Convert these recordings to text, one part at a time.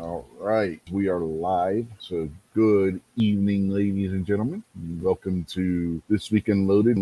All right, we are live. So, good evening, ladies and gentlemen. Welcome to This Weekend Loaded.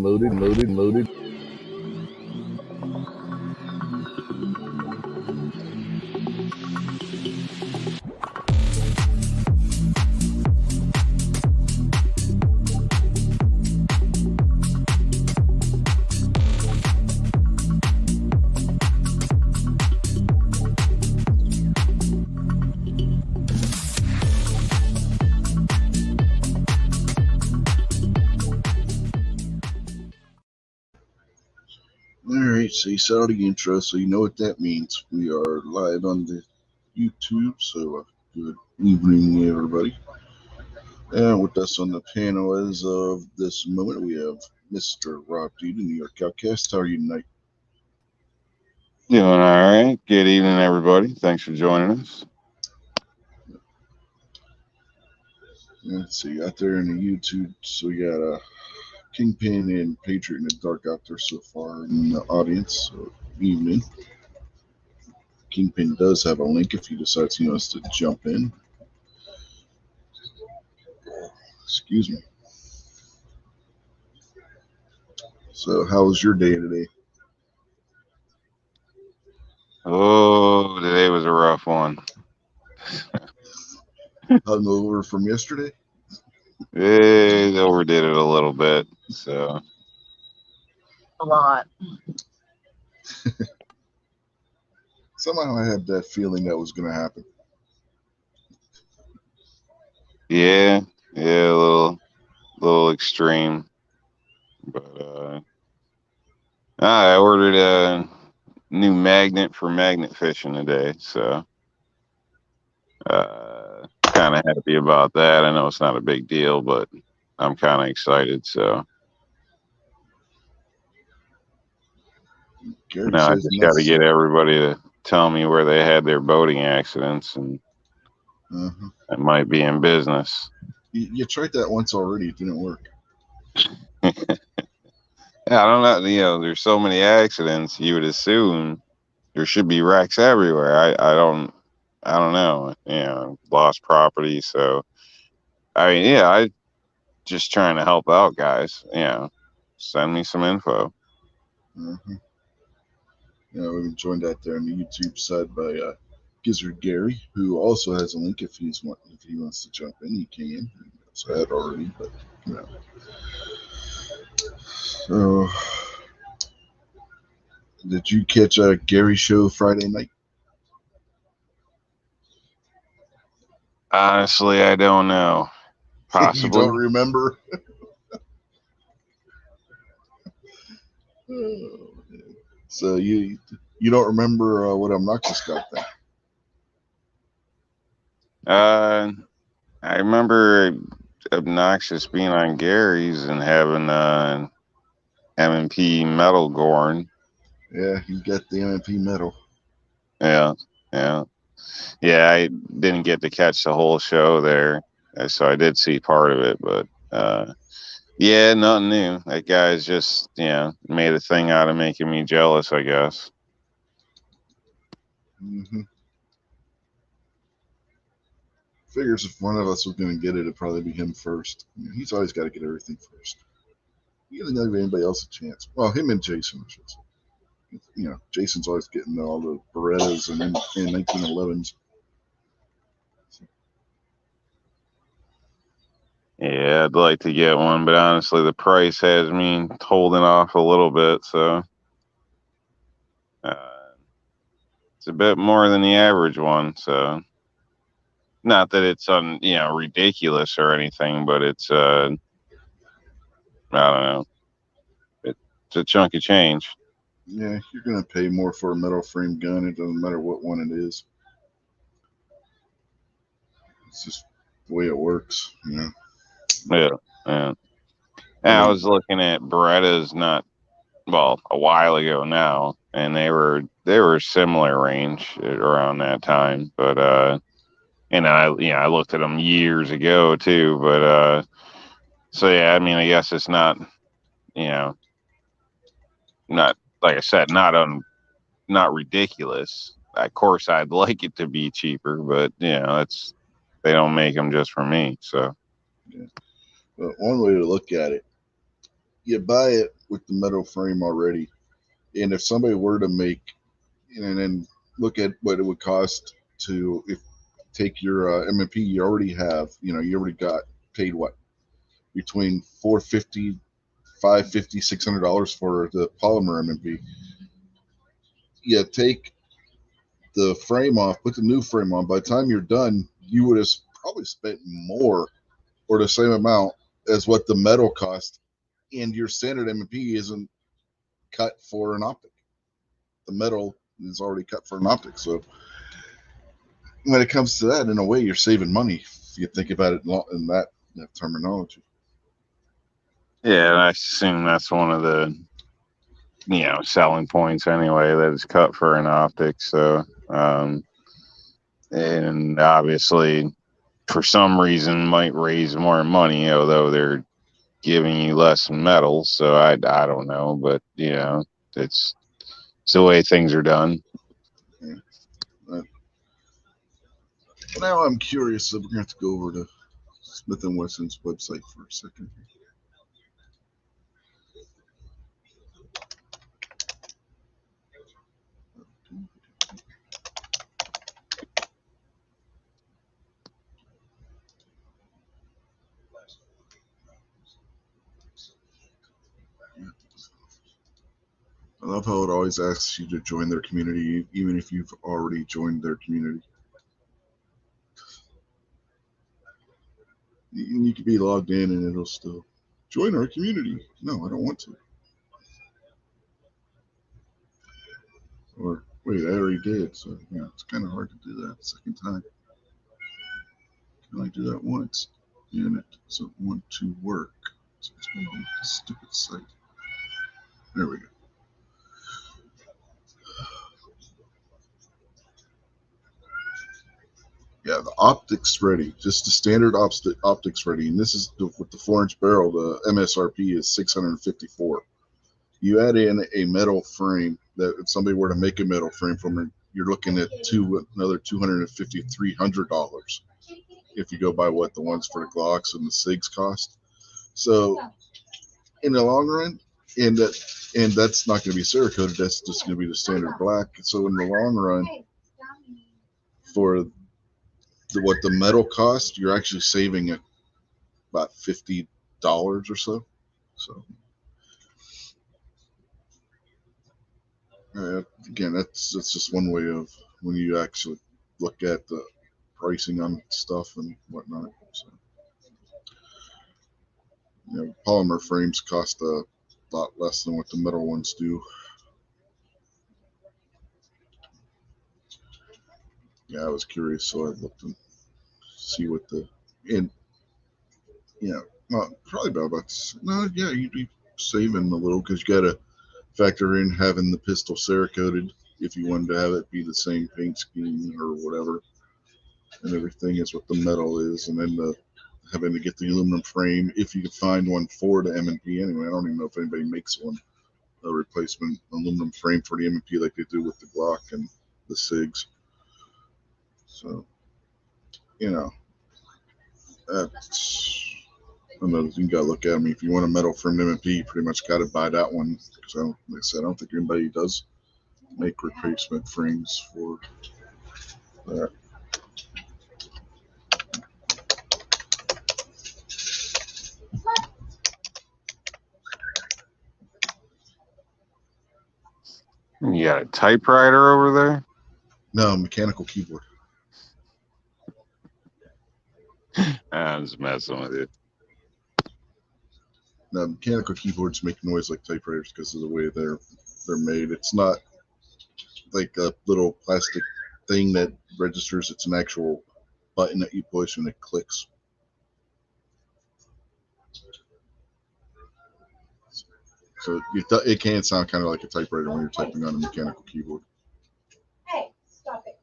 All right, so you saw the intro, so you know what that means. We are live on the YouTube, so good evening, everybody. And with us on the panel as of this moment, we have Mr. Rob D, the New York Outcast. How are you tonight? Doing all right. Good evening, everybody. Thanks for joining us. Let's see, out there in the YouTube, so we got Kingpin and Patriot in the Dark out there so far in the audience. So, evening. Kingpin does have a link if he decides he wants to jump in. Excuse me. So, how was your day today? Oh, today was a rough one. Hungover from yesterday? It overdid it a little bit. So, A lot. Somehow I had that feeling that was going to happen. yeah, a little extreme. But I ordered a new magnet for magnet fishing today. So, kind of happy about that. I know it's not a big deal, but I'm kind of excited. So, Gary now I says just got to nothing. get everybody to tell me where they had their boating accidents, and I might be in business. You tried that once already. It didn't work. Yeah, I don't know. There's so many accidents. You would assume there should be wrecks everywhere. I don't know. Lost property. So, I mean, I just trying to help out, guys. Send me some info. We've been joined out there on the YouTube side by Gizzard Gary, who also has a link if he wants to jump in. He can. So I had already, but So, did you catch a Gary show Friday night? Honestly, I don't know. Possibly. You don't remember? So you don't remember what Obnoxious got then? I remember Obnoxious being on Gary's and having M&P metal Gorn. Yeah, you got the M&P metal. Yeah. I didn't get to catch the whole show there, so I did see part of it, but nothing new. That guy's just made a thing out of making me jealous, I guess. Figures if one of us was going to get it, it'd probably be him first. He's always got to get everything first. He doesn't give anybody else a chance. Well, him and Jason, I should say. Jason's always getting all the Berettas and 1911s. Yeah, I'd like to get one, but honestly, the price has me holding off a little bit. So it's a bit more than the average one. So not that it's ridiculous or anything, but it's I don't know. It's a chunk of change. Yeah, you're going to pay more for a metal frame gun. It doesn't matter what one it is. It's just the way it works, Yeah. I was looking at Berettas a while ago now, and they were similar range around that time. But I looked at them years ago too. But I mean, I guess it's not not like I said, not ridiculous. of course, I'd like it to be cheaper, but they don't make them just for me. So, But one way to look at it, you buy it with the metal frame already, and if somebody were to make, and then look at what it would cost to take your M&P you already have, you already got paid what, between $450, $550, $600 for the polymer M&P. You take the frame off, put the new frame on. By the time you're done, you would have probably spent more or the same amount as what the metal cost, and your standard M&P isn't cut for an optic. The metal is already cut for an optic. So when it comes to that, in a way, you're saving money if you think about it in that terminology. yeah, I assume that's one of the selling points anyway, that it's cut for an optic. So, and obviously, for some reason, might raise more money, although they're giving you less metal. So I don't know, but it's the way things are done. Yeah. Now I'm curious, so we're going to have to go over to Smith & Wesson's website for a second. I love how it always asks you to join their community, even if you've already joined their community. You could be logged in and it'll still join our community. No, I don't want to. Or wait, I already did. So it's kind of hard to do that a second time. Can I do that once? And it doesn't want to work. So it's going on this stupid site. There we go. Yeah, the optics ready, just the standard optics ready, and this is with the 4-inch barrel. The MSRP is $654. You add in a metal frame, that if somebody were to make a metal frame from it, you're looking at another $250, $300 if you go by what the ones for the Glocks and the SIGs cost. So in the long run, and that's not going to be Cerakoted, that's just going to be the standard black. So in the long run, for what the metal cost, you're actually saving about $50 or so. So again, that's just one way of when you actually look at the pricing on stuff and whatnot. So, polymer frames cost a lot less than what the metal ones do. Yeah, I was curious, so I looked and see what probably you'd be saving a little because you got to factor in having the pistol Cerakoted if you wanted to have it be the same paint scheme or whatever, and everything is what the metal is, and then having to get the aluminum frame if you could find one for the M&P anyway. I don't even know if anybody makes one, a replacement aluminum frame for the M&P like they do with the Glock and the SIGs. So, that's another thing you got to look at. I mean, if you want a metal frame M&P, you pretty much got to buy that one. Because like I said, I don't think anybody does make replacement frames for that. You got a typewriter over there? No, mechanical keyboard. I'm just messing with you. Now, mechanical keyboards make noise like typewriters because of the way they're made. It's not like a little plastic thing that registers. It's an actual button that you push and it clicks. So it can sound kind of like a typewriter when you're typing on a mechanical keyboard. Hey, stop it.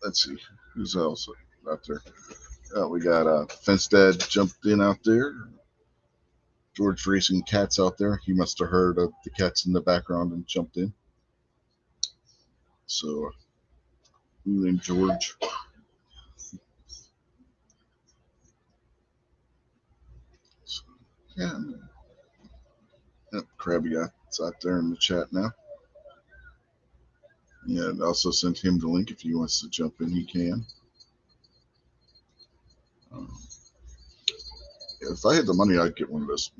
Let's see who's else out there. We got Fence Dad jumped in out there. George racing cats out there. He must have heard of the cats in the background and jumped in. So, who named George? So, yeah. Yep, Krabby Got's out there in the chat now. Yeah, and also sent him the link if he wants to jump in, he can. If I had the money, I'd get one of those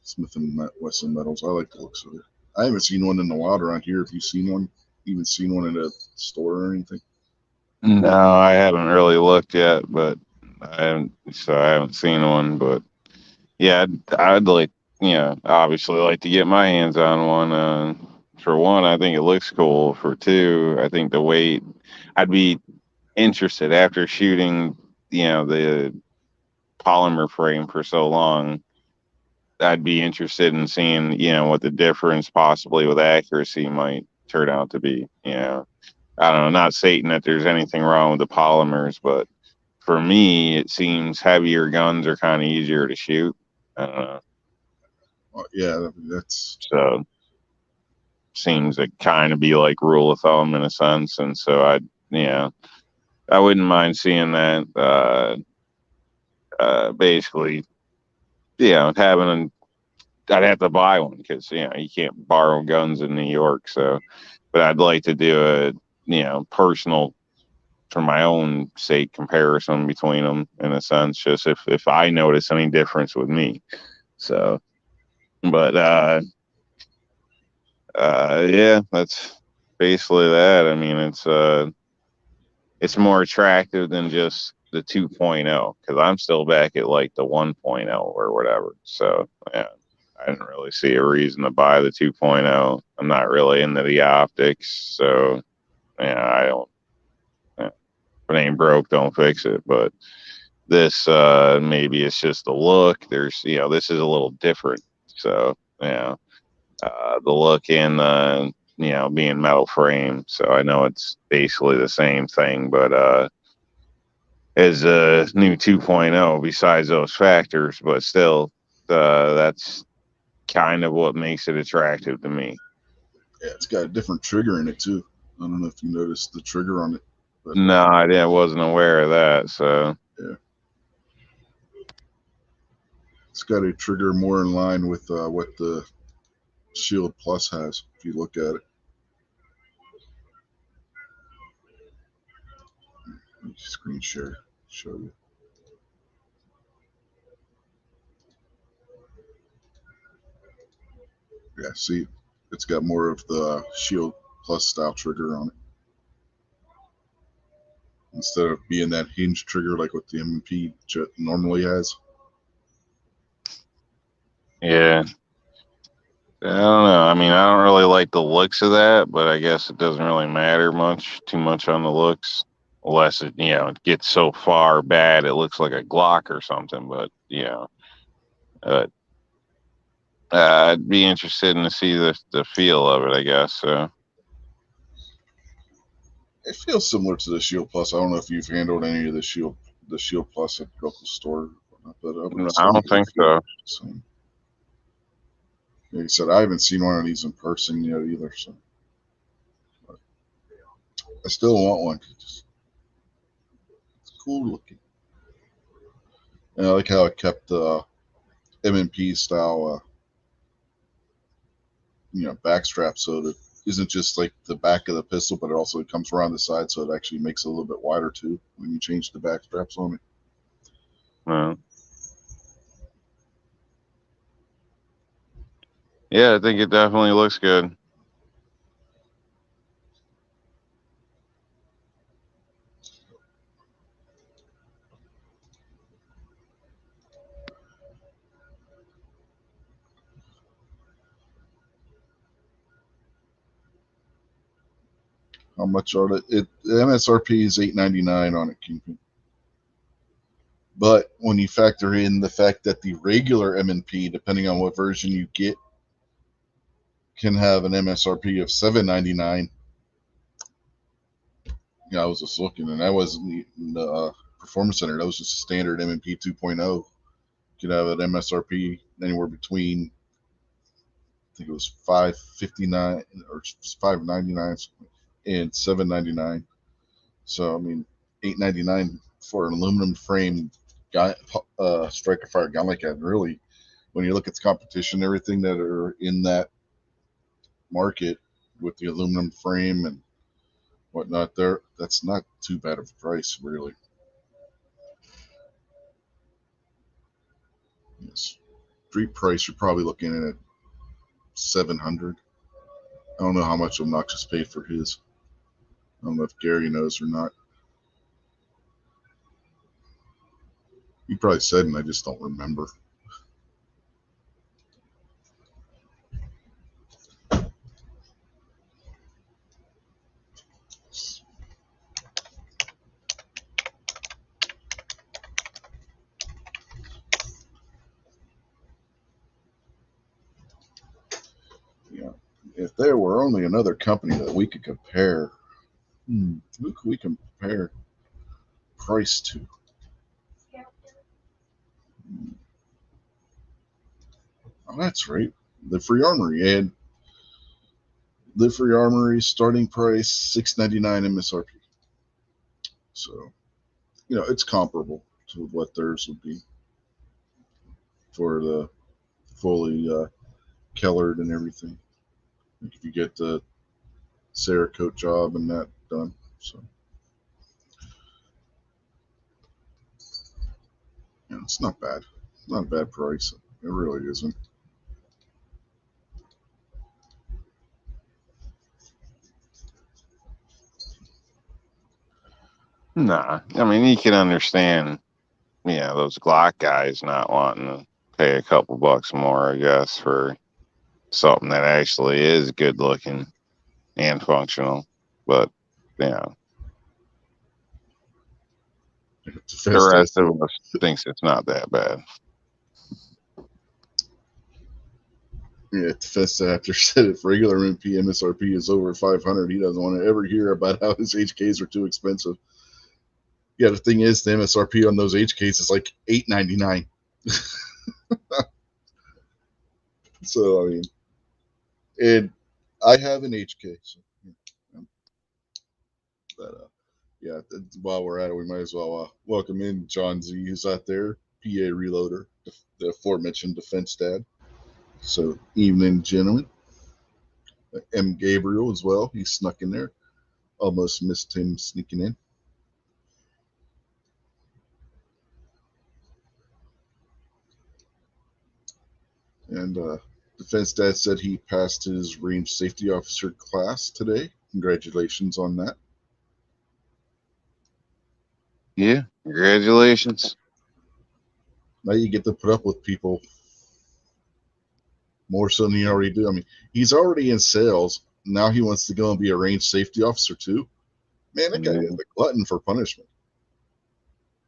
Smith & Wesson medals. I like the looks of it. I haven't seen one in the wild around here. Have you seen one? Even seen one in a store or anything? No, I haven't really looked yet, but I haven't seen one. But yeah, I'd like, obviously like to get my hands on one. For one, I think it looks cool. For two, I think the weight, I'd be interested after shooting, the polymer frame for so long. I'd be interested in seeing, what the difference possibly with accuracy might turn out to be. I don't know, not stating that there's anything wrong with the polymers, but for me, it seems heavier guns are kind of easier to shoot. I don't know. Well, yeah, that's so. Seems to kind of be like rule of thumb in a sense, and so I wouldn't mind seeing that. Basically, having I'd have to buy one because you can't borrow guns in New York. So, but I'd like to do a personal, for my own sake, comparison between them in a sense, just if I notice any difference with me. So, but yeah, that's basically that. I mean, it's more attractive than just the 2.0 because I'm still back at like the 1.0 or whatever. So yeah, I didn't really see a reason to buy the 2.0. I'm not really into the optics, so I don't. If it ain't broke, don't fix it. But this maybe it's just the look. There's this is a little different. So the look and being metal frame. So I know it's basically the same thing, but as a new 2.0 besides those factors, but still that's kind of what makes it attractive to me. Yeah, it's got a different trigger in it too. I don't know if you noticed the trigger on it. But, no, I wasn't aware of that. So yeah, it's got a trigger more in line with what the Shield Plus has. If you look at it, screen share, show you. Yeah, see, it's got more of the Shield Plus style trigger on it instead of being that hinge trigger like what the M&P normally has. yeah. I don't know. I mean, I don't really like the looks of that, but I guess it doesn't really matter too much on the looks, unless it gets so far bad it looks like a Glock or something. But I'd be interested in to see the feel of it, I guess. So. It feels similar to the Shield Plus. I don't know if you've handled any of the Shield Plus at the local store, but I don't think so. Same. Like I said, I haven't seen one of these in person yet either, so but I still want one. It's cool looking. And I like how it kept the M&P style, back strap, so that isn't just like the back of the pistol, but it also comes around the side, so it actually makes it a little bit wider too when you change the back straps on it. Yeah, I think it definitely looks good. How much are it? The MSRP is $8.99 on it, Kingpin. But when you factor in the fact that the regular M&P, depending on what version you get, can have an MSRP of $7.99. Yeah, I was just looking, and that wasn't the Performance Center. That was just a standard M&P 2.0. Could have an MSRP anywhere between, I think it was $5.59 or $5.99 and $7.99. So I mean, $8.99 for an aluminum frame striker fire gun like that. Really, when you look at the competition, everything that are in that market with the aluminum frame and whatnot, that's not too bad of a price, really. Yes. Street price, you're probably looking at $700. I don't know how much Obnoxious paid for his. I don't know if Gary knows or not. He probably said, and I just don't remember. Yeah. If there were only another company that we could compare, who could we compare price to? Oh, that's right. The Free Armory. And the Free Armory starting price $6.99 MSRP. So, it's comparable to what theirs would be for the fully Kellered and everything. Like if you get the Cerakote job and that done. So, it's not bad. Not a bad price. It really isn't. Nah, I mean, you can understand, those Glock guys not wanting to pay a couple bucks more, I guess, for something that actually is good looking and functional. But, the rest of us thinks it's not that bad. Yeah, Tefesta after said if regular MP MSRP is over 500, he doesn't want to ever hear about how his HKs are too expensive. Yeah, the thing is, the MSRP on those HKs is like $8.99. So I mean, and I have an HK. So, but yeah, while we're at it, we might as well welcome in John Z, who's out there, PA Reloader, the aforementioned defense dad. So evening, gentlemen. M. Gabriel as well. He snuck in there. Almost missed him sneaking in. And Defense Dad said he passed his range safety officer class today. Congratulations on that. Yeah, congratulations. Now you get to put up with people more so than you already do. I mean, he's already in sales. Now he wants to go and be a range safety officer too. Man, that guy is a glutton for punishment.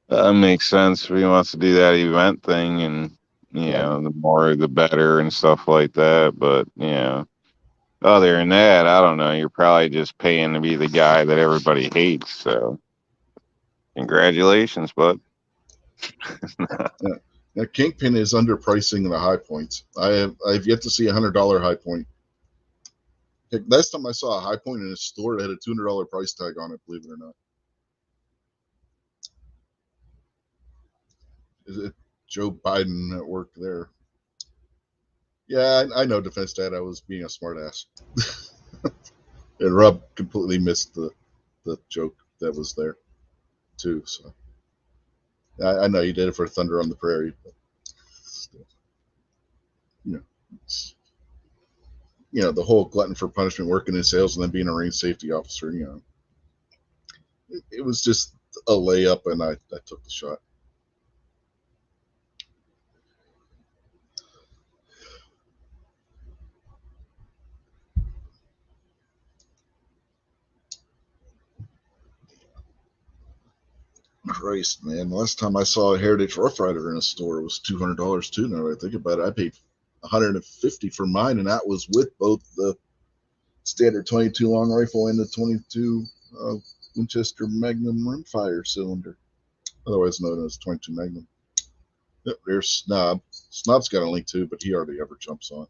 That makes sense. He wants to do that event thing, and the more the better and stuff like that. But other than that, I don't know. You're probably just paying to be the guy that everybody hates. So, congratulations, bud. Now, Kingpin is underpricing the high points. I've yet to see $100 high point. Heck, last time I saw a high point in a store, it had a $200 price tag on it. Believe it or not. Is it Joe Biden at work there? Yeah, I know, Defense Dad. I was being a smartass. And Rob completely missed the joke that was there, too. So I know you did it for Thunder on the Prairie, but still, the whole glutton for punishment, working in sales and then being a range safety officer. It was just a layup, and I took the shot. Christ, man! The last time I saw a Heritage Rough Rider in a store, it was $200 too. Now that I think about it, I paid $150 for mine, and that was with both the standard 22 long rifle and the 22 Winchester Magnum rimfire cylinder, otherwise known as 22 Magnum. Yep, there's Snob. Snob's got a link too, but he hardly ever jumps on.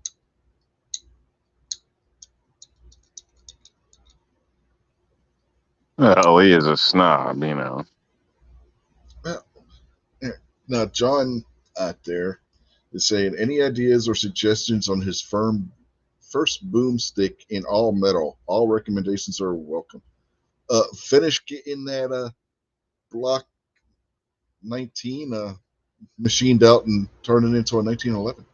Well, he is a snob, you know. Now, John out there is saying, any ideas or suggestions on his first boomstick in all metal? All recommendations are welcome. Finish getting that Block 19 machined out and turn it into a 1911.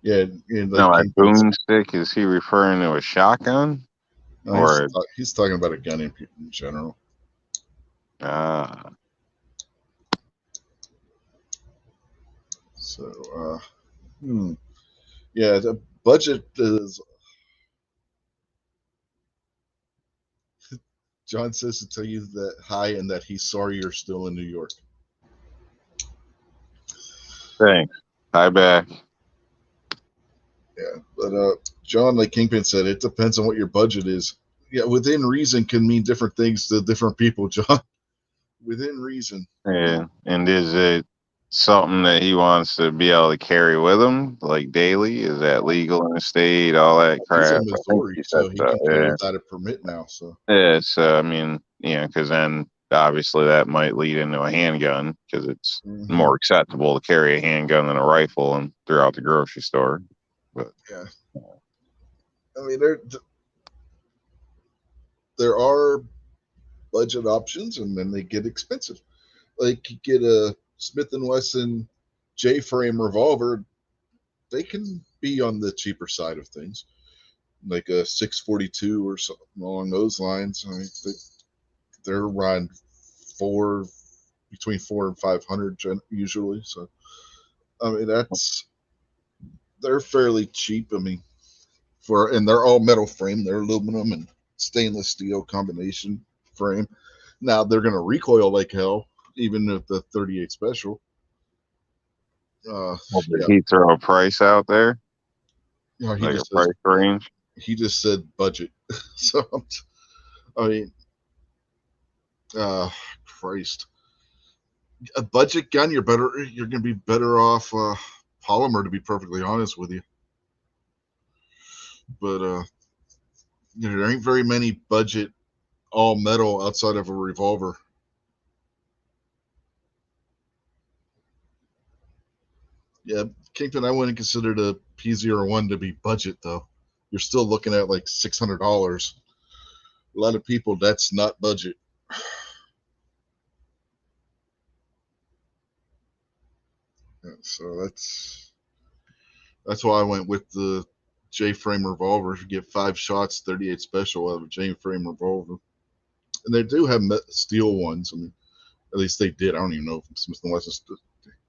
Yeah, and No, a boomstick, is he referring to a shotgun? No, or he's talking about a gun in general. So, yeah, the budget is. John says to tell you that hi and that he's sorry you're still in New York. Thanks. Hi back. Yeah, but John, like Kingpin said, it depends on what your budget is. Yeah, within reason can mean different things to different people, John. Within reason. Yeah, and is it something that he wants to be able to carry with him, like daily? Is that legal in the state? All that crap. He's in Missouri, so he can carry without a permit now. So yeah, so I mean, because then obviously that might lead into a handgun because it's more acceptable to carry a handgun than a rifle and throughout the grocery store. But yeah, I mean there are budget options, and then they get expensive. Like you get a Smith & Wesson J-frame revolver, they can be on the cheaper side of things, like a 642 or something along those lines. I mean, they're around between 400 and 500 usually. So, I mean, they're fairly cheap. I mean, and they're all metal frame. They're aluminum and stainless steel combination frame. Now they're going to recoil like hell, even at the 38 special. Did he throw a price out there? Yeah, like a price range? He just said budget. So, I mean, Christ, a budget gun, you're going to be better off polymer, to be perfectly honest with you. But there ain't very many budget all metal outside of a revolver. Yeah, Kingpin, I wouldn't consider the P01 to be budget, though. You're still looking at like $600. A lot of people, that's not budget. Yeah, so that's why I went with the J-frame revolver. You get 5 shots, 38 special out of a J-frame revolver. And they do have steel ones. I mean, at least they did. I don't even know if Smith & Wesson.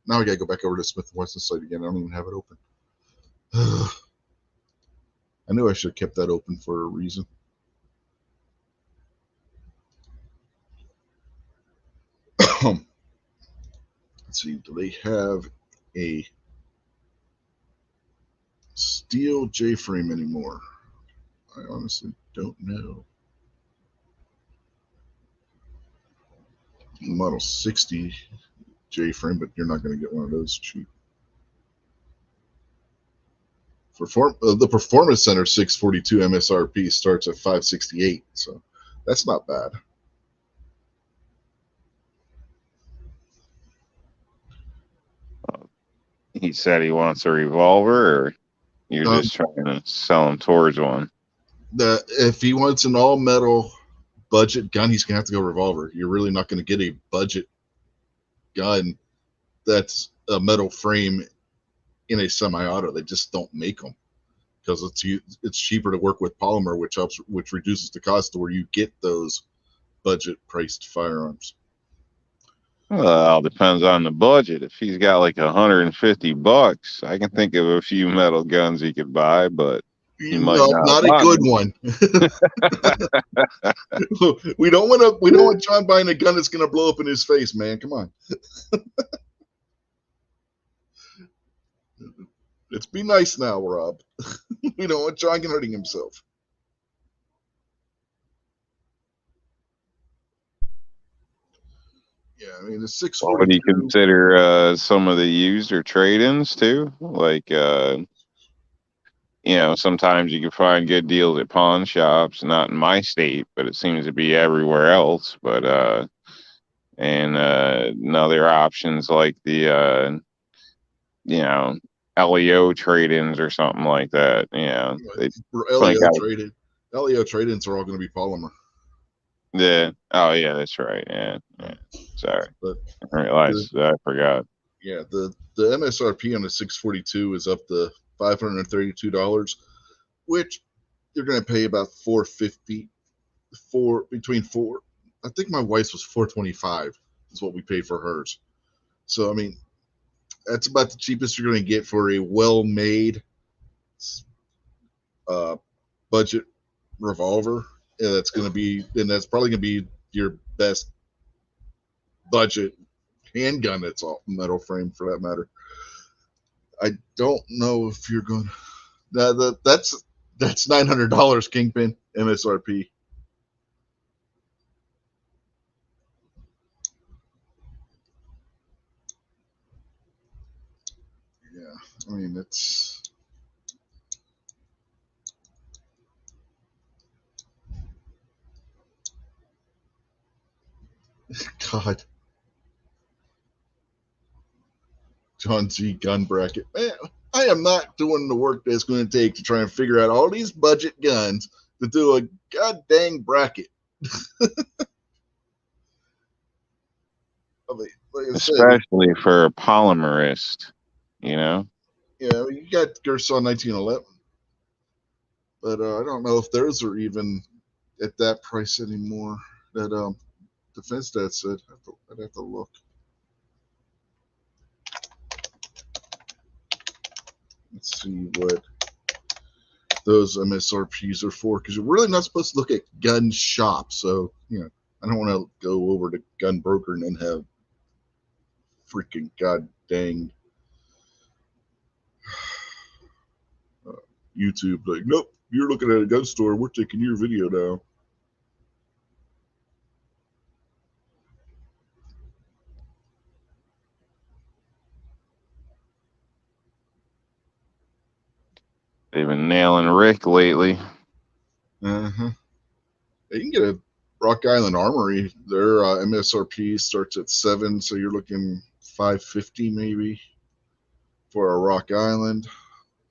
Now I got to go back over to Smith & Wesson site again. I don't even have it open. I knew I should have kept that open for a reason. Let's see. Do they have a steel J-frame anymore? I honestly don't know. Model 60 J-frame, but you're not going to get one of those cheap. The Performance Center 642 MSRP starts at $568, so that's not bad. He said he wants a revolver, or you're just trying to sell him towards one? If he wants an all-metal budget gun, he's going to have to go revolver. You're really not going to get a budget gun that's a metal frame in a semi-auto. They just don't make them because it's cheaper to work with polymer, which reduces the cost to where you get those budget-priced firearms. Well, depends on the budget. If he's got like $150, I can think of a few metal guns he could buy, but he might not a good one. We don't want John buying a gun that's going to blow up in his face, man. Come on. Let's be nice now, Rob. We don't want John hurting himself. Yeah, I mean, it's Well, would you 642. consider some of the used or trade-ins too? Like, sometimes you can find good deals at pawn shops, not in my state, but it seems to be everywhere else. But other options like the LEO trade-ins or something like that. They For like LEO trade-ins are all going to be polymer. oh yeah, that's right. Yeah. Sorry, But I realized I forgot. yeah, the MSRP on the 642 is up to $532, which you're going to pay about $450 between four. I think my wife's was $425 is what we paid for hers. So I mean, that's about the cheapest you're going to get for a well-made budget revolver. And that's probably going to be your best budget handgun. That's all metal frame for that matter. I don't know if you're going. That's $900 Kingpin MSRP. Yeah, I mean it's. God. John G. gun bracket. Man, I am not doing the work that's going to take to try and figure out all these budget guns to do a god dang bracket. I mean, like I said, Especially for a polymerist, yeah, you got Gerson 1911, but I don't know if those are even at that price anymore. That Defense Stat said. I'd have to look. Let's see what those MSRPs are for, because you're really not supposed to look at gun shops. So I don't want to go over to Gun Broker and then have freaking god dang YouTube like, nope, you're looking at a gun store. We're taking your video now. they've been nailing Rick lately. You can get a Rock Island Armory. Their MSRP starts at $7, so you're looking $550 maybe for a Rock Island.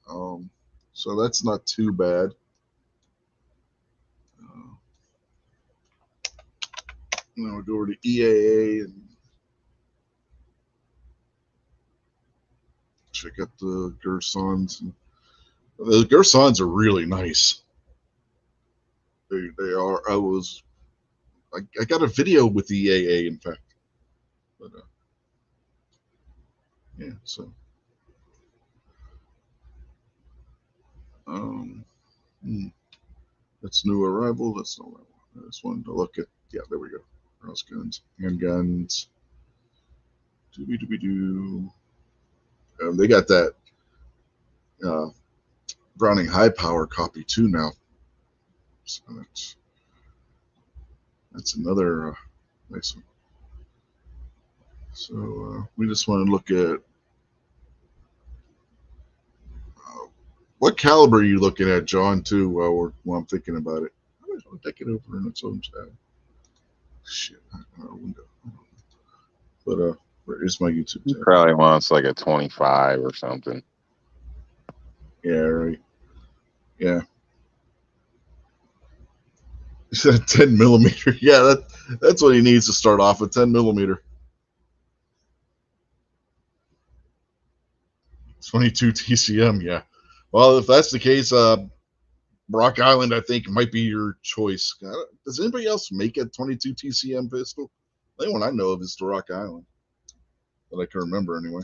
So that's not too bad. Now we'll go over to EAA and check out the Gersons. The Gersons are really nice. They are. I got a video with the EAA, in fact. But yeah, so that's new arrival. That's no arrival. I just wanted to look at. Yeah, there we go. Cross guns, handguns. Dooby. They got that Browning high power copy too now. So that's another nice one. So we just want to look at what caliber are you looking at, John, too, while I'm thinking about it. I'll take it over in its own tab. Shit, window. But where is my YouTube He tab? probably wants like a 25 or something. Yeah, right. Yeah. He said 10 millimeter. Yeah, that's what he needs to start off with, 10 millimeter. 22 TCM, yeah. Well, if that's the case, Rock Island, I think, might be your choice. Does anybody else make a 22 TCM pistol? The only one I know of is the Rock Island, that I can remember anyway.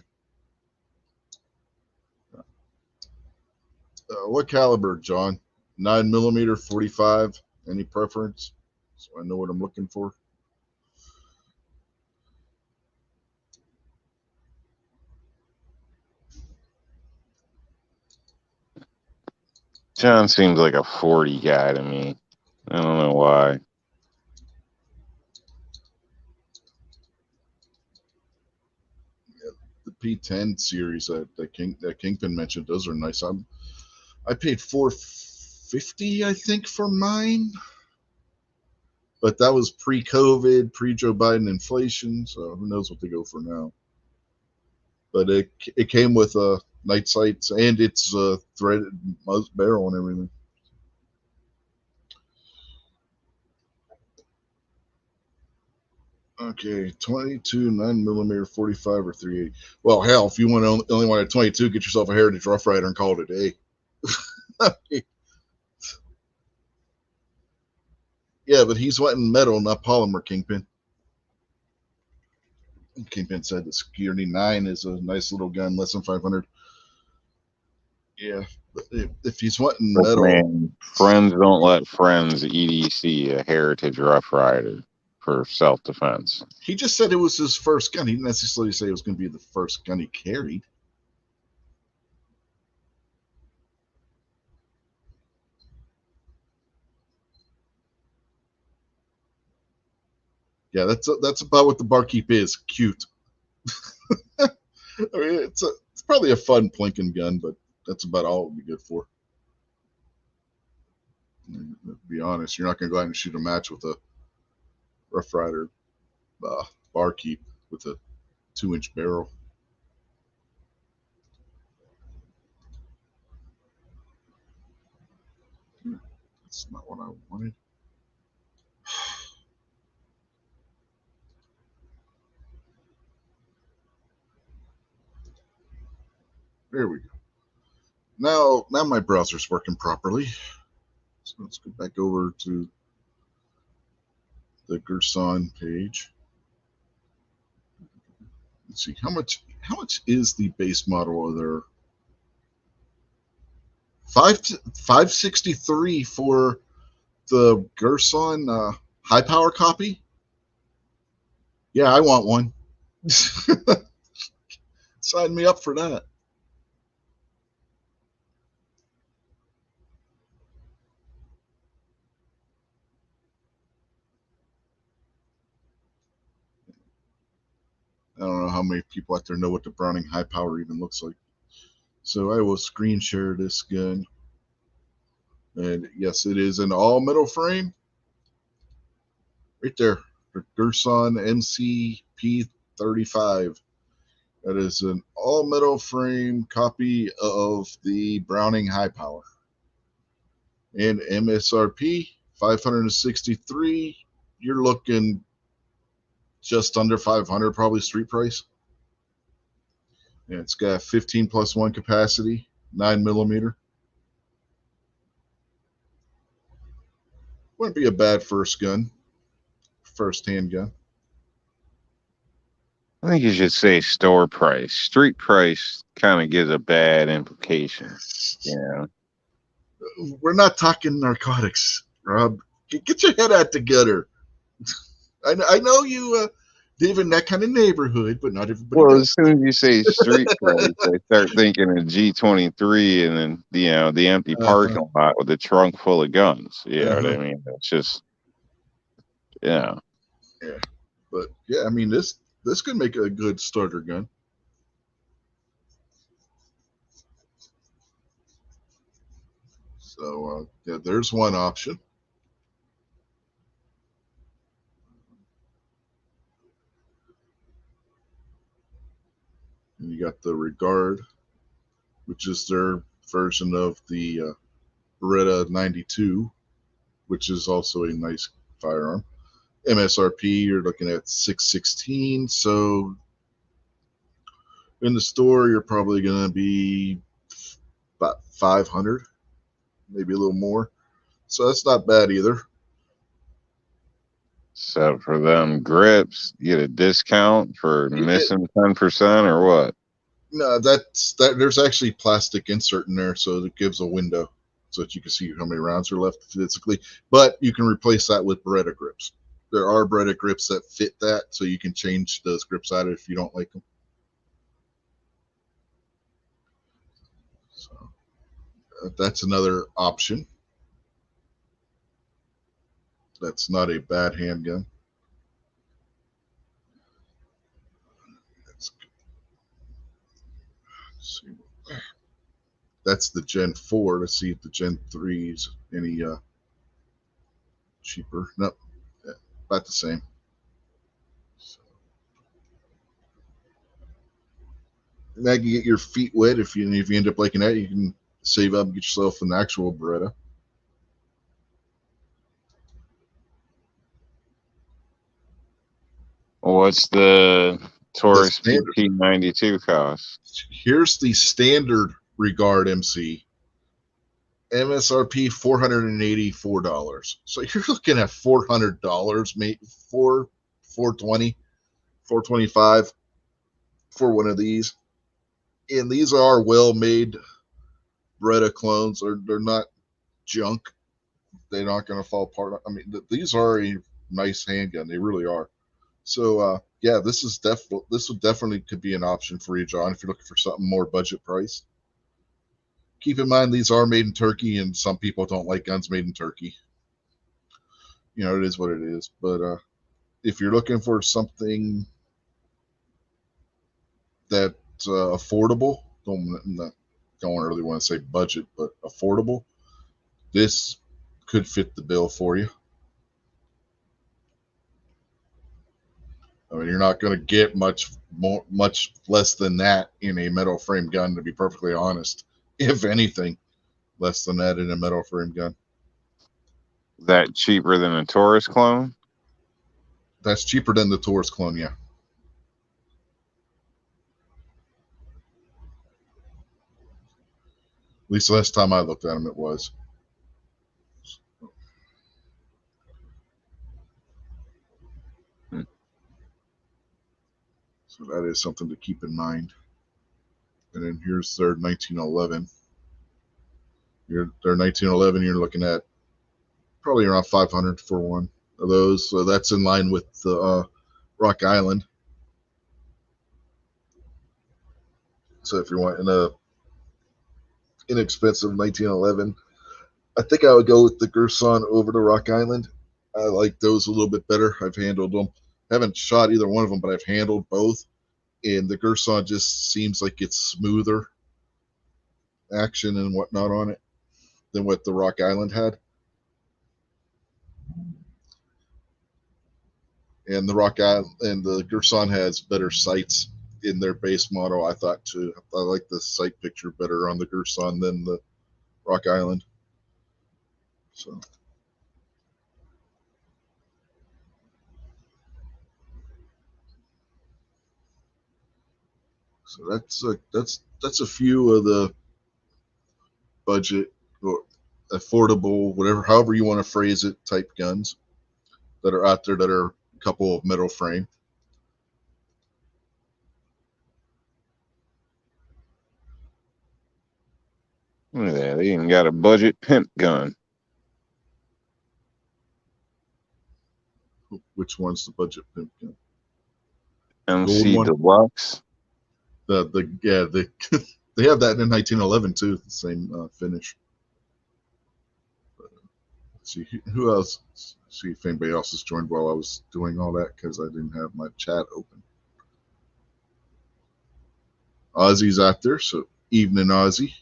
What caliber, John? 9 millimeter, 45. Any preference? So I know what I'm looking for. John seems like a 40 guy to me. I don't know why. P10 series that Kingpin mentioned. Those are nice. I paid $450, I think, for mine, but that was pre-COVID, pre-Joe Biden inflation. So who knows what they go for now? But it came with night sights, and it's threaded barrel and everything. Okay, 22, 9mm, 45, or 380. Well, hell, if you only want a 22, get yourself a Heritage Rough Rider and call it a day. Yeah, but he's wanting metal, not polymer, Kingpin. Kingpin said the Security 9 is a nice little gun, less than 500. Yeah, but if he's wanting But metal, man, friends don't let friends EDC a Heritage Rough Rider for self-defense. he just said it was his first gun. He didn't necessarily say it was going to be the first gun he carried. Yeah, that's about what the Barkeep is. Cute. I mean, it's probably a fun plinking gun, but that's about all it would be good for. To be honest, you're not going to go out and shoot a match with a Rough Rider Barkeep with a 2-inch barrel. That's not what I wanted. There we go. Now my browser's working properly. So let's go back over to the Gerson page. Let's see how much is the base model of their 563 for the Gerson high power copy. Yeah, I want one. Sign me up for that. I don't know how many people out there know what the Browning high power even looks like. So I will screen share this gun. And yes, it is an all metal frame. Right there. The Gerson MCP35. That is an all metal frame copy of the Browning high power. And MSRP 563. You're looking just under 500, probably street price. And it's got 15+1 capacity, 9mm. Wouldn't be a bad first handgun. I think you should say store price. Street price kind of gives a bad implication. Yeah. We're not talking narcotics, Rob. Get your head out together. I know you live in that kind of neighborhood, but not everybody Well, does. as soon as you say street price, I start thinking of G23 and then the empty parking lot with the trunk full of guns. You know what I mean? It's just yeah. But yeah, I mean this could make a good starter gun. So yeah, there's one option. And you got the Regard, which is their version of the Beretta 92, which is also a nice firearm. MSRP, you're looking at 616. So in the store, you're probably going to be about 500, maybe a little more. So that's not bad either. So for them grips, you get a discount for missing 10% or what? No, there's actually plastic insert in there, so it gives a window so that you can see how many rounds are left physically. But you can replace that with Beretta grips. There are Beretta grips that fit that, so you can change those grips out if you don't like them. So that's another option. That's not a bad handgun. That's the Gen 4. Let's see if the Gen 3 is any cheaper. Nope, yeah, about the same. So, now you can get your feet wet. If you end up liking that, you can save up and get yourself an actual Beretta. What's the Taurus standard. PT92 cost? Here's the standard Regard MC. MSRP $484. So you're looking at $400, maybe $420, $425 for one of these. And these are well-made Beretta clones. They're not junk. They're not going to fall apart. I mean, these are a nice handgun. They really are. So yeah, this would definitely could be an option for you, John, if you're looking for something more budget price. Keep in mind these are made in Turkey, and some people don't like guns made in Turkey. You know, it is what it is. But if you're looking for something that's affordable, don't really want to say budget, but affordable, this could fit the bill for you. I mean, you're not going to get much less than that in a metal frame gun, to be perfectly honest. If anything, less than that in a metal frame gun. Is that cheaper than a Taurus clone? That's cheaper than the Taurus clone, yeah. At least last time I looked at them, it was. So that is something to keep in mind. And then here's their 1911. Their 1911, you're looking at probably around 500 for one of those. So that's in line with the Rock Island. So if you're wanting a inexpensive 1911, I think I would go with the Girsan over the Rock Island. I like those a little bit better. I've handled them. Haven't shot either one of them, but I've handled both. And the Girsan just seems like it's smoother action and whatnot on it than what the Rock Island had. And the Rock Island and the Girsan has better sights in their base model, I thought, too. I like the sight picture better on the Girsan than the Rock Island. So that's a few of the budget or affordable, however you want to phrase it, type guns that are out there that are a couple of metal frame. Look at that. They even got a budget pimp gun. Which one's the budget pimp gun? MC Deluxe. They have that in 1911 too. The same finish. Let's see who else. See if anybody else has joined while I was doing all that, because I didn't have my chat open. Ozzy's out there, so evening, Ozzy.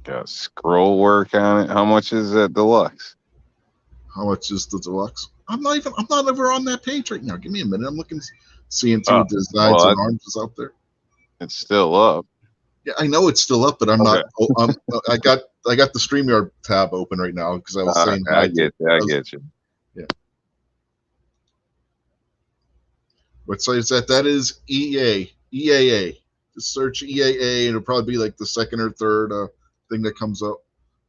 Got scroll work on it. How much is that Deluxe? How much is the Deluxe? I'm not ever on that page right now. Give me a minute. I'm looking, CNC designs and arms is out there. It's still up. Yeah, I know it's still up, but I'm not. I got the StreamYard tab open right now because I was saying. I get you. Yeah. What site is that? That is EAA. Just search EAA, and it'll probably be like the second or third thing that comes up.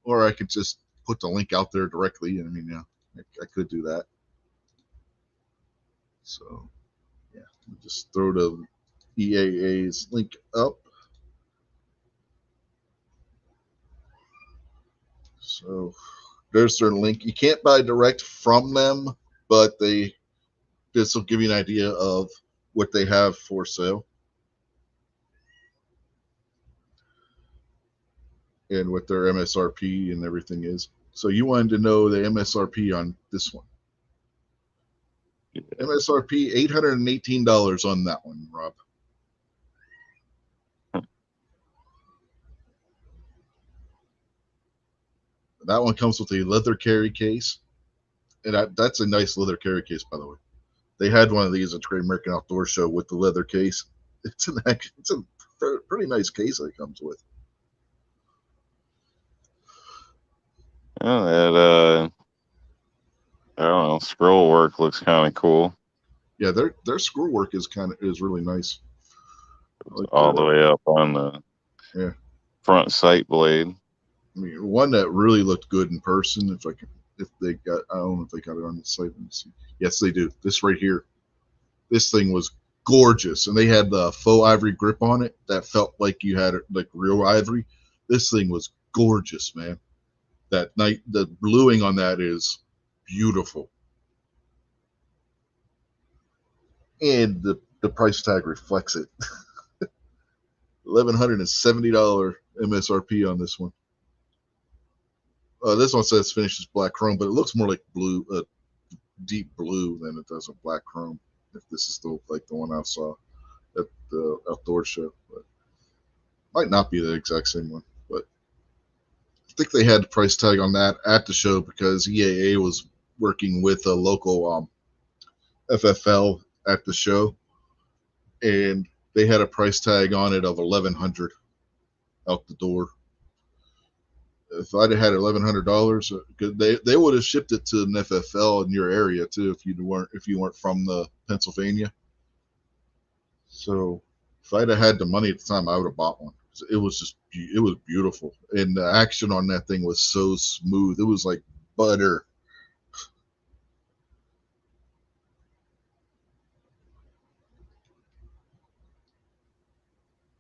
Or I could just put the link out there directly. I mean, yeah, I could do that. So, yeah, just throw the EAA's link up. So there's their link. You can't buy direct from them, but this will give you an idea of what they have for sale and what their MSRP and everything is. So you wanted to know the MSRP on this one. Yeah. MSRP $818 on that one, Rob. That one comes with a leather carry case, and that's a nice leather carry case, by the way. They had one of these at Great American Outdoor Show with the leather case. It's a pretty nice case that it comes with. Yeah, that I don't know, scroll work looks kind of cool. Yeah, their screw work is really nice. Like all the way up on the front sight blade. I mean, one that really looked good in person. If they got, I don't know if they got it on the site. Let me see. Yes, they do. This right here. This thing was gorgeous, and they had the faux ivory grip on it that felt like you had like real ivory. This thing was gorgeous, man. The bluing on that is beautiful, and the price tag reflects it. $1,170 MSRP on this one. This one says finishes black chrome, but it looks more like blue, deep blue than it does a black chrome. If this is still like the one I saw at the outdoor show, but might not be the exact same one. But I think they had the price tag on that at the show because EAA was working with a local FFL at the show, and they had a price tag on it of $1,100 out the door. If I'd have had $1,100, they would have shipped it to an FFL in your area too if you weren't from the Pennsylvania. So if I'd have had the money at the time, I would have bought one. It was beautiful, and the action on that thing was so smooth. It was like butter.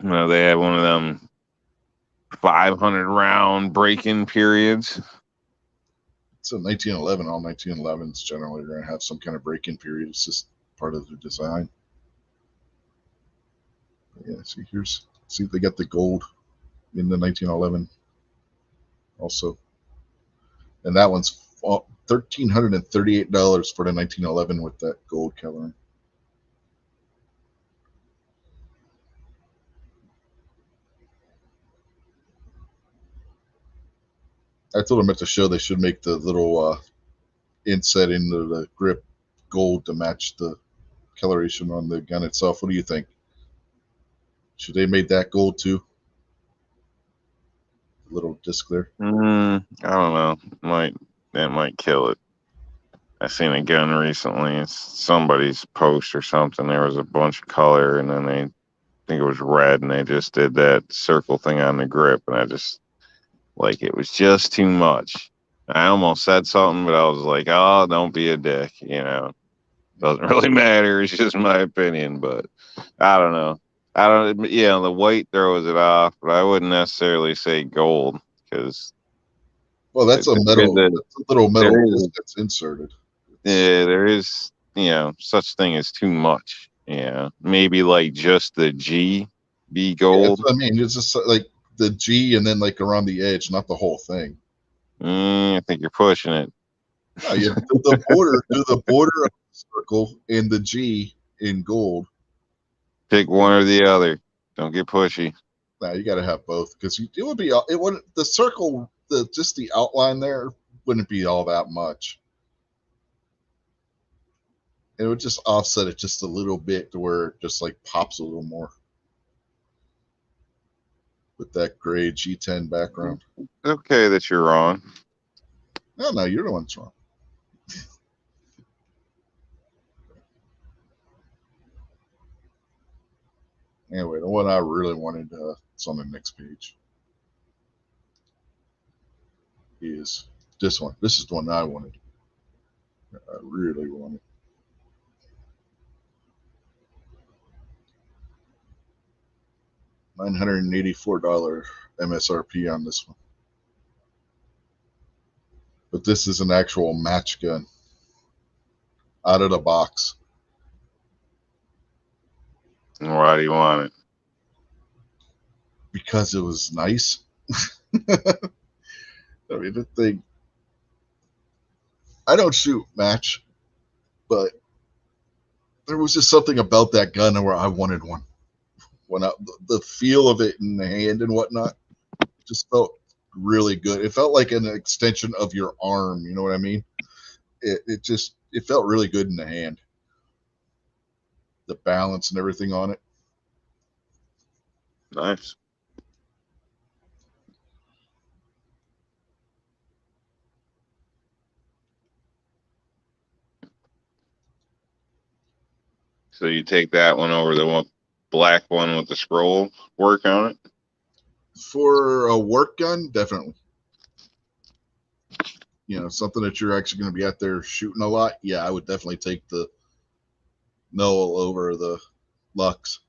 You they had one of them 500 round break-in periods. It's a 1911. All 1911s generally are going to have some kind of break-in period. It's just part of the design. Yeah, see they got the gold in the 1911 also, and that one's $1,338 for the 1911 with that gold coloring. I told them at the show they should make the little inset into the grip gold to match the coloration on the gun itself. What do you think? Should they made that gold too? A little disc there. I don't know. That might kill it. I seen a gun recently. It's somebody's post or something. There was a bunch of color, and then I think it was red, and they just did that circle thing on the grip, and I just it was just too much. I almost said something, but I was like, "Oh, don't be a dick," Doesn't really matter. It's just my opinion, but I don't know. The white throws it off, but I wouldn't necessarily say gold because. Well, that's a metal. That's a little metal disc that's inserted. Yeah, there is, such thing as too much. Yeah, maybe like just the G be gold. Yeah, that's what I mean, it's just like the G and then like around the edge, not the whole thing. I think you're pushing it. No, you do the border, of the circle and the G in gold. Pick one or the other. Don't get pushy. No, you got to have both because the circle, just the outline there wouldn't be all that much. It would just offset it just a little bit to where it just like pops a little more with that gray G10 background. Okay that you're wrong. No, you're the one that's wrong. Anyway, the one I really wanted, it's on the next page, is this one. This is the one I wanted. I really wanted. $984 MSRP on this one. But this is an actual match gun out of the box. Why do you want it? Because it was nice. I mean, the thing. I don't shoot match, but there was just something about that gun where I wanted one. The feel of it in the hand and whatnot just felt really good. It felt like an extension of your arm. You know what I mean? It felt really good in the hand. The balance and everything on it. Nice. So you take that one over the one black one with the scroll work on it? For a work gun, definitely. You know, something that you're actually going to be out there shooting a lot. Yeah, I would definitely take the Noel over the Lux.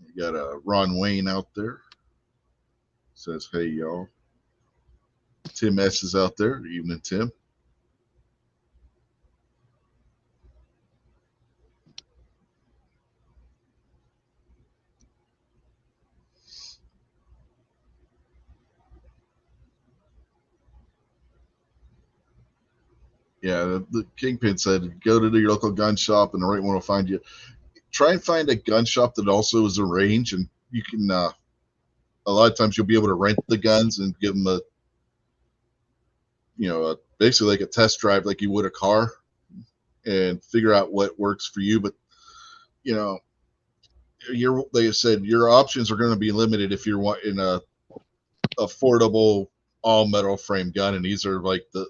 You got Ron Wayne out there. Says, hey, y'all. Tim S is out there. Evening, Tim. Yeah, the Kingpin said, go to your local gun shop and the right one will find you. Try and find a gun shop that also is a range, and you can, a lot of times you'll be able to rent the guns and give them basically like a test drive like you would a car and figure out what works for you. But, you know, like I said, your options are going to be limited if you're wanting a affordable all metal frame gun, and these are like the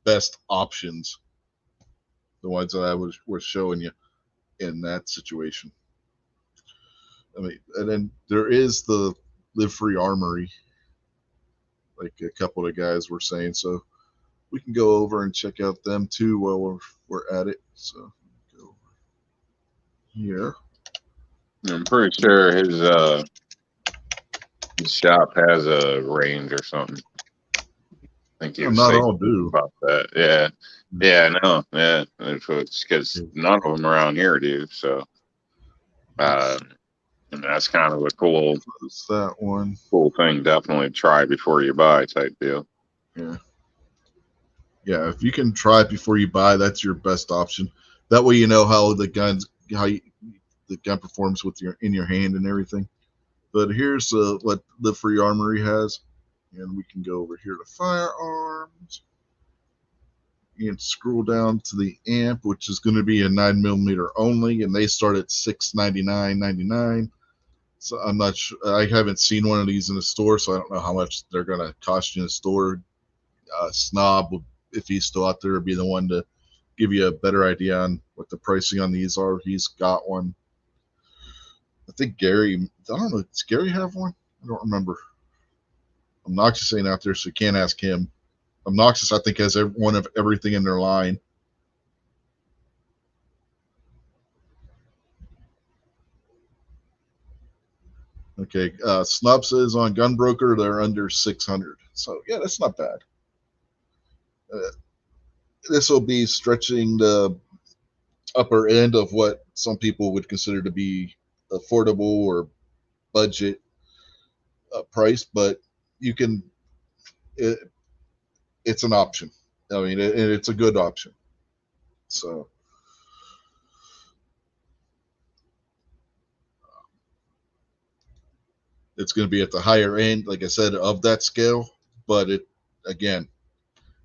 best options, the ones that I was showing you in that situation. I mean, and then there is the Live Free Armory, like a couple of guys were saying, so we can go over and check out them too while we're at it. So go over here. I'm pretty sure his shop has a range or something. I think he was Not saying all do about that. Yeah. Yeah, no. Yeah. It's because none of them around here do. So, and that's kind of a cool, close that one. Cool thing. Definitely try before you buy type deal. Yeah. Yeah, if you can try it before you buy, that's your best option. That way you know how the gun performs with in your hand and everything. But here's what Live Free Armory has, and we can go over here to firearms and scroll down to the amp, which is going to be a 9mm only, and they start at $699.99. So I'm not sure. I haven't seen one of these in the store, so I don't know how much they're going to cost you in the store. Snob, if he's still out there, would be the one to give you a better idea on what the pricing on these are. He's got one. I think Gary, I don't know, does Gary have one? I don't remember. Obnoxious ain't out there, so you can't ask him. Obnoxious, I think, has one of everything in their line. Okay, Snub says on Gunbroker they're under 600. So yeah, that's not bad. This will be stretching the upper end of what some people would consider to be affordable or budget price, but you can. It's an option. I mean, it's a good option. So. It's going to be at the higher end, like I said, of that scale. But again,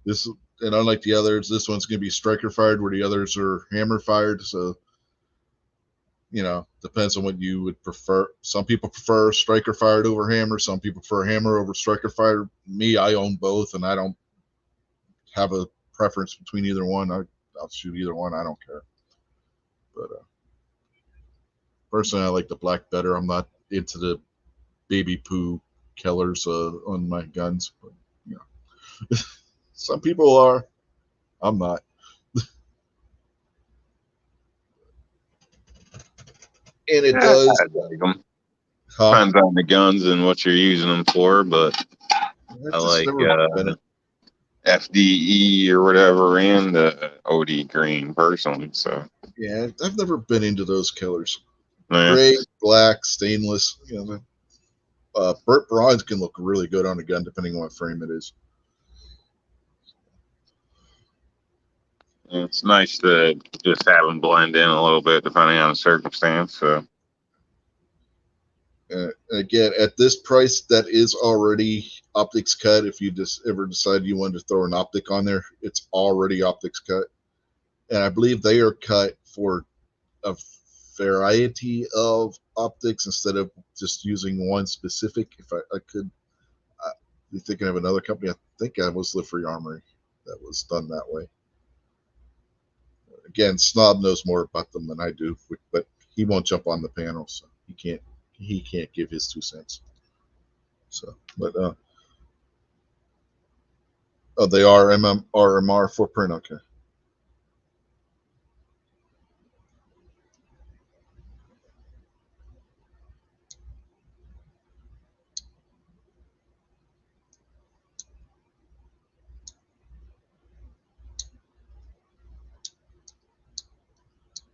this, and unlike the others, this one's going to be striker fired, where the others are hammer fired. So, depends on what you would prefer. Some people prefer striker fired over hammer. Some people prefer hammer over striker fired. Me, I own both, and I don't have a preference between either one. I'll shoot either one. I don't care. But personally, I like the black better. I'm not into the baby poo killers on my guns, but some people are. I'm not. And it does. I like them. Depends on the guns and what you're using them for, but I like FDE or whatever and the OD green personally. So yeah, I've never been into those killers. Yeah. Gray, black, stainless. Burnt bronze can look really good on a gun depending on what frame it is. It's nice to just have them blend in a little bit depending on the circumstance. So Again, at this price, that is already optics cut. If you just ever decide you wanted to throw an optic on there, it's already optics cut. And I believe they are cut for a variety of optics instead of just using one specific. If I could be thinking of another company, I think I was Live Free Armory that was done that way. Again, Snob knows more about them than I do, but he won't jump on the panel, so he can't give his 2 cents. So, but oh, they are RMR for print. Okay.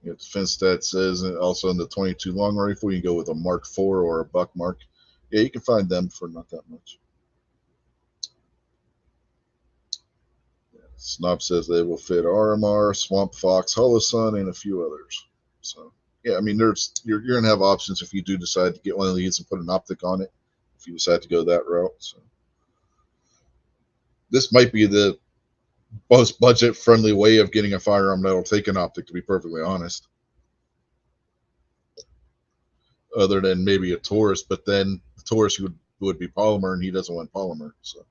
Defense Stat says also in the 22 long rifle, you can go with a Mark IV or a Buck Mark. Yeah, you can find them for not that much. Snob says they will fit RMR, Swamp Fox, Holosun, and a few others. So yeah, I mean, you're gonna have options if you do decide to get one of these and put an optic on it. If you decide to go that route, so this might be the most budget-friendly way of getting a firearm that'll take an optic. To be perfectly honest, other than maybe a Taurus, but then the Taurus would be polymer, and he doesn't want polymer, so.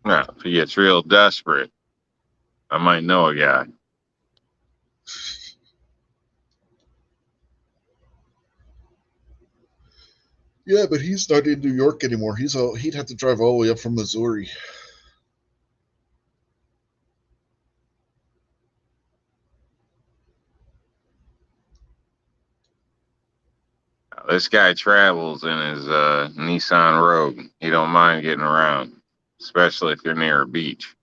yeah, if he gets real desperate, I might know a guy. Yeah, but he's not in New York anymore. He'd have to drive all the way up from Missouri. This guy travels in his Nissan Rogue. He don't mind getting around, especially if you're near a beach.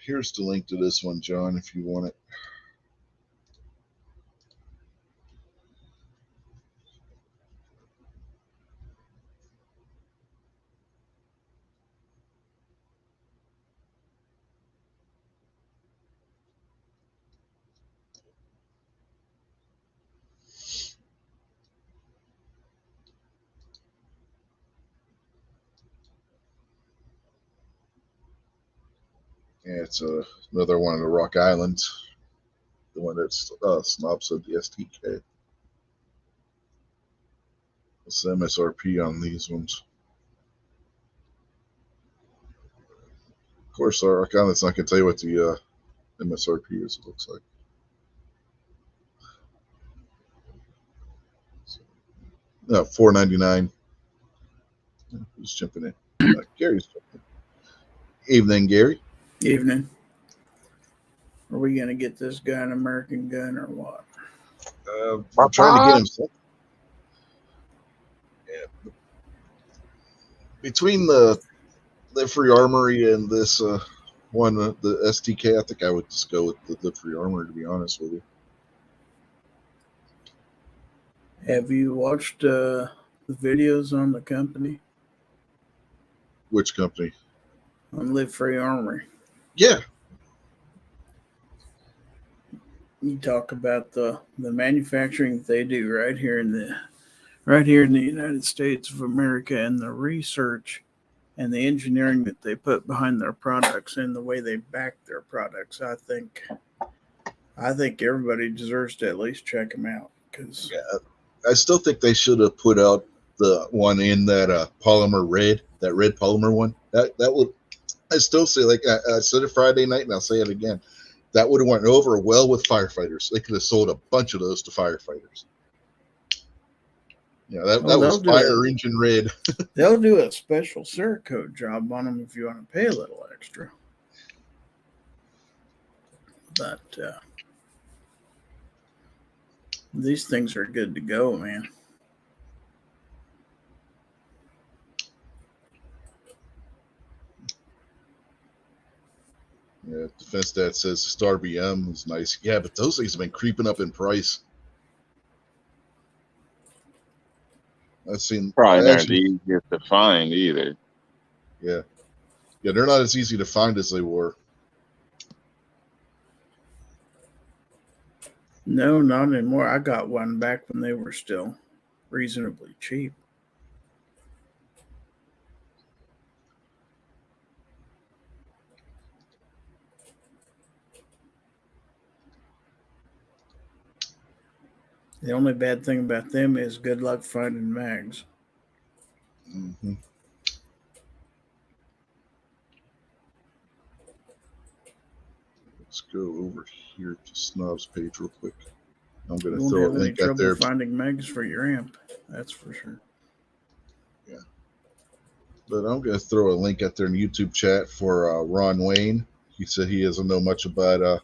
Here's the link to this one, John, if you want it. Yeah, it's another one of the Rock Islands. The one that's Snob said the STK. What's the MSRP on these ones? Of course, our Rock Island's not going to tell you what the MSRP is, it looks like. No, $4.99. Who's jumping in? Gary's jumping in. Evening, Gary. Evening. Are we going to get this guy an American gun or what? I'm trying to get him something. Yeah. Between the Live Free Armory and this one, the STK, I think I would just go with the Live Free Armory, to be honest with you. Have you watched the videos on the company? Which company? On Live Free Armory. Yeah. You talk about the manufacturing that they do right here in the United States of America, and the research and the engineering that they put behind their products and the way they back their products. I think everybody deserves to at least check them out, because I still think they should have put out the one in that polymer red, that red polymer one. That would, I still say, like I said it Friday night, and I'll say it again. That would have went over well with firefighters. They could have sold a bunch of those to firefighters. Yeah, that was fire engine red. They'll do a special Cerakote job on them if you want to pay a little extra. But these things are good to go, man. Yeah, Yeah, Defense Dad says Star BM is nice. Yeah, but those things have been creeping up in price. I've seen. Probably I not the actually, easiest to find either. yeah, they're not as easy to find as they were. No, not anymore. I got one back when they were still reasonably cheap. The only bad thing about them is good luck finding mags. Mm-hmm. Let's go over here to Snob's page real quick. I'm going You to won't throw a have any link out trouble there. finding mags for your amp. That's for sure. But I'm going to throw a link out there in the YouTube chat for Ron Wayne. He said he doesn't know much about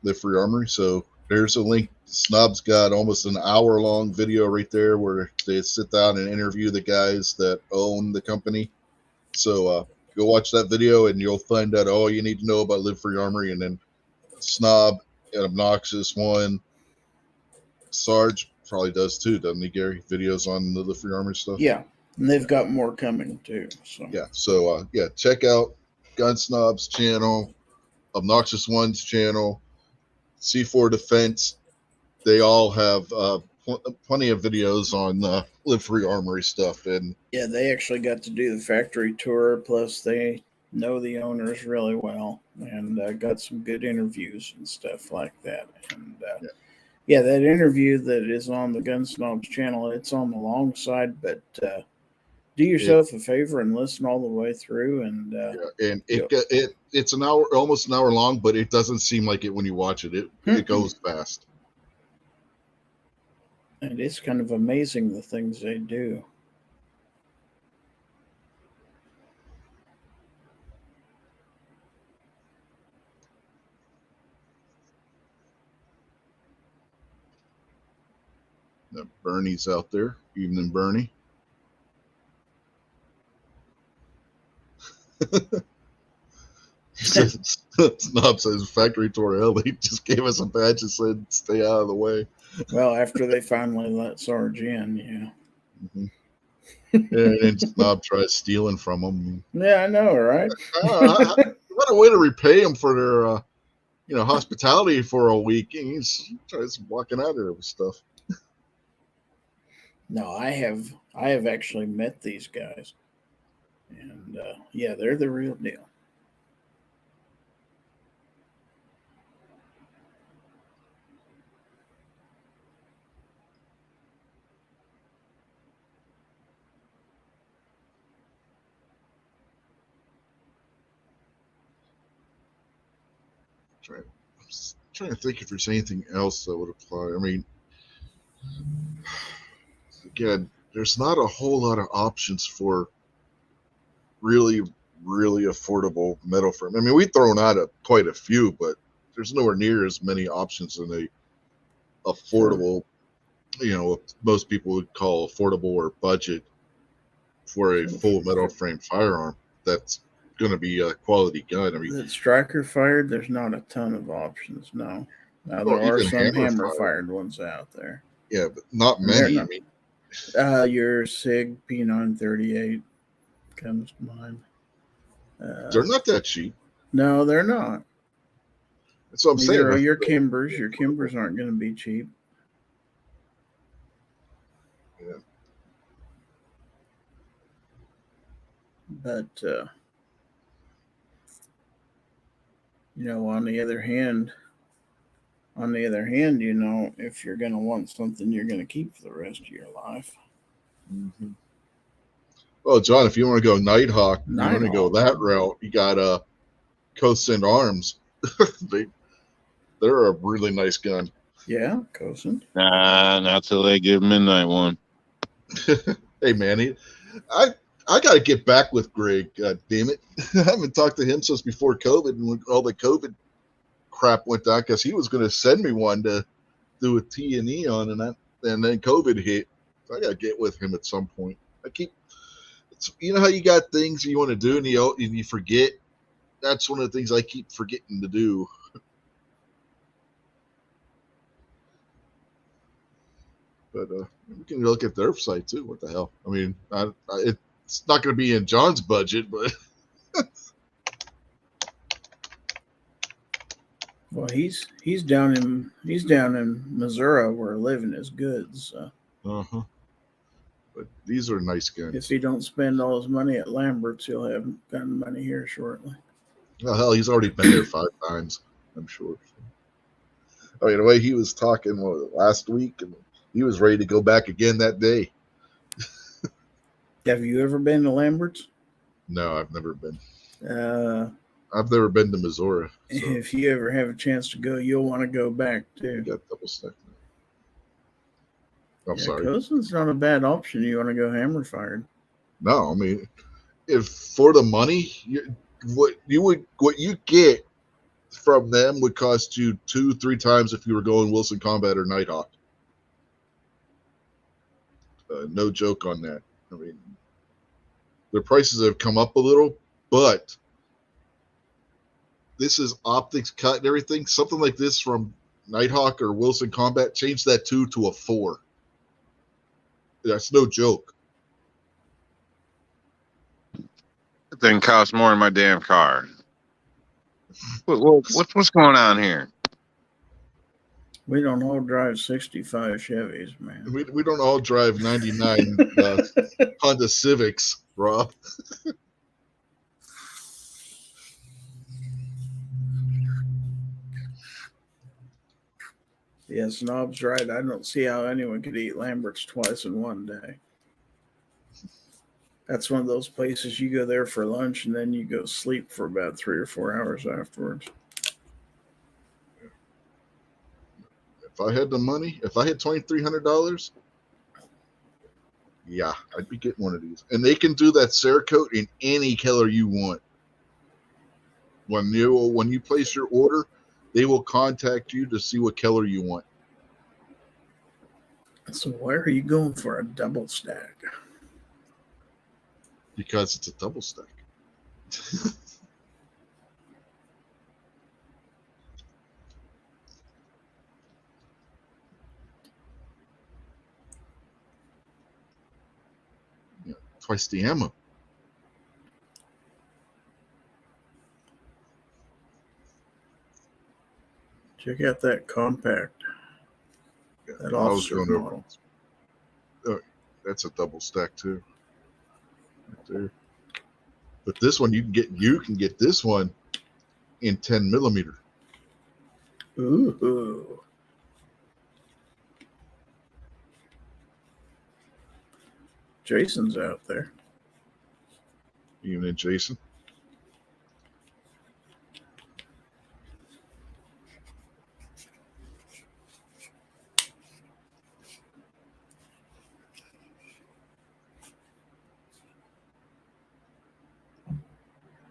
Live Free Armory. So there's a link. Snob's got almost an hour-long video right there where they sit down and interview the guys that own the company. So go watch that video and you'll find out all you need to know about Live Free Armory. And then Snob, an obnoxious one. Sarge probably does too, doesn't he, Gary? Videos on the Live Free Armory stuff. Yeah, and they've got more coming too. So Yeah. So check out Gun Snob's channel, Obnoxious One's channel, C4 Defense. They all have plenty of videos on Live Free Armory stuff. And yeah, they actually got to do the factory tour. Plus, they know the owners really well and got some good interviews and stuff like that. And yeah, that interview that is on the Gun Snobs channel, it's on the long side, but do yourself a favor and listen all the way through. And it's an hour, almost an hour long, but it doesn't seem like it when you watch it. It goes fast. And it's kind of amazing the things they do. Bernie's out there. Evening, Bernie. Snob says factory tour hell. They just gave us a badge and said stay out of the way. Well, after they finally let Sarge in, yeah. Mm-hmm. And then Snob tries stealing from them. Yeah, I know, right? What a way to repay them for their hospitality for a week. And he's tries walking out there with stuff. No, I have actually met these guys, and yeah, they're the real deal. I'm trying to think if there's anything else that would apply. I mean, again, there's not a whole lot of options for really, really affordable metal frame. I mean, we've thrown out quite a few, but there's nowhere near as many options in a affordable, what most people would call affordable or budget for a full metal frame firearm that's going to be a quality gun. I mean, that striker fired, there's not a ton of options. No, now there are some hammer fired ones out there. Yeah, but not many. I mean, your SIG P938 comes to mind. They're not that cheap. No, they're not. That's what I'm saying. Are your Kimbers. Your Kimbers aren't going to be cheap. Yeah. But on the other hand, if you're going to want something you're going to keep for the rest of your life. Mm-hmm. Well, John, if you want to go Nighthawk, you want to go that route, you got Coscent Arms. They're a really nice gun. Yeah, Coscent. Nah, not till they give Midnight one. Hey, man, I got to get back with Greg. God damn it. I haven't talked to him since before COVID and when all the COVID crap went down because he was going to send me one to do a T&E on and then COVID hit. So I got to get with him at some point. you know how you got things you want to do and you forget. That's one of the things I keep forgetting to do. But we can look at their site too. What the hell? I mean, it's not going to be in John's budget, but Well, he's down in Missouri where living is good. So but these are nice guns. if he don't spend all his money at Lambert's, he'll have gun money here shortly. Oh, hell, he's already been there 5 times, I'm sure. I mean, the way he was talking last week, and he was ready to go back again that day. Have you ever been to Lambert's? No, I've never been. I've never been to Missouri. So. If you ever have a chance to go, you'll want to go back too. You got double stack. I'm yeah, sorry. Cosen's not a bad option. You want to go hammer fired? No, I mean, if for the money, what you get from them would cost you 2-3 times if you were going Wilson Combat or Nighthawk. No joke on that. I mean, their prices have come up a little, but this is optics cut and everything. Something like this from Nighthawk or Wilson Combat, change that 2 to a 4. That's no joke. That thing costs more than my damn car. What's going on here? We don't all drive 65 Chevys, man. We don't all drive 99 Honda Civics, Rob. Yeah, Snob's right. I don't see how anyone could eat Lambert's twice in one day. That's one of those places you go there for lunch and then you go sleep for about 3 or 4 hours afterwards. If I had the money, if I had $2,300, yeah, I'd be getting one of these. And they can do that Cerakote in any color you want. When you place your order, they will contact you to see what color you want. So why are you going for a double stack? Because it's a double stack. Yeah, twice the ammo. Check out that compact. Yeah, That I was officer going over. model. Oh, that's a double stack too. Right there. But this one you can get this one in 10 millimeter. Ooh. Jason's out there. Evening, Jason.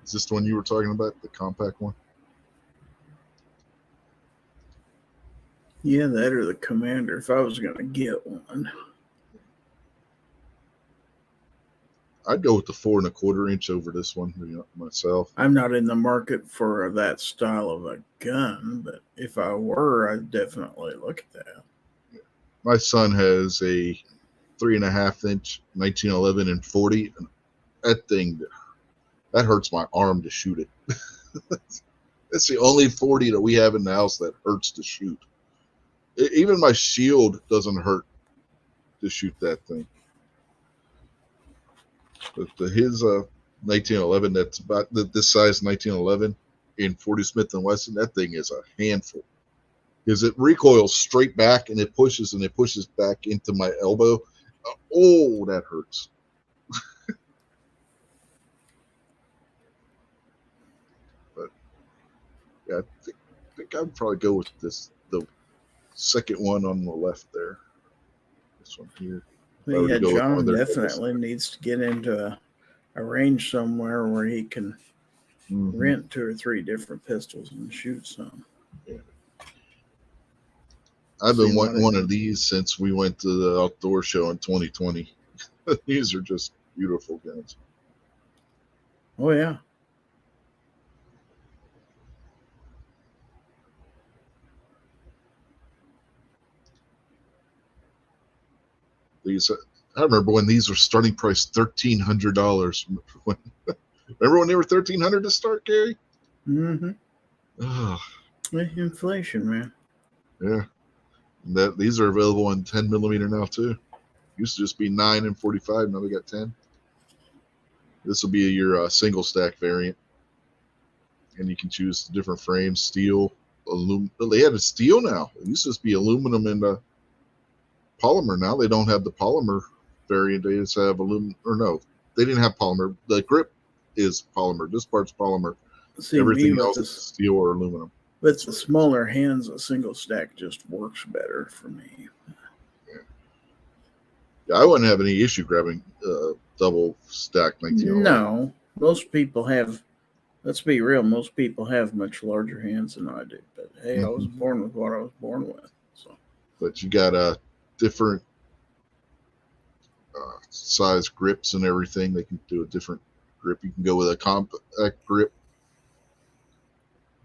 Is this the one you were talking about, the compact one? Yeah, that or the Commander if I was going to get one. I'd go with the 4 1/4 inch over this one myself. I'm not in the market for that style of a gun, but if I were, I'd definitely look at that. My son has a 3.5 inch 1911 and 40. And that thing, that hurts my arm to shoot it. That's the only 40 that we have in the house that hurts to shoot. Even my shield doesn't hurt to shoot that thing. But his 1911, that's about this size 1911 in 40 Smith & Wesson, that thing is a handful. Because it recoils straight back and it pushes back into my elbow. Oh, that hurts. But yeah, I think I'd probably go with the second one on the left there. This one here. But yeah, John definitely needs to get into a range somewhere where he can rent 2 or 3 different pistols and shoot some. Yeah. I've been wanting one of these since we went to the outdoor show in 2020. These are just Beautiful guns. Oh yeah. These, I remember when these were starting price $1,300. Remember when they were $1,300 to start, Gary? Mm-hmm. Oh, Inflation, man. yeah. These are available in 10 millimeter now too. Used to just be 9 and 45. Now we got 10. This will be your single stack variant, and you can choose different frames: steel, aluminum. They had a steel now. It used to just be aluminum and polymer. Now they don't have the polymer variant. They just have aluminum. Or no, they didn't have polymer. The grip is polymer. This part's polymer. See, Everything else is steel or aluminum. With the smaller hands, a single stack just works better for me. Yeah, I wouldn't have any issue grabbing double stack 19. No, most people have. Let's be real. Most people have much larger hands than I do. But hey, I was born with what I was born with. So. But you got different size grips and everything. They can do a different grip. You can go with a compact grip,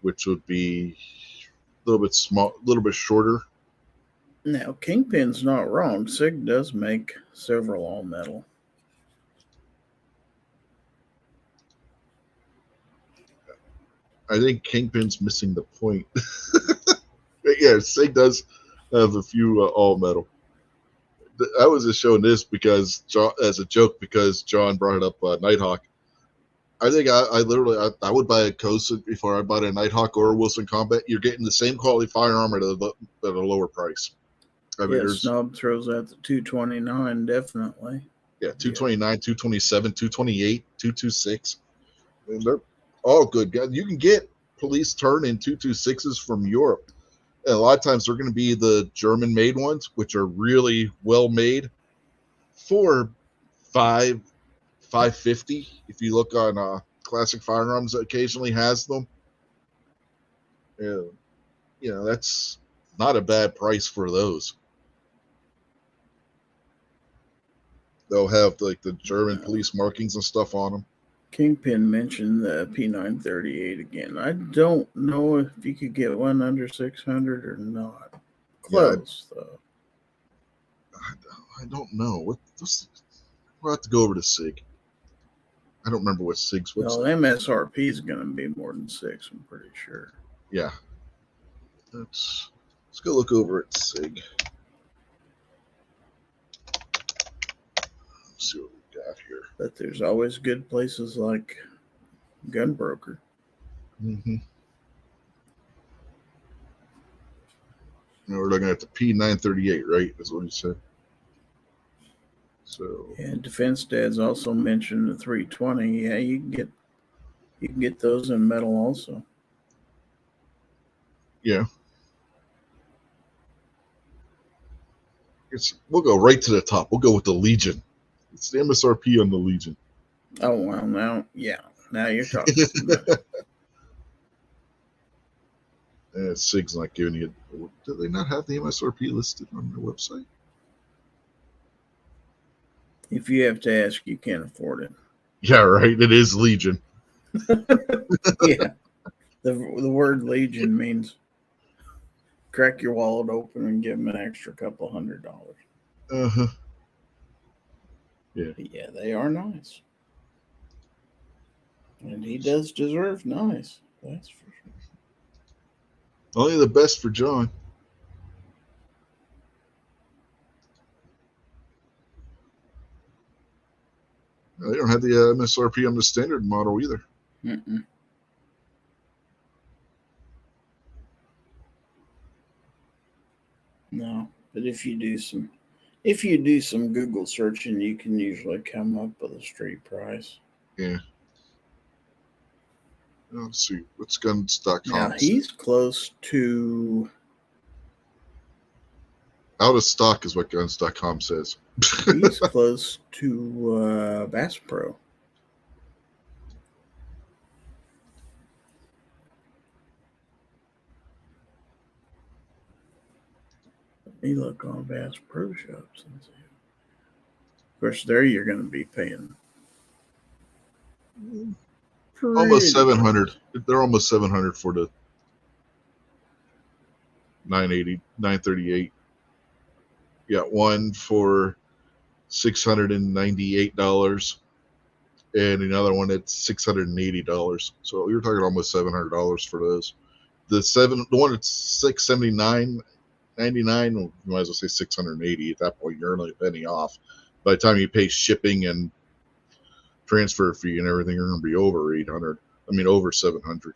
which would be a little bit small, a little bit shorter. Now, Kingpin's not wrong. SIG does make several all metal. I think Kingpin's missing the point. Yeah, SIG does have a few all metal. I was just showing this because as a joke because John brought up Nighthawk. I think I literally I would buy a Kosa before I bought a Nighthawk or a Wilson Combat. You're getting the same quality firearm at a lower price. I mean, Snob throws out the 229, definitely. Yeah, 229, 227, 228, 226. And they're all good guns. You can get police turn in 226s from Europe. And a lot of times they're going to be the German-made ones, which are really well made for $550. If you look on Classic Firearms, occasionally has them. That's not a bad price for those. They'll have like the German police markings and stuff on them. Kingpin mentioned the P938 again. I don't know if you could get one under 600 or not. Close, though. I don't know. We'll have to go over to SIG. I don't remember what SIG's was. Well, MSRP is going to be more than 6, I'm pretty sure. Yeah. Let's go look over at SIG. Let's see what we got here. But there's always good places like Gunbroker. Mm-hmm. Now we're looking at the P938, right? That's what you said. So. And Defense Dad's also mentioned the 320. Yeah, you can get those in metal also. Yeah. We'll go right to the top. We'll go with the Legion. It's the MSRP on the Legion. Oh, well, now you're talking. SIG's not giving you. Do they not have the MSRP listed on their website? If you have to ask, you can't afford it. Yeah, right. It is Legion. Yeah. The word Legion means crack your wallet open and give them an extra couple $100. Uh-huh. Yeah. But yeah, they are nice. And he does deserve nice. That's for sure. Only the best for John. They don't have the MSRP on the standard model either. Mm-mm. No, but if you do some Google searching, you can usually come up with a street price. Yeah. Let's see. What's guns.com? Now he's close to out of stock is what guns.com says. He's close to Bass Pro. Let me look on Bass Pro shops and see. Of course, there you're going to be paying Almost Pretty 700. They're almost 700 for the 980, 938. You got one for $698 and another one at $680. So you're talking almost $700 for those. The one at $679.99, you might as well say $680 at that point. You're only a penny off. By the time you pay shipping and transfer fee and everything, you're going to be over 800. I mean, over 700.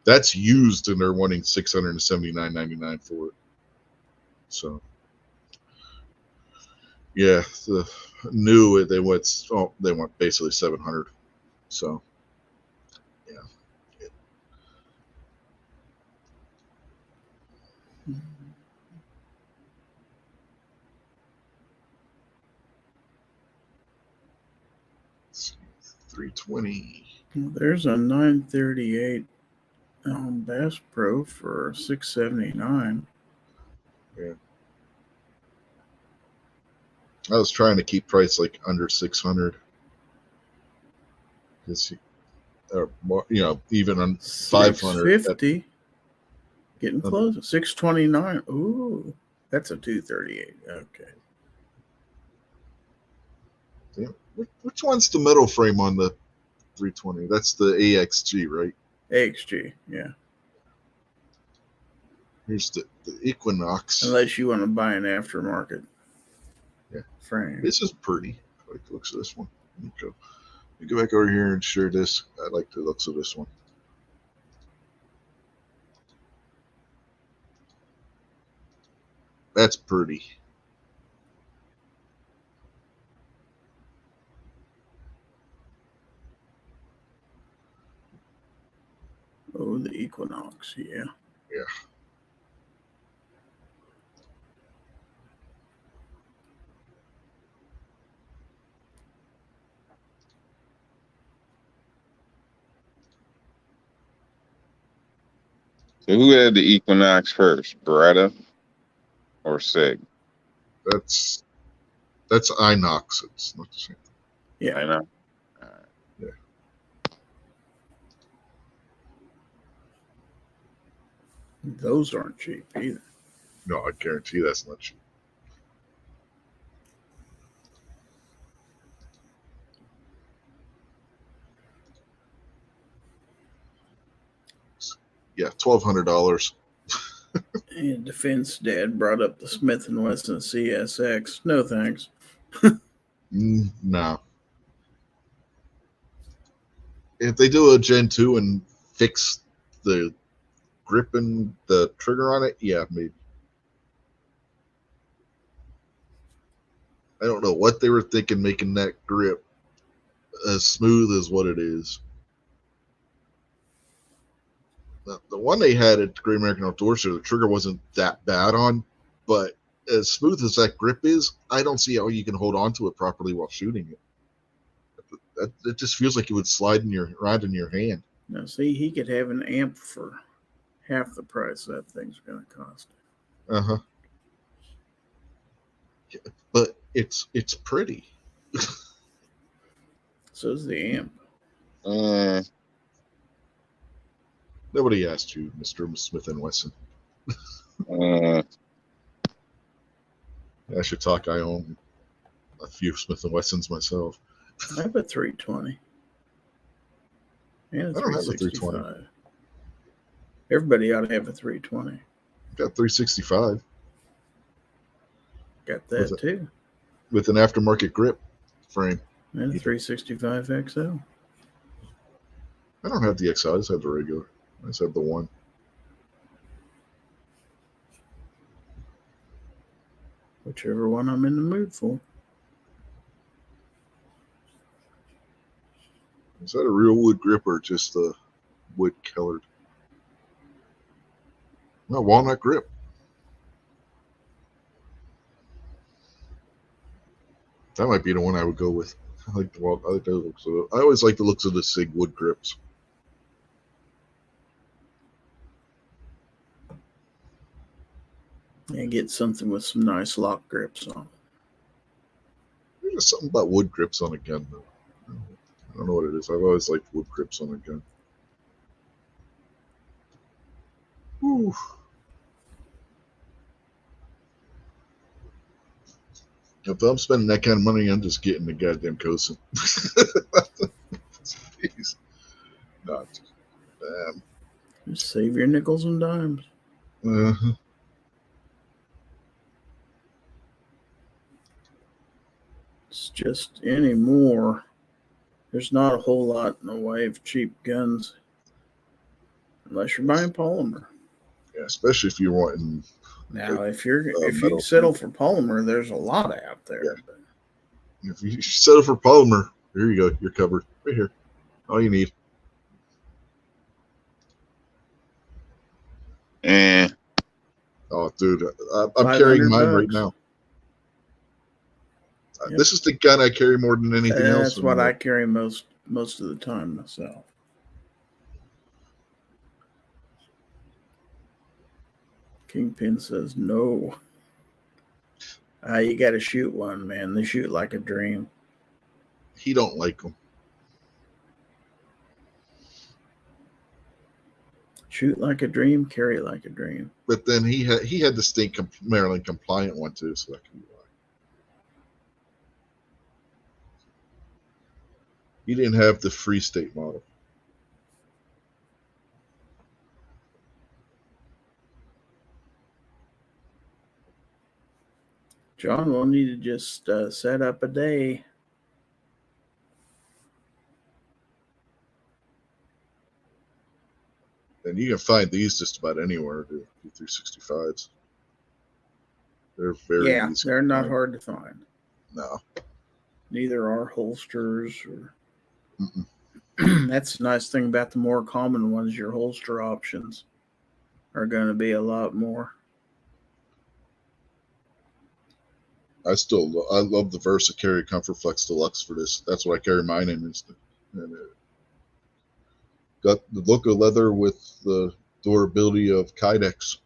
That's used, and they're wanting $679.99 for it. So, yeah, the new they want basically 700. So, yeah. Let's see, 320. There's a 938 Bass Pro for $679. Yeah. I was trying to keep price like under 600. Because, even on 500. 650. Getting close. 629. Ooh, that's a 238. Okay. Yeah. Which one's the metal frame on the 320? That's the AXG, right? AXG, yeah. Here's the Equinox. Unless you want to buy an aftermarket frame. This is pretty. I like the looks of this one. Let me go back over here and share this. I like the looks of this one. That's pretty. Oh, the Equinox, yeah. Yeah. So who had the Equinox first, Beretta or Sig? That's Inox. It's not the same. Yeah. I know. Yeah. Those aren't cheap either. No, I guarantee that's not cheap. Yeah, $1,200. And Defense Dad brought up the Smith & Wesson CSX. No thanks. No. If they do a Gen 2 and fix the grip and the trigger on it, yeah, maybe. I don't know what they were thinking making that grip as smooth as what it is. The one they had at Great American Outdoor Show, the trigger wasn't that bad on, but as smooth as that grip is, I don't see how you can hold on to it properly while shooting it. It just feels like it would slide around in your hand. Now, see, he could have an amp for half the price that thing's going to cost. Uh-huh. But it's pretty. So's the amp. Nobody asked you, Mr. Smith & Wesson. Uh, I should talk. I own a few Smith & Wessons myself. I have a 320. And a I don't have a 365. Everybody ought to have a 320. Got 365 Got that too. with an aftermarket grip frame. And a 365 XL. I don't have the XL. I just have the regular. I just have the one. Whichever one I'm in the mood for. Is that a real wood grip or just a wood colored? No, walnut grip. That might be the one I would go with. I like the looks of it. I always like the looks of the Sig wood grips. And get something with some nice lock grips on. There's something about wood grips on a gun, though. I don't know what it is. I've always liked wood grips on a gun. Whew. If I'm spending that kind of money, I'm just getting the goddamn Cosin. Jeez. Not bad. Just save your nickels and dimes. Uh-huh. It's just anymore. There's not a whole lot in the way of cheap guns, unless you're buying polymer. Yeah, especially if you're wanting. Now, if you metal. settle for polymer, there's a lot out there. Yeah. If you settle for polymer, here you go. You're covered right here. All you need. Eh. Oh, dude, I'm carrying mine right $500. now. Yep. This is the gun I carry more than anything else. That's what I carry most of the time myself. Kingpin says no. You got to shoot one, man. They shoot like a dream. He don't like them. Shoot like a dream, carry like a dream. But then he had the state Maryland compliant one too, so that can be why. He didn't have the free state model. John will need to just set up a day. And you can find these just about anywhere, the P365s. They're very easy. They're not hard to find. No. Neither are holsters or. That's the nice thing about the more common ones. Your holster options are going to be a lot more. I love the Versa Carry Comfort Flex Deluxe for this. That's what I carry mine in. And got the look of leather with the durability of Kydex.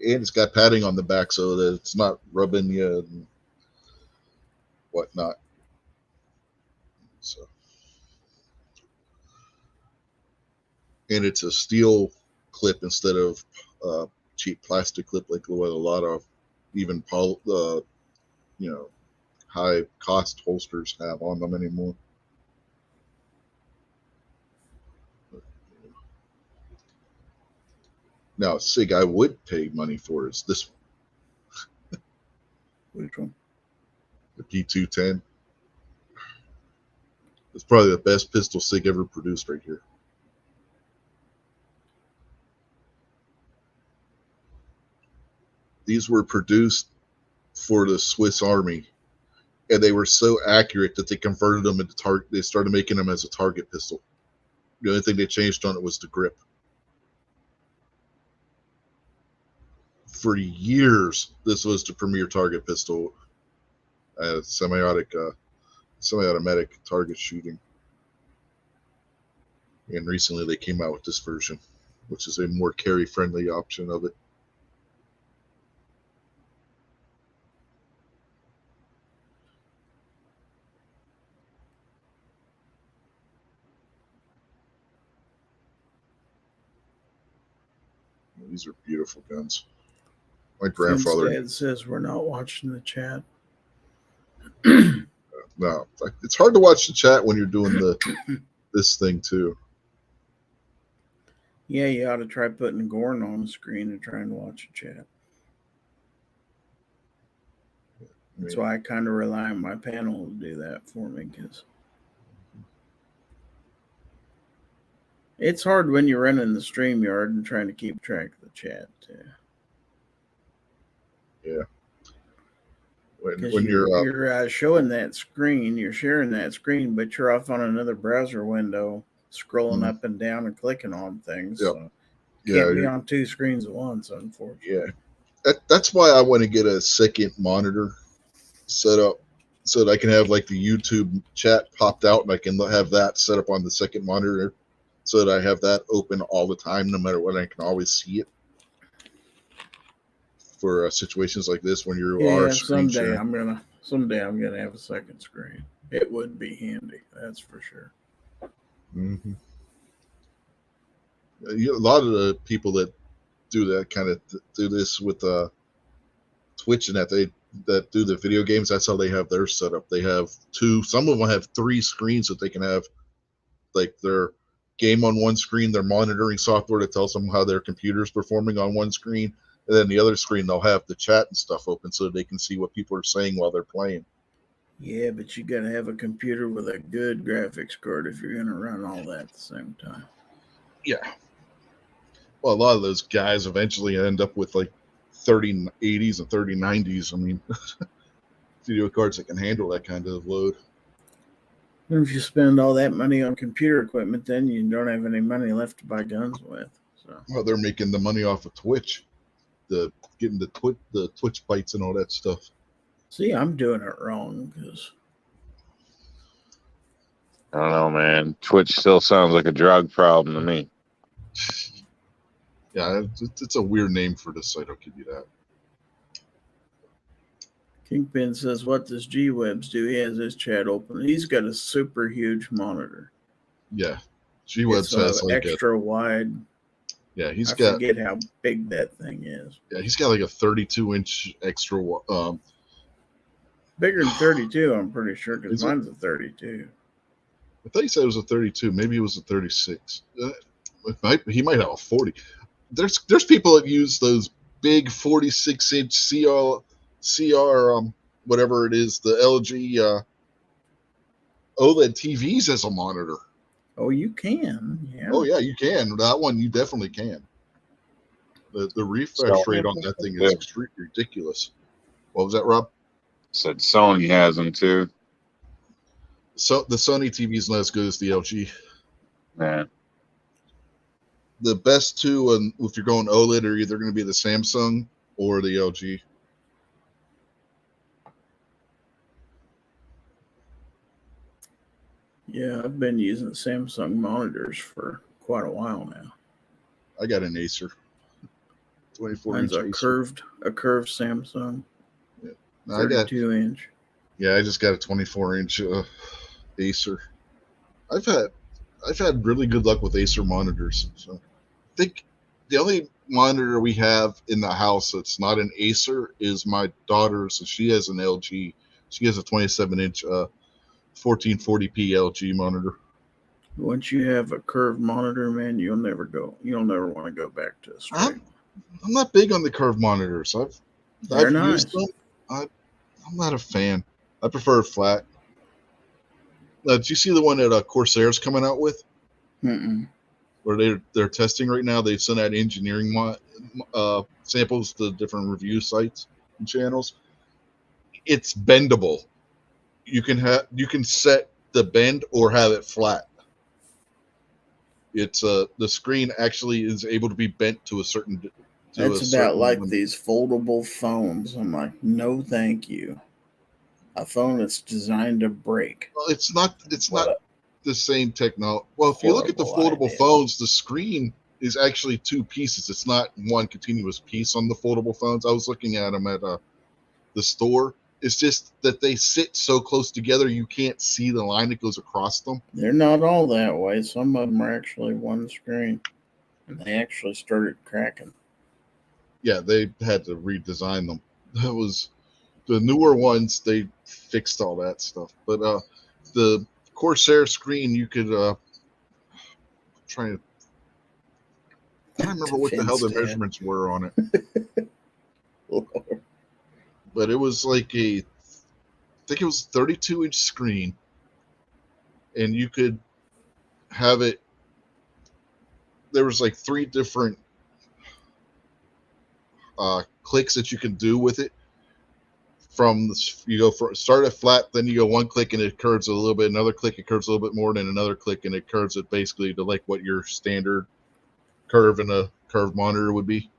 And it's got padding on the back so that it's not rubbing you and whatnot. So, and it's a steel clip instead of cheap plastic clip like what a lot of even high cost holsters have on them anymore. Now, SIG I would pay money for is this one. Which one? The P210. It's probably the best pistol SIG ever produced right here. These were produced for the Swiss Army, and they were so accurate that they converted them into target. They started making them as a target pistol. The only thing they changed on it was the grip. For years, this was the premier target pistol, semi-automatic target shooting. And recently they came out with this version, which is a more carry-friendly option of it. These are beautiful guns. My grandfather. Dad says we're not watching the chat. No, it's hard to watch the chat when you're doing this thing too. Yeah, you ought to try putting Gorn on the screen and try and watch the chat. That's why I kind of rely on my panel to do that for me, because it's hard when you're running the StreamYard and trying to keep track of the chat too. Yeah. When you're showing that screen, you're sharing that screen, but you're off on another browser window, scrolling up and down and clicking on things. Yep. So can't be on two screens at once, unfortunately. Yeah. That's why I want to get a second monitor set up so that I can have like the YouTube chat popped out and I can have that set up on the second monitor so that I have that open all the time, no matter what. I can always see it for situations like this when you are someday I'm gonna have a second screen. It would be handy, that's for sure. Mm-hmm. A lot of the people that do that kind of do this with Twitch and that do the video games. That's how they have their setup. They have two. Some of them have 3 screens that they can have, like their game on one screen, their monitoring software that tells them how their computer's performing on one screen, and then the other screen they'll have the chat and stuff open so they can see what people are saying while they're playing. Yeah, but you got to have a computer with a good graphics card if you're going to run all that at the same time. Yeah. Well, a lot of those guys eventually end up with like 3080s and 3090s. I mean, video cards that can handle that kind of load. And if you spend all that money on computer equipment, then you don't have any money left to buy guns with. So. Well, they're making the money off of Twitch, getting the Twitch bites and all that stuff. See, I'm doing it wrong because I don't know, man. Twitch still sounds like a drug problem to me. Yeah, it's a weird name for this site. I'll give you that. Kingpin says, "What does G-Webs do?" He has his chat open. He's got a super huge monitor. Yeah, G-Webs has like extra wide. Yeah, I forget how big that thing is. Yeah, he's got like a 32-inch extra. Bigger than 32, I'm pretty sure, because mine's a 32. I thought he said it was a 32. Maybe it was a 36. He might have a 40. There's people that use those big 46-inch CR whatever it is, the LG OLED TVs as a monitor. Oh, you can. Yeah. Oh yeah, you can. That one you definitely can. The refresh rate on that thing is ridiculous. What was that, Rob? Said Sony has them too. So the Sony TV is not as good as the LG. Man. The best two, if you're going OLED, are either going to be the Samsung or the LG. Yeah, I've been using Samsung monitors for quite a while now. I got an Acer. 24-inch Acer. A curved Samsung. Yeah. 32-inch. Yeah, I just got a 24-inch Acer. I've had really good luck with Acer monitors. So I think the only monitor we have in the house that's not an Acer is my daughter's. So she has an LG. She has a 27-inch 1440p LG monitor. Once you have a curved monitor, man, you'll never want to go back to a straight. I'm not big on the curved monitors. I've nice. used them. I'm not a fan. I prefer flat. Did you see the one that Corsair's coming out with? Mm-mm. Where they're testing right now. They've sent out engineering samples to different review sites and channels. It's bendable. You can set the bend or have it flat. It's the screen actually is able to be bent to a certain. That's about like these foldable phones. I'm like, no, thank you. A phone that's designed to break. Well, it's not the same technology. Well, if you look at the foldable phones, the screen is actually 2 pieces. It's not one continuous piece on the foldable phones. I was looking at them at the store. It's just that they sit so close together, you can't see the line that goes across them. They're not all that way. Some of them are actually one screen, and they actually started cracking. Yeah, they had to redesign them. That was the newer ones. They fixed all that stuff. But the Corsair screen, you could I don't remember what the hell the measurements were on it. But it was like I think it was a 32-inch screen, and you could have it. There was like 3 different clicks that you can do with it. Start at flat, then you go 1 click and it curves a little bit, another click it curves a little bit more, then another click and it curves it basically to like what your standard curve in a curved monitor would be.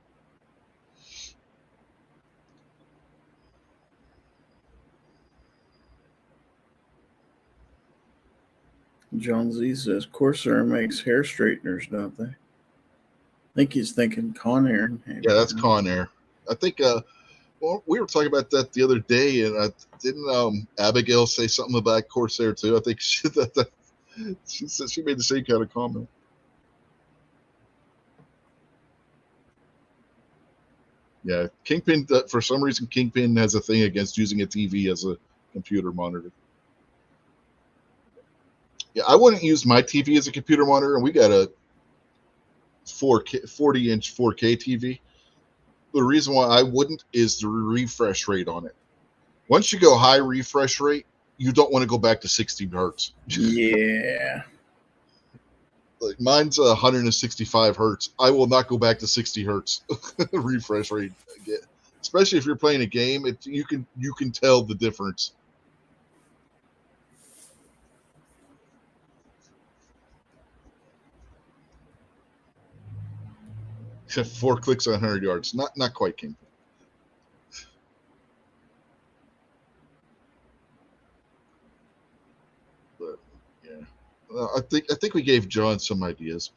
John Z says Corsair makes hair straighteners, don't they? I think he's thinking Conair. Yeah, that's Conair. I think Well, we were talking about that the other day, and didn't Abigail say something about Corsair too? I think she said she made the same kind of comment. Yeah, Kingpin. For some reason, Kingpin has a thing against using a TV as a computer monitor. Yeah, I wouldn't use my TV as a computer monitor, and we got a 40-inch 4K TV. The reason why I wouldn't is the refresh rate on it. Once you go high refresh rate, you don't want to go back to 60 hertz. Yeah. Like mine's 165 hertz. I will not go back to 60 hertz refresh rate again. Especially if you're playing a game, you can tell the difference. Except 4 clicks on 100 yards. Not quite King. But yeah, I think we gave John some ideas.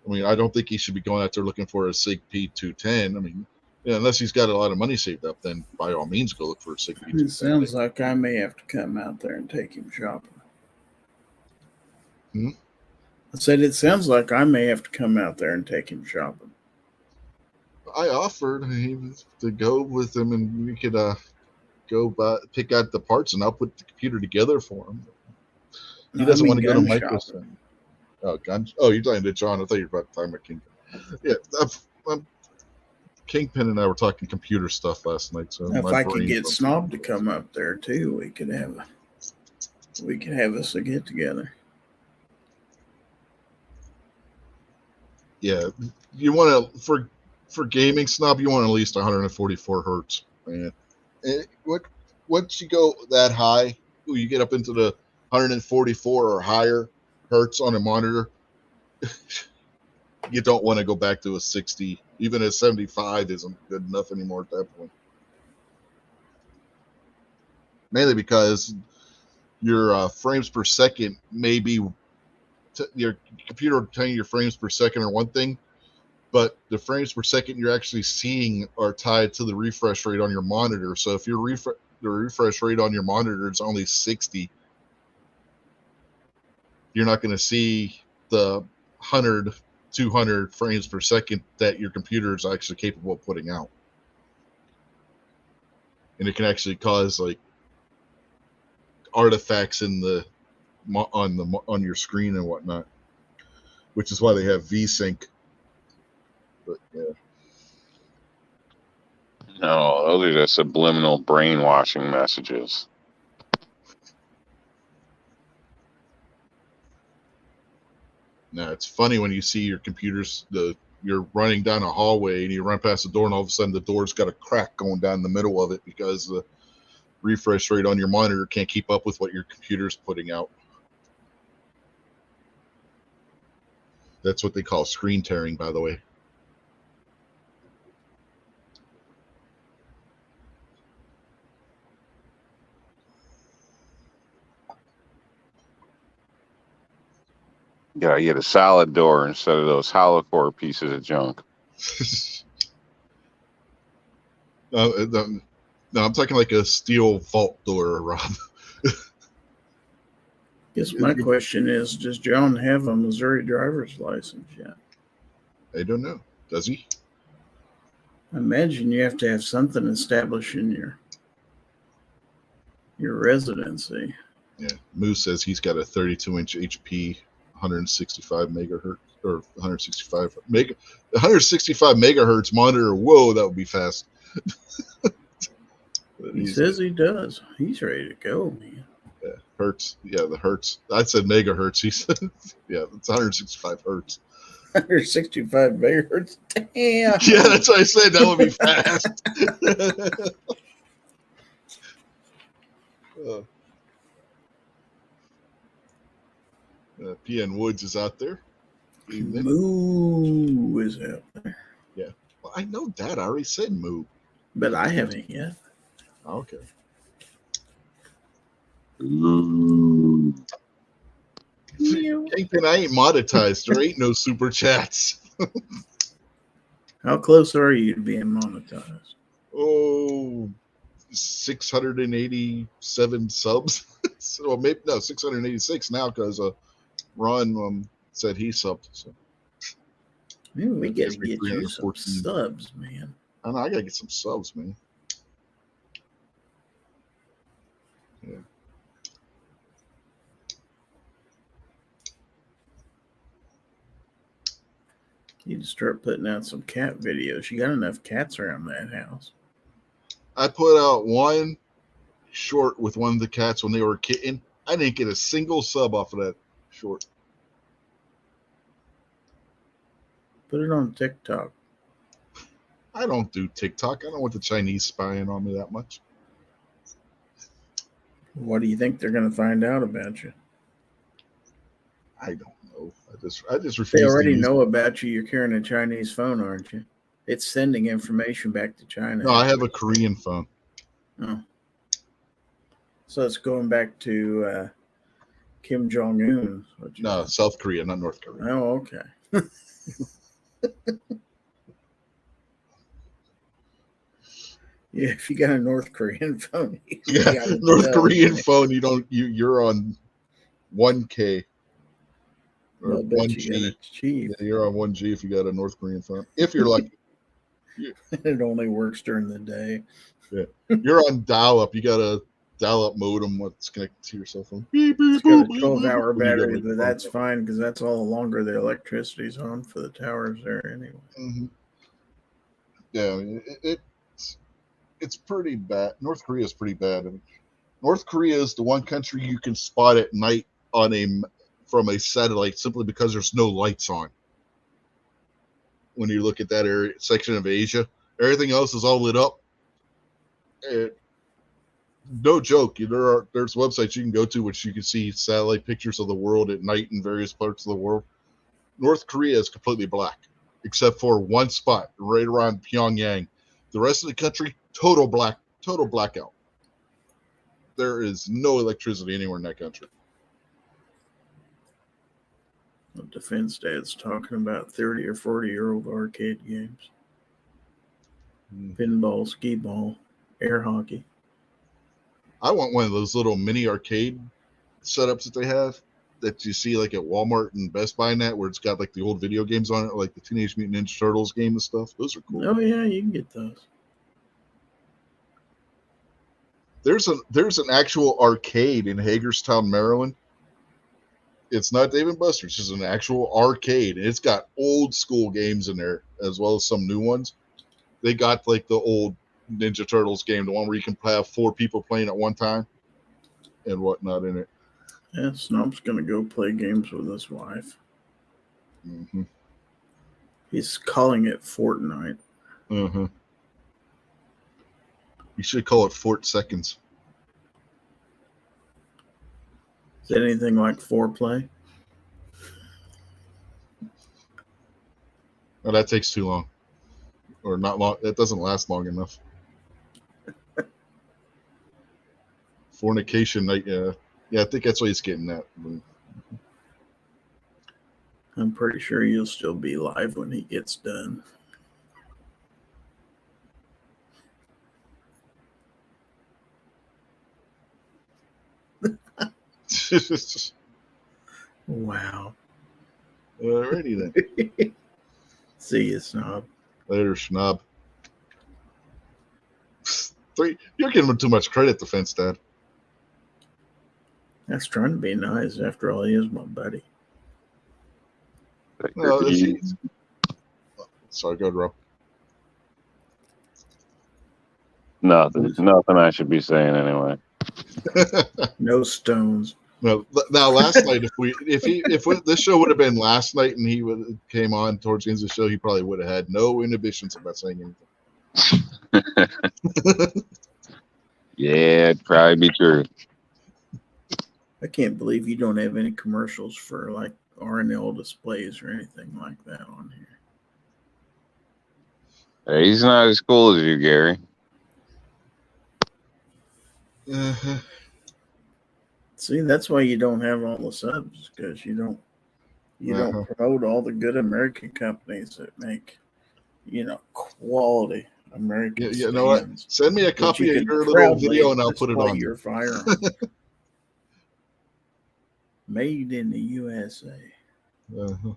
I mean, I don't think he should be going out there looking for a SIG P210. I mean, unless he's got a lot of money saved up, then by all means go look for a SIG P210. It sounds like I may have to come out there and take him shopping. I said it sounds like I may have to come out there and take him shopping. I offered to go with him, and we could pick out the parts, and I'll put the computer together for him. He doesn't want to go to Microsoft. Oh, guns! Oh, you're talking to John. I thought you were about to talk about Kingpin. Yeah, Kingpin and I were talking computer stuff last night. So if I could get Snob to come up there too, we could have us a get together. Yeah, you want to for gaming, Snob, you want at least 144 hertz. Man, once you go that high, you get up into the 144 or higher hertz on a monitor. You don't want to go back to a 60. Even a 75 isn't good enough anymore at that point. Mainly because your frames per second may be your computer telling your frames per second are one thing, but the frames per second you're actually seeing are tied to the refresh rate on your monitor. So if your the refresh rate on your monitor is only 60, you're not going to see the 100, 200 frames per second that your computer is actually capable of putting out. And it can actually cause like artifacts in the on your screen and whatnot, which is why they have VSync. But yeah. No, those are just subliminal brainwashing messages. Now it's funny when you see your computers. You're running down a hallway and you run past the door, and all of a sudden the door's got a crack going down the middle of it because the refresh rate on your monitor can't keep up with what your computer's putting out. That's what they call screen tearing, by the way. Yeah, you get a solid door instead of those hollow core pieces of junk. No, I'm talking like a steel vault door, Rob. Guess my question is, does John have a Missouri driver's license yet? I don't know. Does he? I imagine you have to have something establishing your residency. Yeah. Moose says he's got a 32-inch HP, 165 megahertz or 165 megahertz monitor. Whoa, that would be fast. He says he does. He's ready to go, man. Yeah, hertz. Yeah, the hertz. I said megahertz. He said, yeah, it's 165 hertz. 165 megahertz. Damn. Yeah, that's what I said. That would be fast. PN Woods is out there. Evening. Moo is out there. Yeah. Well, I know that. I already said moo. But I haven't yet. Okay. Kingpin, I ain't monetized. There ain't no super chats. How close are you to being monetized? oh, 687 subs. So maybe no, 686 now because Ron said he subbed. So Man, we that got to gives me get you some 314. subs, man. I know I gotta get some subs, man. Yeah. You need to start putting out some cat videos. You got enough cats around that house. I put out one short with one of the cats when they were a kitten. I didn't get a single sub off of that short. Put it on TikTok. I don't do TikTok. I don't want the Chinese spying on me that much. What do you think they're going to find out about you? I don't know. I just refuse. They already to use know about you. You're carrying a Chinese phone, aren't you? It's sending information back to China. No, I have a Korean phone. Oh. So it's going back to Kim Jong Un. No, South Korea, not North Korea. Oh, okay. Yeah, if you got a North Korean phone, Yeah, North Korean phone. You're on 1K or 1G. Cheap. Yeah, you're on 1G if you got a North Korean phone. If you're lucky. It only works during the day. Yeah, you're on dial-up. You got a dial-up modem what's connected to your cell phone. Beep, beep, It's got a boop, beep, 12-hour boop. battery, but that's fine because that's all the longer the electricity's on for the towers there anyway. Mm-hmm. Yeah, I mean, it's pretty bad. North Korea is pretty bad. I mean, North Korea is the one country you can spot at night from a satellite simply because there's no lights on. When you look at that area section of Asia, everything else is all lit up. And no joke, there's websites you can go to which you can see satellite pictures of the world at night in various parts of the world. North Korea is completely black, except for one spot right around Pyongyang. The rest of the country, total blackout. There is no electricity anywhere in that country. The defense dad's talking about 30 or 40-year-old arcade games. Pinball, skee ball, air hockey. I want one of those little mini arcade setups that they have that you see like at Walmart and Best Buy and that, where it's got like the old video games on it, like the Teenage Mutant Ninja Turtles game and stuff. Those are cool. Oh yeah, you can get those. There's an actual arcade in Hagerstown, Maryland. It's not Dave & Buster's. It's an actual arcade, and it's got old school games in there as well as some new ones. They got like the old Ninja Turtles game, the one where you can have 4 people playing at one time and whatnot in it. Yeah, Snob's gonna go play games with his wife. Mm-hmm. He's calling it Fortnite. Mm-hmm. You should call it Fort Seconds. Is it anything like foreplay? Oh, that takes too long. Or not long. That doesn't last long enough. Fornication night, yeah. Yeah, I think that's what he's getting at. I'm pretty sure you'll still be live when he gets done. Wow. Alrighty then. See you, Snob. Later, Schnob. You're giving him too much credit, Defense Dad. That's trying to be nice. After all, he is my buddy. No, sorry, go ahead, Rob. Nothing I should be saying anyway. No stones. No, now last night, if this show would have been last night and he came on towards the end of the show, he probably would have had no inhibitions about saying anything. Yeah, it'd probably be true. I can't believe you don't have any commercials for like R&L displays or anything like that on here. Hey, he's not as cool as you, Gary. Uh-huh. See, that's why you don't have all the subs, because you don't promote all the good American companies that make, quality American You know what? stands. Send me a that copy you of could your little proudly video, and I'll put it display on. your firearm. Made in the USA. Uh-huh.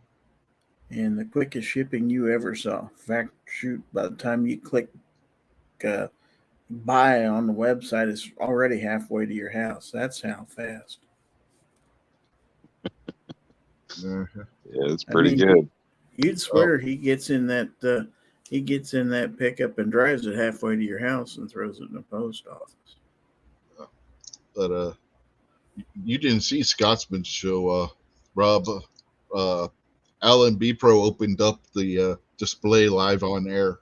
And the quickest shipping you ever saw. In fact, shoot, by the time you click buy on the website, it's already halfway to your house. That's how fast. Uh-huh. Yeah, it's pretty good. You'd swear he gets in that pickup and drives it halfway to your house and throws it in the post office. But you didn't see Scotsman's show, Rob. Alan B. Pro opened up the display live on air.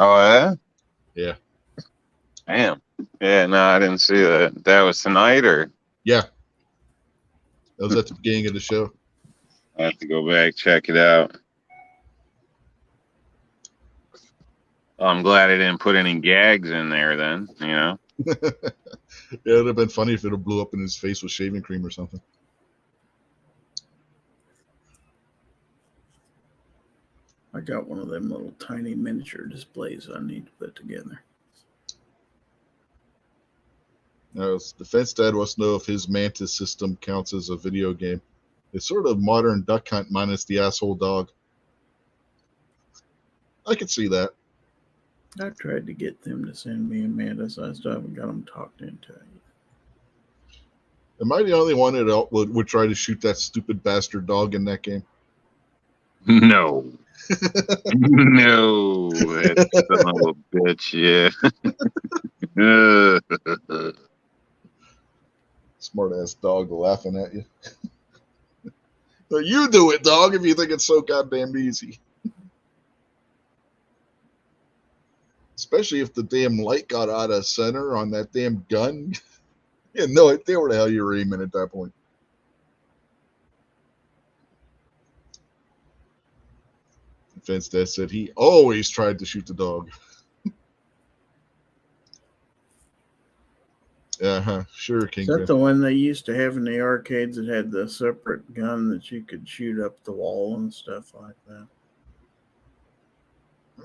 Oh yeah. Yeah. Damn. Yeah, no, I didn't see that. That was tonight, or Yeah. That was at the beginning of the show. I have to go back check it out. I'm glad I didn't put any gags in there. Then Yeah, it would have been funny if it blew up in his face with shaving cream or something. I got one of them little tiny miniature displays I need to put together. Now, Defense Dad wants to know if his Mantis system counts as a video game. It's sort of modern Duck Hunt minus the asshole dog. I could see that. I tried to get them to send me a Mantis. I still haven't got them talked into it. Am I the only one that would try to shoot that stupid bastard dog in that game? no. No, that son of a bitch, yeah. Smart ass dog laughing at you. Well, you do it, dog, if you think it's so goddamn easy. Especially if the damn light got out of center on that damn gun. You had no idea where the hell you were aiming at that point. Defense Dad said he always tried to shoot the dog. Sure, Is Kingpin. that the one they used to have in the arcades that had the separate gun that you could shoot up the wall and stuff like that?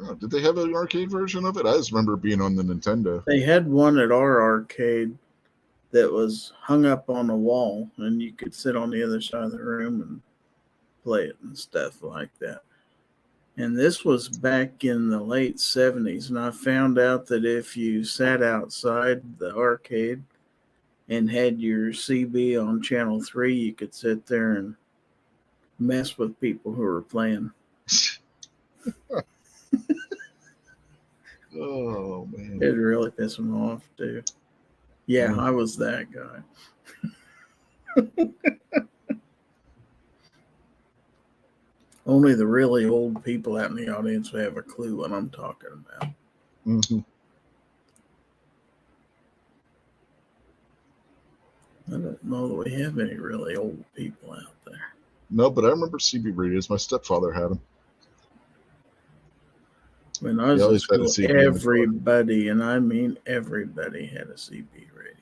Oh, did they have an arcade version of it? I just remember being on the Nintendo. They had one at our arcade that was hung up on a wall, and you could sit on the other side of the room and play it and stuff like that. And this was back in the late 70s, and I found out that if you sat outside the arcade and had your CB on channel 3, you could sit there and mess with people who were playing. Oh, man. It really pissed them off, too. Yeah, Yeah. I was that guy. Only the really old people out in the audience will have a clue what I'm talking about. Mm-hmm. I don't know that we have any really old people out there. No, but I remember CB radios. My stepfather had them. When I was He in always had a school, CB in the car. everybody, and I mean everybody, had a CB radio.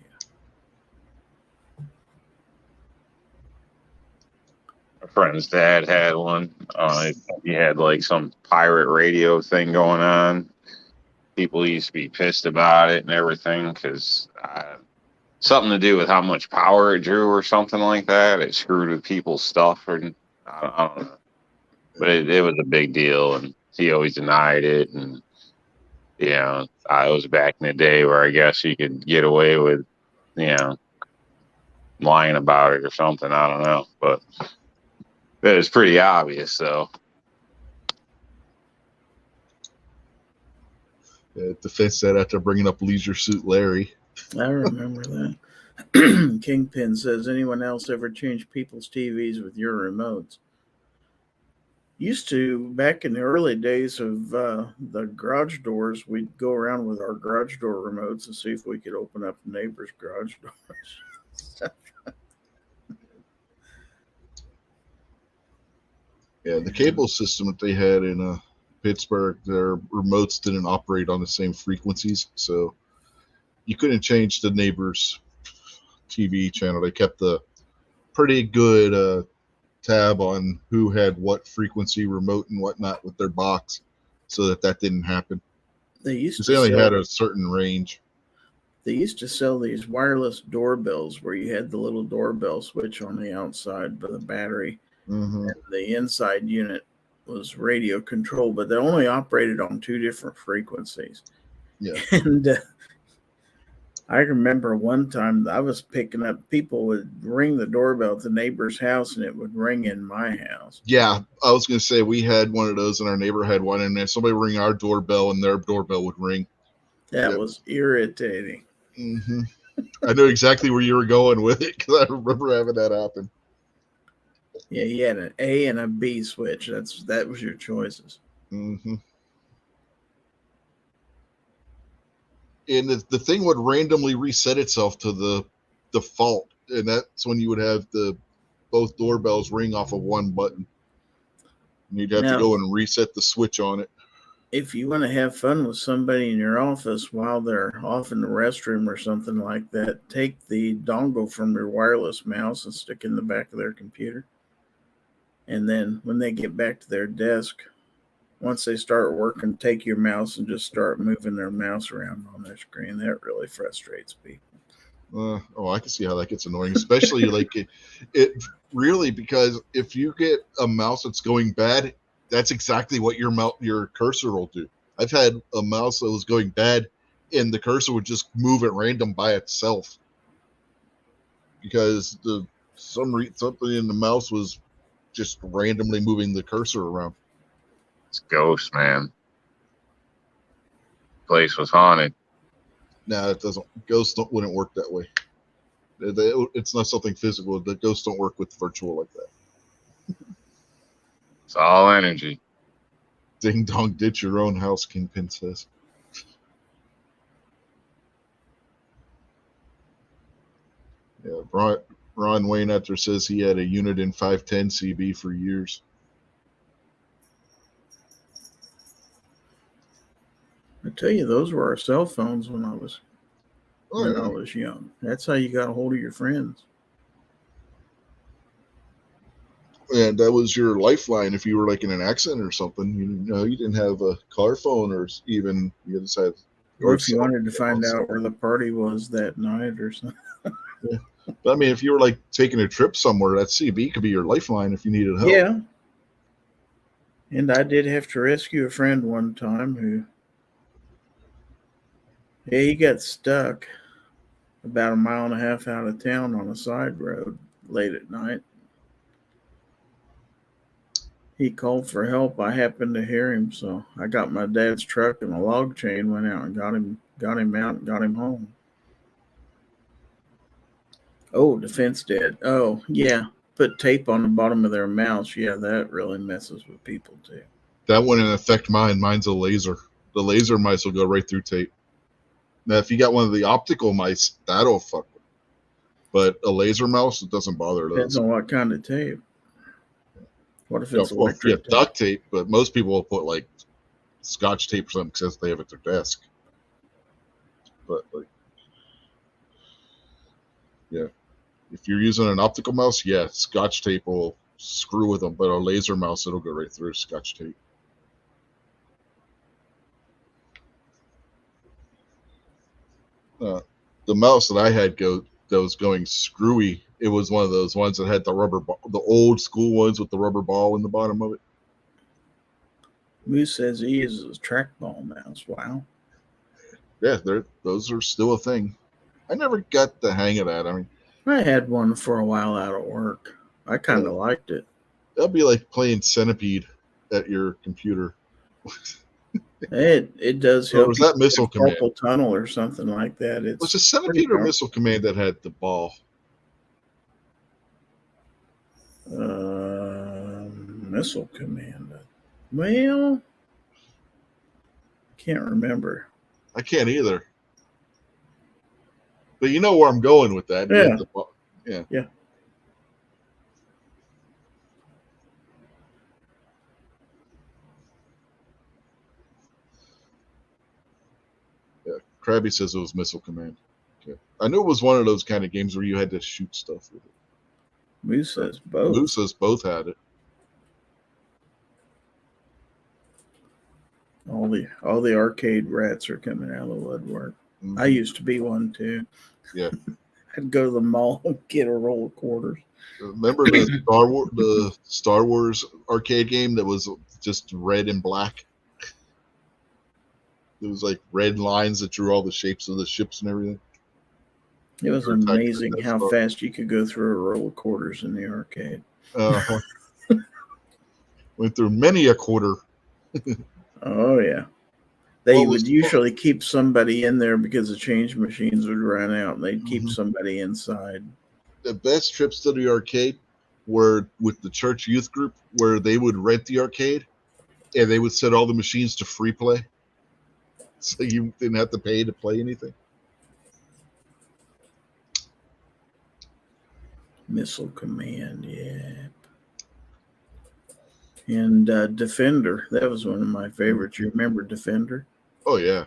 My friend's dad had one. He had like some pirate radio thing going on. People used to be pissed about it and everything because something to do with how much power it drew or something like that. It screwed with people's stuff, or I don't know. But it was a big deal, and he always denied it. And I was back in the day where I guess you could get away with, lying about it or something. I don't know, but it was pretty obvious, though. Defense said after bringing up Leisure Suit Larry. I remember that. Kingpin says, anyone else ever change people's TVs with your remotes? Used to, back in the early days of the garage doors, we'd go around with our garage door remotes and see if we could open up neighbors' garage doors. Yeah, the cable system that they had in Pittsburgh, their remotes didn't operate on the same frequencies, so you couldn't change the neighbor's TV channel. They kept a pretty good tab on who had what frequency remote and whatnot with their box. so that didn't happen. They used Because to they only sell, had a certain range. they used to sell these wireless doorbells where you had the little doorbell switch on the outside by the battery. Mm-hmm. The inside unit was radio controlled, but they only operated on 2 different frequencies. Yeah. And I remember one time I was picking up, people would ring the doorbell at the neighbor's house and it would ring in my house. Yeah, I was going to say we had one of those and our neighbor had one, and then somebody would ring our doorbell and their doorbell would ring. That Yep. was irritating. Mm-hmm. I know exactly where you were going with it because I remember having that happen. Yeah, you had an A and a B switch. That was your choices. Mm-hmm. And the thing would randomly reset itself to the default, and that's when you would have both doorbells ring off of one button. And you'd have to go and reset the switch on it. If you want to have fun with somebody in your office while they're off in the restroom or something like that, take the dongle from your wireless mouse and stick in the back of their computer. And then when they get back to their desk, once they start working, take your mouse and just start moving their mouse around on their screen. That really frustrates people. I can see how that gets annoying, especially like it really, because if you get a mouse that's going bad, that's exactly what your cursor will do. I've had a mouse that was going bad, and the cursor would just move at random by itself because something in the mouse was just randomly moving the cursor around. It's ghost, man. Place was haunted. No, it doesn't. Ghosts wouldn't work that way. It's not something physical. The ghosts don't work with virtual like that. It's all energy. Ding dong, ditch your own house, Kingpin says. Yeah, Ron Wayne after says he had a unit in 510 CB for years. I tell you, those were our cell phones when I was young. That's how you got a hold of your friends. And that was your lifeline if you were like in an accident or something. You didn't have a car phone, or even you just had. Or if you wanted to find out where the party was that night or something. Yeah. But I mean, if you were like taking a trip somewhere, that CB could be your lifeline if you needed help. Yeah. And I did have to rescue a friend one time he got stuck about 1.5 miles out of town on a side road late at night. He called for help. I happened to hear him, so I got my dad's truck and a log chain, went out and got him out and got him home. Oh, defense dead. Oh, yeah. Put tape on the bottom of their mouths. Yeah, that really messes with people too. That wouldn't affect mine. Mine's a laser. The laser mice will go right through tape. Now, if you got one of the optical mice, that'll fuck with. But a laser mouse, it doesn't bother those. Depends on what kind of tape. What if it's electric tape? Duct tape, but most people will put like Scotch tape or something because they have it at their desk. But if you're using an optical mouse, Scotch tape will screw with them, but a laser mouse, it'll go right through Scotch tape. The mouse that I had that was going screwy, it was one of those ones that had the rubber ball, the old school ones with the rubber ball in the bottom of it. Moose says he uses a trackball mouse. Wow. Yeah, those are still a thing. I never got the hang of that. I mean, I had one for a while out of work. I kind of liked it. That'd be like playing Centipede at your computer. It does help. Or was that Missile Command? Carpal tunnel or something like that. Was it Centipede or Missile Command that had the ball? Missile Command. Well, can't remember. I can't either. But you know where I'm going with that. Yeah. Yeah. Krabby says it was Missile Command. Okay. I knew it was one of those kind of games where you had to shoot stuff with it. Moose says both. Moose says both had it. all the arcade rats are coming out of the woodwork. Mhm. I used to be one too. Yeah. I'd go to the mall and get a roll of quarters. Remember the Star Wars arcade game that was just red and black? It was like red lines that drew all the shapes of the ships and everything. It was Or type amazing of how stuff. fast you could go through a roll of quarters in the arcade. Went through many a quarter. Oh yeah. They What was would usually keep somebody in there because the change machines would run out, and they'd keep Mhm. somebody inside. The best trips to the arcade were with the church youth group, where they would rent the arcade and they would set all the machines to free play, so you didn't have to pay to play anything. Missile Command, yeah. And Defender, that was one of my favorites. You remember Defender? Oh yeah,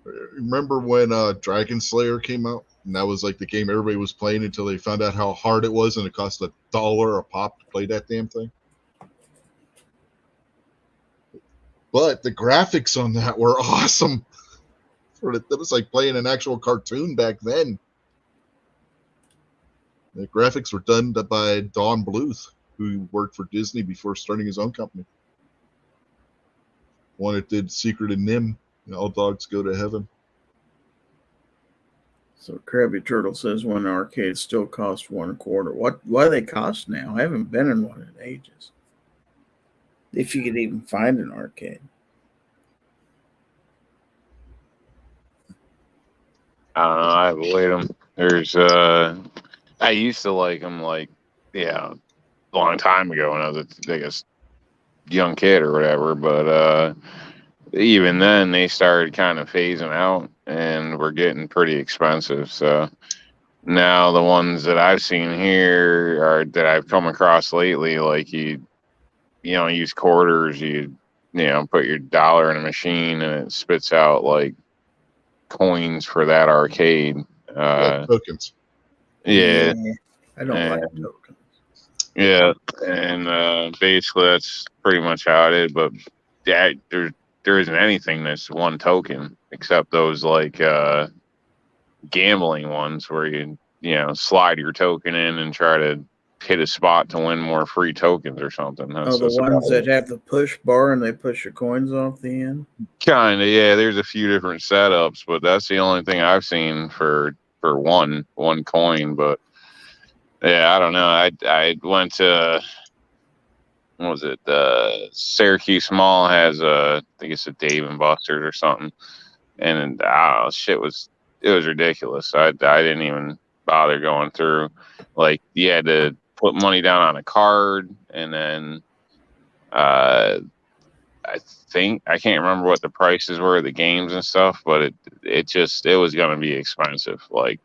remember when Dragon Slayer came out? And that was like the game everybody was playing until they found out how hard it was, and it cost $1 a pop to play that damn thing. But the graphics on that were awesome. That was like playing an actual cartoon back then. The graphics were done by Don Bluth, who worked for Disney before starting his own company. One that did Secret of Nim, and All Dogs Go to Heaven. So Krabby Turtle says one arcade still costs $1.25. Why they cost now? I haven't been in one in ages. If you could even find an arcade. I don't know. I avoid them. There's I used to like them, like, yeah, a long time ago when I was a young kid or whatever. But even then, they started kind of phasing out and were getting pretty expensive. So now the ones that I've seen here are that I've come across lately, like you use quarters, you put your dollar in a machine and it spits out like coins for that arcade. Like tokens. Yeah. I don't like And- tokens. Yeah, and basically that's pretty much how it is. But yeah, there isn't anything that's one token except those like gambling ones where you slide your token in and try to hit a spot to win more free tokens or something. Oh, the ones that have the push bar and they push your coins off the end? Kind of, yeah. There's a few different setups, but that's the only thing I've seen for one coin. But yeah, I don't know. I went to, what was it? Syracuse Mall has I think it's a Dave and Buster's or something, and I don't know, it was ridiculous. I didn't even bother going through. Like, you had to put money down on a card, and then I can't remember what the prices were of the games and stuff, but it was going to be expensive. Like,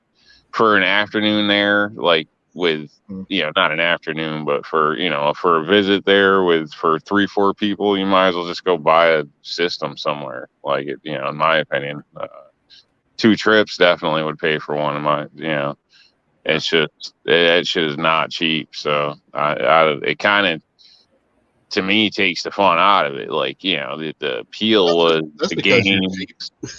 for an afternoon there, like with not an afternoon, but for a visit there for 3-4 people, you might as well just go buy a system somewhere. Like, it, in my opinion, 2 trips definitely would pay for one. It's just that shit is not cheap. So it kind of, to me, takes the fun out of it. Like, the appeal was That's the because you're games, cheap.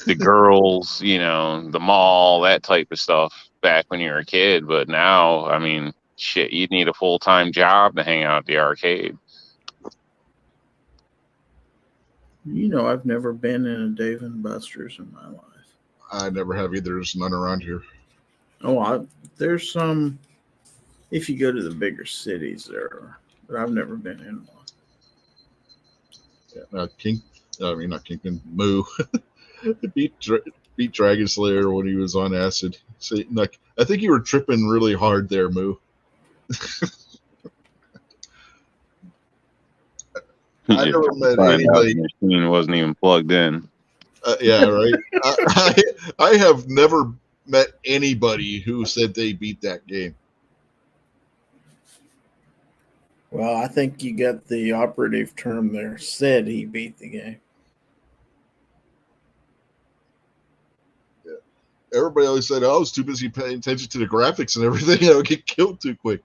the girls, the mall, that type of stuff back when you were a kid. But now, I mean, shit, you'd need a full-time job to hang out at the arcade. I've never been in a Dave and Buster's in my life. I never have either. There's none around here. Oh, there's some. If you go to the bigger cities, there are, but I've never been in one. Yeah, not Kingpin. Moo. beat Dragon Slayer when he was on acid. So, like, I think you were tripping really hard there, Moo. I never met anybody. The machine wasn't even plugged in. Yeah, right. I have never met anybody who said they beat that game. Well, I think you got the operative term there. Said he beat the game. Yeah. Everybody always said, "Oh, I was too busy paying attention to the graphics and everything. I would get killed too quick."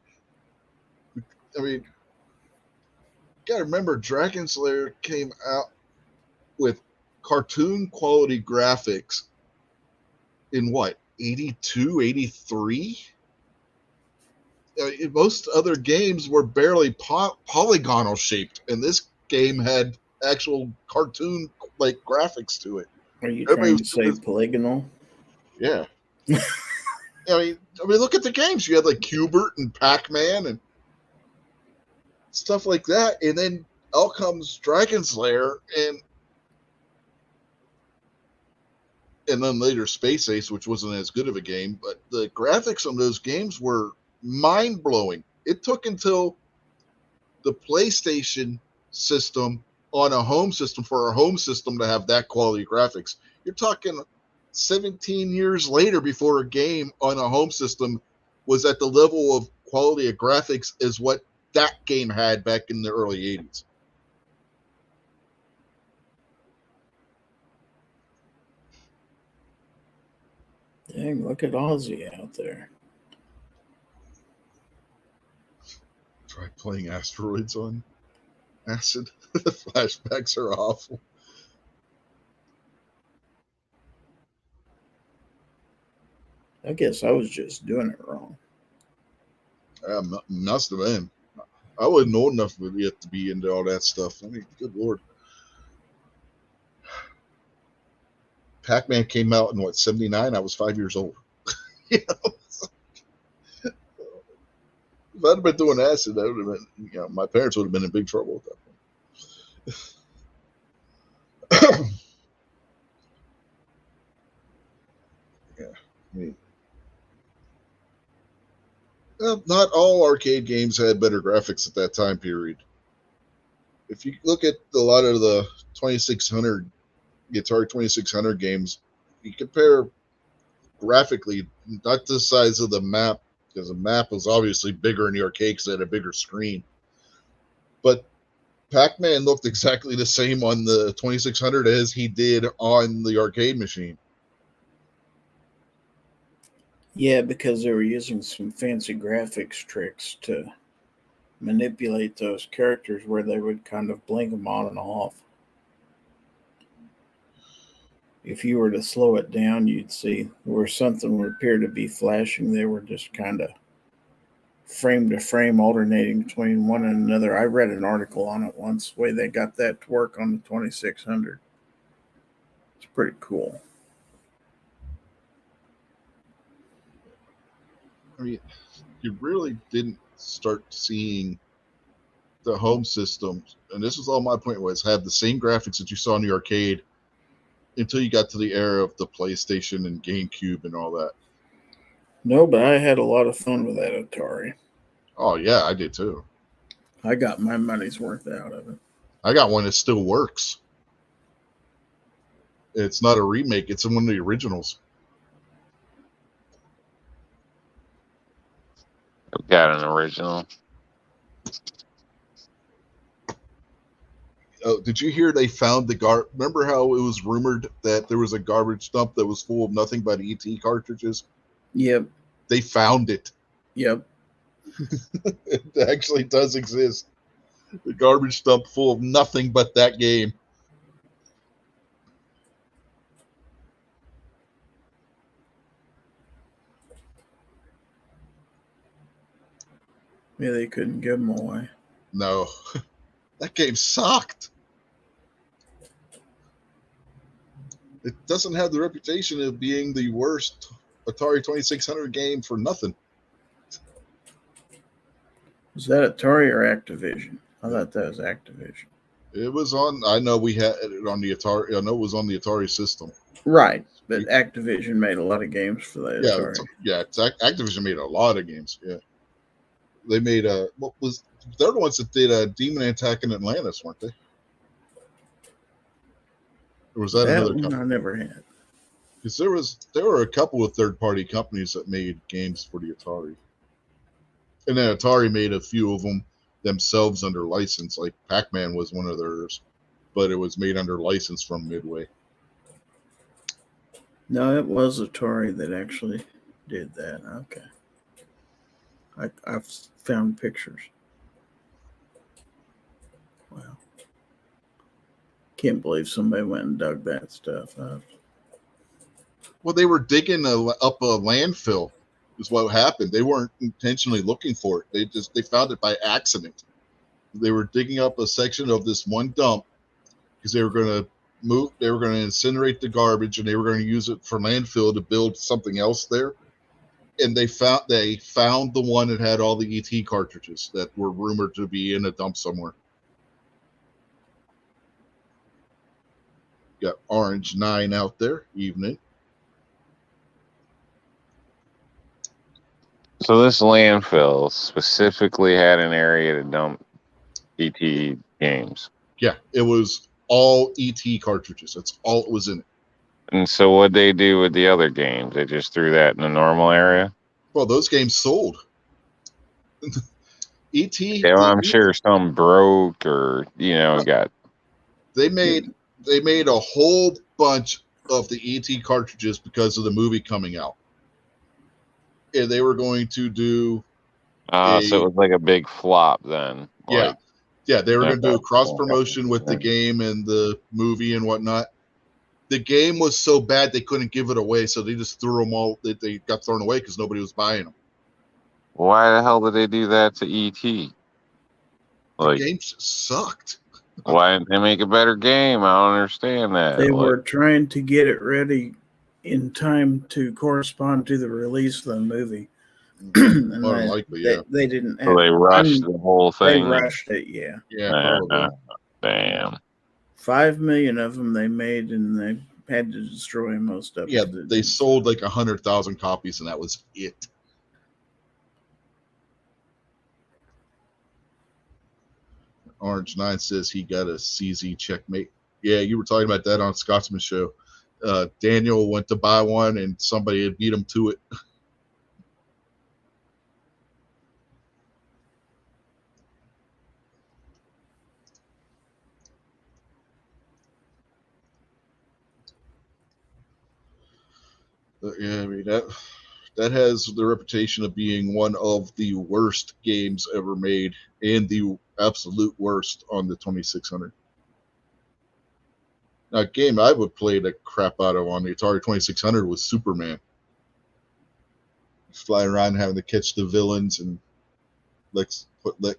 I mean, you gotta remember, Dragon Slayer came out with cartoon quality graphics in what, 82, 83? Most other games were barely polygonal shaped, and this game had actual cartoon like graphics to it. Are you Everybody trying was to say doing- polygonal? Yeah. I mean, look at the games. You had like Cubert and Pac-Man and stuff like that, and then out comes Dragon's Lair and then later Space Ace, which wasn't as good of a game, but the graphics on those games were mind-blowing. It took until the PlayStation system on a home system for our home system to have that quality graphics. You're talking 17 years later before a game on a home system was at the level of quality of graphics as what that game had back in the early 80s. Dang, look at Ozzy out there. Try playing Asteroids on acid. The flashbacks are awful. I guess I was just doing it wrong. Must have been. I wasn't old enough yet to be into all that stuff. I mean, good lord. Pac-Man came out in what, 79? I was 5 years old. You know? If I'd have been doing acid, that would have been, my parents would have been in big trouble at that point. Yeah, I mean, not all arcade games had better graphics at that time period. If you look at a lot of the 2600, the Atari 2600 games, you compare graphically, not the size of the map, because the map was obviously bigger in the arcade because it had a bigger screen. But Pac-Man looked exactly the same on the 2600 as he did on the arcade machine. Yeah, because they were using some fancy graphics tricks to manipulate those characters where they would kind of blink them on and off. If you were to slow it down, you'd see where something would appear to be flashing. They were just kind of frame to frame alternating between one and another. I read an article on it once, the way they got that to work on the 2600. It's pretty cool. I mean, you really didn't start seeing the home systems, and this was all my point was, have the same graphics that you saw in the arcade until you got to the era of the PlayStation and GameCube and all that. No, but I had a lot of fun with that Atari. Oh yeah, I did too. I got my money's worth out of it. I got one that still works. It's not a remake, it's one of the originals. I've got an original. Oh, did you hear they found the remember how it was rumored that there was a garbage dump that was full of nothing but ET cartridges? Yep. They found it. Yep. It actually does exist. The garbage dump full of nothing but that game. Yeah, they couldn't give them away. No. That game sucked. It doesn't have the reputation of being the worst Atari 2600 game for nothing. Was that Atari or Activision? I thought that was Activision. It was on, I know we had it on the Atari, I know it was on the Atari system. Right, but Activision made a lot of games for that Atari. Activision made a lot of games, yeah. They made, they're the ones that did Demon Attack in Atlantis, weren't they? Or was that another company? I never had. Because there were a couple of third-party companies that made games for the Atari. And then Atari made a few of them themselves under license, like Pac-Man was one of theirs, but it was made under license from Midway. No, it was Atari that actually did that. Okay. I've found pictures. Wow. Can't believe somebody went and dug that stuff up. Well, they were digging up a landfill is what happened. They weren't intentionally looking for it. They found it by accident. They were digging up a section of this one dump because they were going to incinerate the garbage, and they were going to use it for landfill to build something else there. And they found the one that had all the ET cartridges that were rumored to be in a dump somewhere. Got Orange 9 out there, evening. So this landfill specifically had an area to dump ET games. Yeah, it was all ET cartridges. That's all it was in it. And so what'd they do with the other games? They just threw that in the normal area? Well, those games sold. ET. Yeah, well, I'm sure some broke or, got... They made a whole bunch of the ET cartridges because of the movie coming out. And they were going to do so it was like a big flop then. Yeah. Yeah, they were going to do a cross promotion with the Yeah. game and the movie and whatnot. The game was so bad they couldn't give it away, so they just threw them all. They got thrown away because nobody was buying them. Why the hell did they do that to ET? The game sucked. Why didn't they make a better game? I don't understand that. They were trying to get it ready in time to correspond to the release of the movie. And More than likely, yeah. They didn't have So they rushed the whole They thing. rushed it, yeah. Yeah, probably. Damn. 5 million of them they made, and they had to destroy most of Yeah, them. they sold like 100,000 copies, and that was it. Orange 9 says he got a CZ checkmate. Yeah, you were talking about that on Scotsman's show. Daniel went to buy one, and somebody had beat him to it. Yeah, I mean that has the reputation of being one of the worst games ever made, and the absolute worst on the 2600. Now, a game I would play the crap out of on the Atari 2600 was Superman. Flying around having to catch the villains and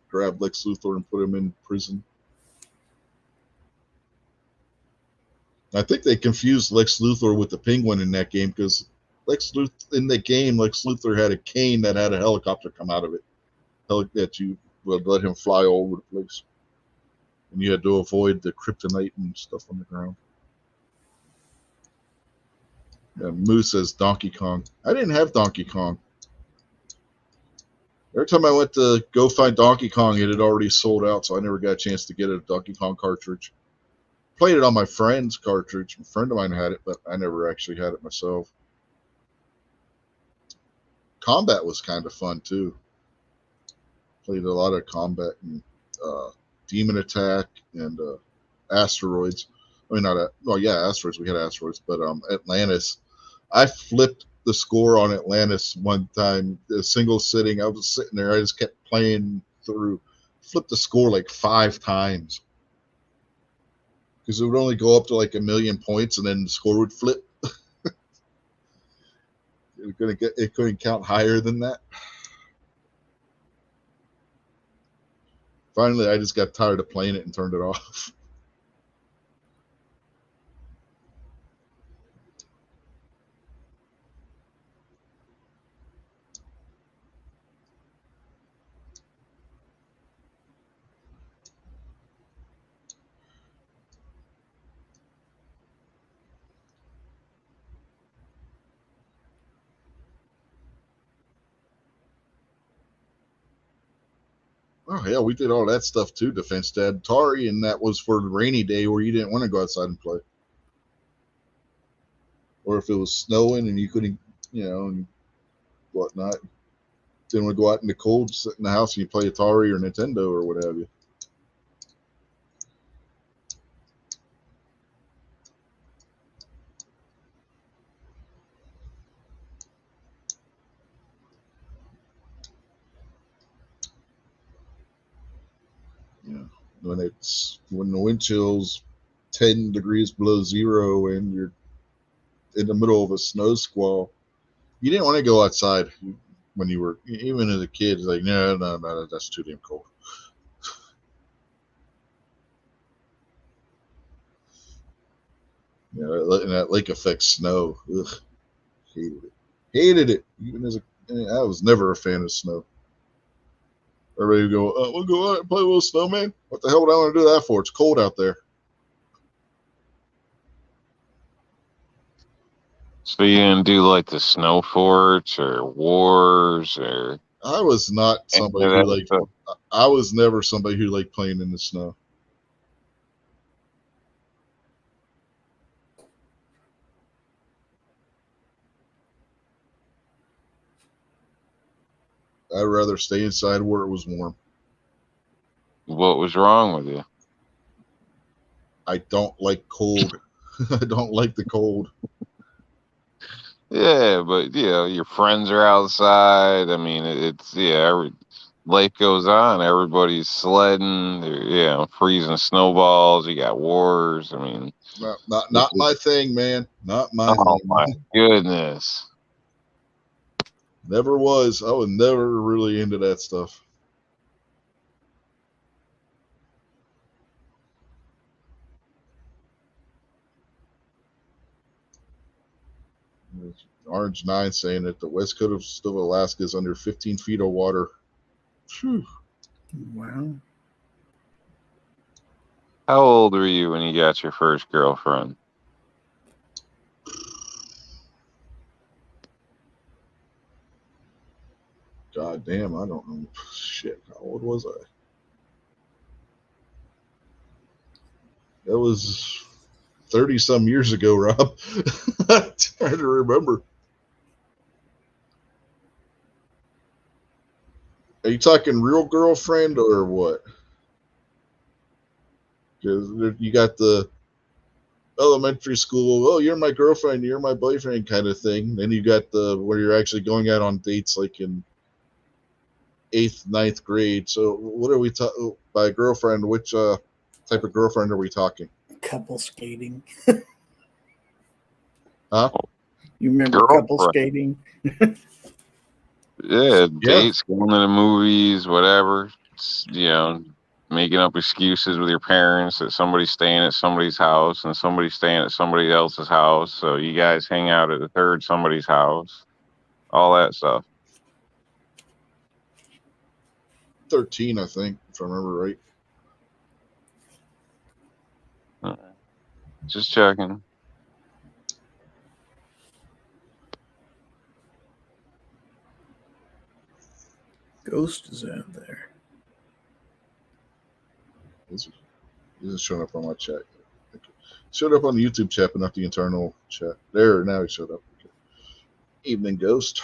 grab Lex Luthor and put him in prison. I think they confused Lex Luthor with the Penguin in that game because Lex Luthor had a cane that had a helicopter come out of it that you would let him fly all over the place, and you had to avoid the kryptonite and stuff on the ground. And Moose says Donkey Kong. I didn't have Donkey Kong. Every time I went to go find Donkey Kong, it had already sold out, so I never got a chance to get a Donkey Kong cartridge. Played it on my friend's cartridge. A friend of mine had it, but I never actually had it myself. Combat was kind of fun too. Played a lot of Combat and Demon Attack and Asteroids. I mean, Asteroids. We had Asteroids, but Atlantis. I flipped the score on Atlantis one time. A single sitting. I was sitting there. I just kept playing through. Flipped the score like 5 times because it would only go up to like 1,000,000 points, and then the score would flip. It couldn't count higher than that. Finally, I just got tired of playing it and turned it off. Oh, hell, we did all that stuff too, Defense Dad. Atari, and that was for the rainy day where you didn't want to go outside and play. Or if it was snowing and you couldn't, and whatnot. Didn't want to go out in the cold, sit in the house and you play Atari or Nintendo or what have you. When the wind chills 10 degrees below zero and you're in the middle of a snow squall. You didn't want to go outside when you were, even as a kid. It's like, no, that's too damn cold. Yeah, and that lake effect snow. Ugh, hated it. Hated it. Even as I was never a fan of snow. Everybody would go, we'll go out and play a little snowman. What the hell would I want to do that for? It's cold out there. So you didn't do like the snow forts or wars or I was not any somebody of who that stuff? I was never somebody who liked playing in the snow. I'd rather stay inside where it was warm. What was wrong with you? I don't like cold. I don't like the cold. Yeah, but your friends are outside. I mean, it's every life goes on. Everybody's sledding. Freezing snowballs. You got wars. I mean, Not my thing, man. Not my oh thing. my goodness. Never was. I was never really into that stuff. Orange 9 saying that the west coast of Alaska is under 15 feet of water. Whew. Wow. How old were you when you got your first girlfriend? God damn, I don't know. Shit, how old was I? That was 30 some years ago, Rob. I'm trying to remember. Are you talking real girlfriend or what? Because you got the elementary school, oh, you're my girlfriend, you're my boyfriend kind of thing. Then you got the where you're actually going out on dates like in 8th, 9th grade. So what are we talking by girlfriend? Which type of girlfriend are we talking? Couple skating. Huh? You remember couple skating? Yeah, dates, going to the movies, whatever. Making up excuses with your parents that somebody's staying at somebody's house and somebody's staying at somebody else's house. So you guys hang out at the third somebody's house. All that stuff. 13, I think, if I remember right. Just checking. Ghost is out there. This is showing up on my chat. Showed up on the YouTube chat, but not the internal chat. There, now he showed up. Okay. Evening, Ghost.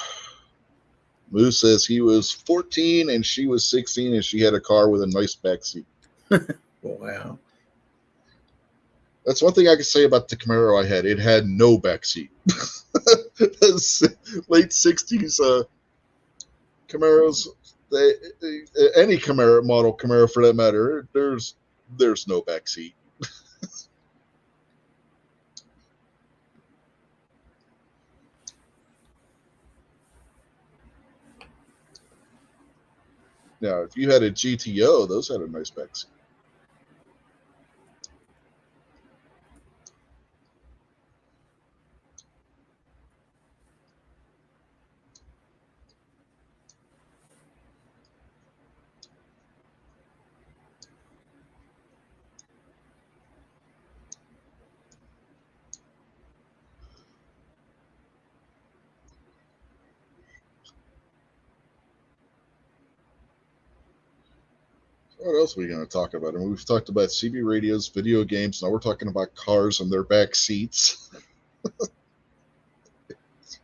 Moose says he was 14 and she was 16 and she had a car with a nice back seat. Wow. That's one thing I can say about the Camaro I had. It had no back seat. Late 60s Camaros, any Camaro model Camaro for that matter, there's no back seat. Now, if you had a GTO, those had a nice back seat. What else are we going to talk about? I mean, we've talked about CB radios, video games. Now we're talking about cars and their back seats.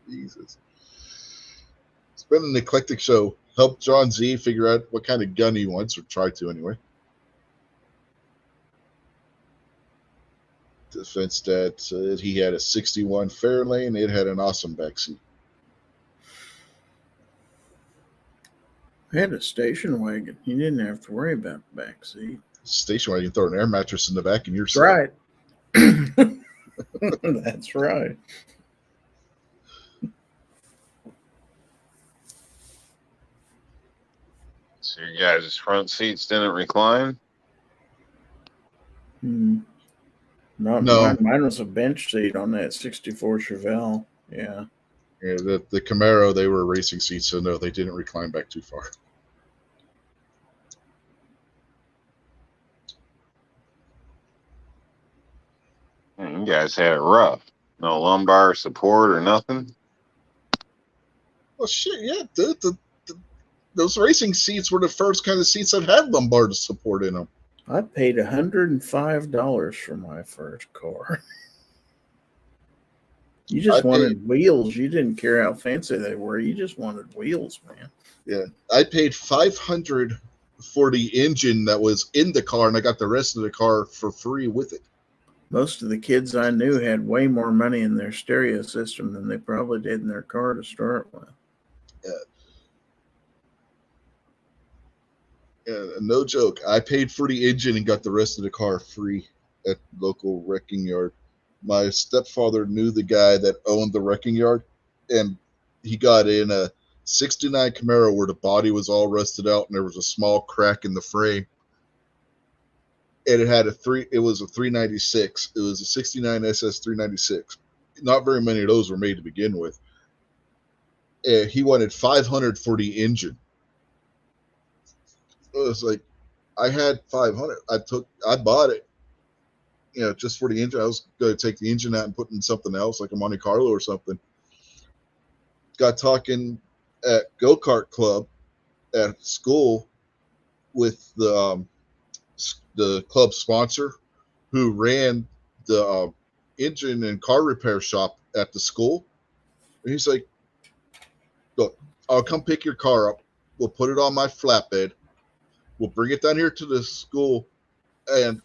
Jesus. It's been an eclectic show. Help John Z figure out what kind of gun he wants, or try to anyway. Defense Dad said he had a 61 Fairlane. It had an awesome backseat. I had a station wagon. You didn't have to worry about the back seat. Station wagon, throw an air mattress in the back and you're That's right. That's right. So your guys' front seats didn't recline? Not No. mine. Mine was a bench seat on that 64 Chevelle. Yeah. Yeah, the Camaro, they were racing seats, so no, they didn't recline back too far. You guys had it rough. No lumbar support or nothing? Well, shit, yeah, dude. Those racing seats were the first kind of seats that had lumbar support in them. I paid $105 for my first car. You just wanted wheels. You didn't care how fancy they were. You just wanted wheels, man. Yeah, I paid $500 for the engine that was in the car, and I got the rest of the car for free with it. Most of the kids I knew had way more money in their stereo system than they probably did in their car to start with. Yeah, no joke. I paid for the engine and got the rest of the car free at local wrecking yard. My stepfather knew the guy that owned the wrecking yard, and he got in a 69 Camaro where the body was all rusted out and there was a small crack in the frame. And it had it was a 396. It was a 69 SS 396. Not very many of those were made to begin with. And he wanted $500 for the engine. It was like, I had $500. I bought it, just for the engine. I was going to take the engine out and put in something else, like a Monte Carlo or something. Got talking at go-kart club at school with the club sponsor who ran the engine and car repair shop at the school. And he's like, look, I'll come pick your car up. We'll put it on my flatbed. We'll bring it down here to the school, and